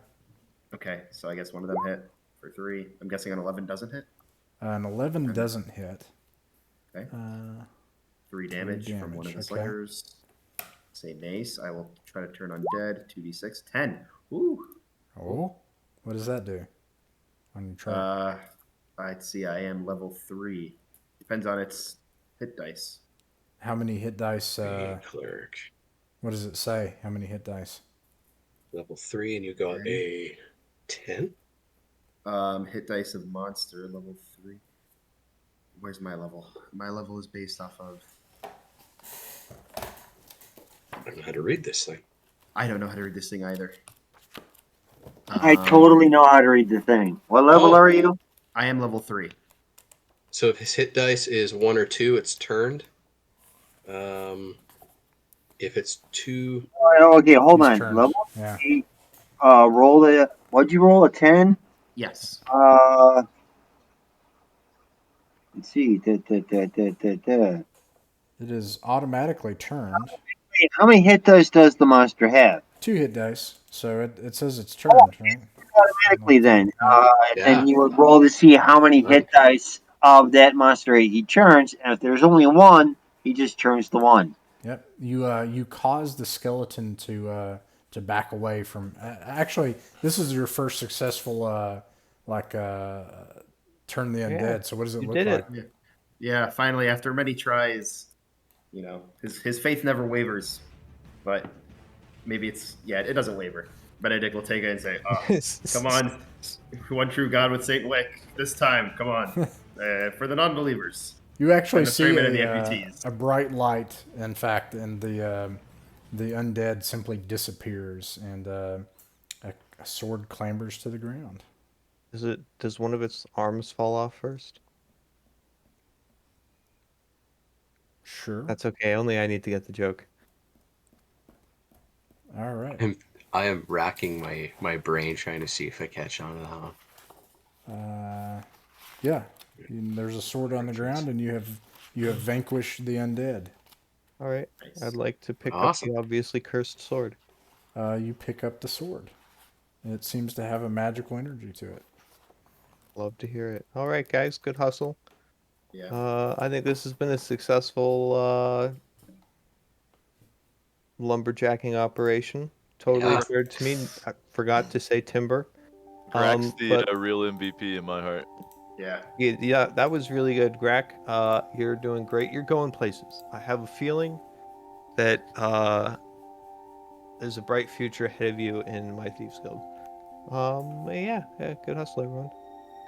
Okay. So I guess one of them hit for 3. I'm guessing an 11 doesn't hit. An 11 doesn't hit. Okay. 3 damage from damage, one of the okay. slingers. Say mace. I will try to turn undead. 2d6. 10. Ooh. Oh? What does that do? On your chart? I'd see. I am level 3. Depends on its hit dice. How many hit dice? Being cleric. What does it say? How many hit dice? Level 3, and you got a 10? Hit dice of monster level 3. Where's my level? My level is based off of. I don't know how to read this thing. I don't know how to read this thing either. I totally know how to read the thing. What level are you? I am level 3. So if his hit dice is 1 or 2, it's turned. If it's 2, Okay, hold These on. turns. Level Yeah. 8. Roll the. What'd you roll? A 10? Yes. Let's see. It is automatically turned. Wait, how many hit dice does the monster have? 2 hit dice. So it says it's turned, right? Automatically, then. Yeah. Then you would roll to see how many hit dice of that monster he turns. And if there's only 1, he just turns the 1. Yep. You cause the skeleton to back away from. Actually, this is your first successful like turn the Yeah, undead. So what does it you look did it. like? Yeah, finally, after many tries, you know, his faith never wavers. But maybe it doesn't waver. Benedict will take it and say, "Oh, come on, one true God with Saint Wick. This time, come on, for the non-believers." You actually Send the see ferryman and the amputees. a bright light, in fact, and the undead simply disappears, and a sword clambers to the ground. Does one of its arms fall off first? Sure. That's okay. Only I need to get the joke. All right. I am racking my brain trying to see if I catch on to that one. Yeah. There's a sword on the ground, and you have vanquished the undead. All right. Nice. I'd like to pick Awesome. up the obviously cursed sword. You pick up the sword. It seems to have a magical energy to it. Love to hear it. All right, guys. Good hustle. Yeah. I think this has been a successful lumberjacking operation. Totally Yeah. occurred to me. I forgot to say timber. Grak's the But real MVP in my heart. Yeah. yeah, that was really good, Grak. You're doing great. You're going places. I have a feeling that there's a bright future ahead of you in my Thieves Guild. Yeah, good hustle, everyone.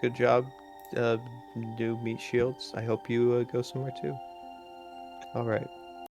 Good job. Do meat shields. I hope you go somewhere too. All right.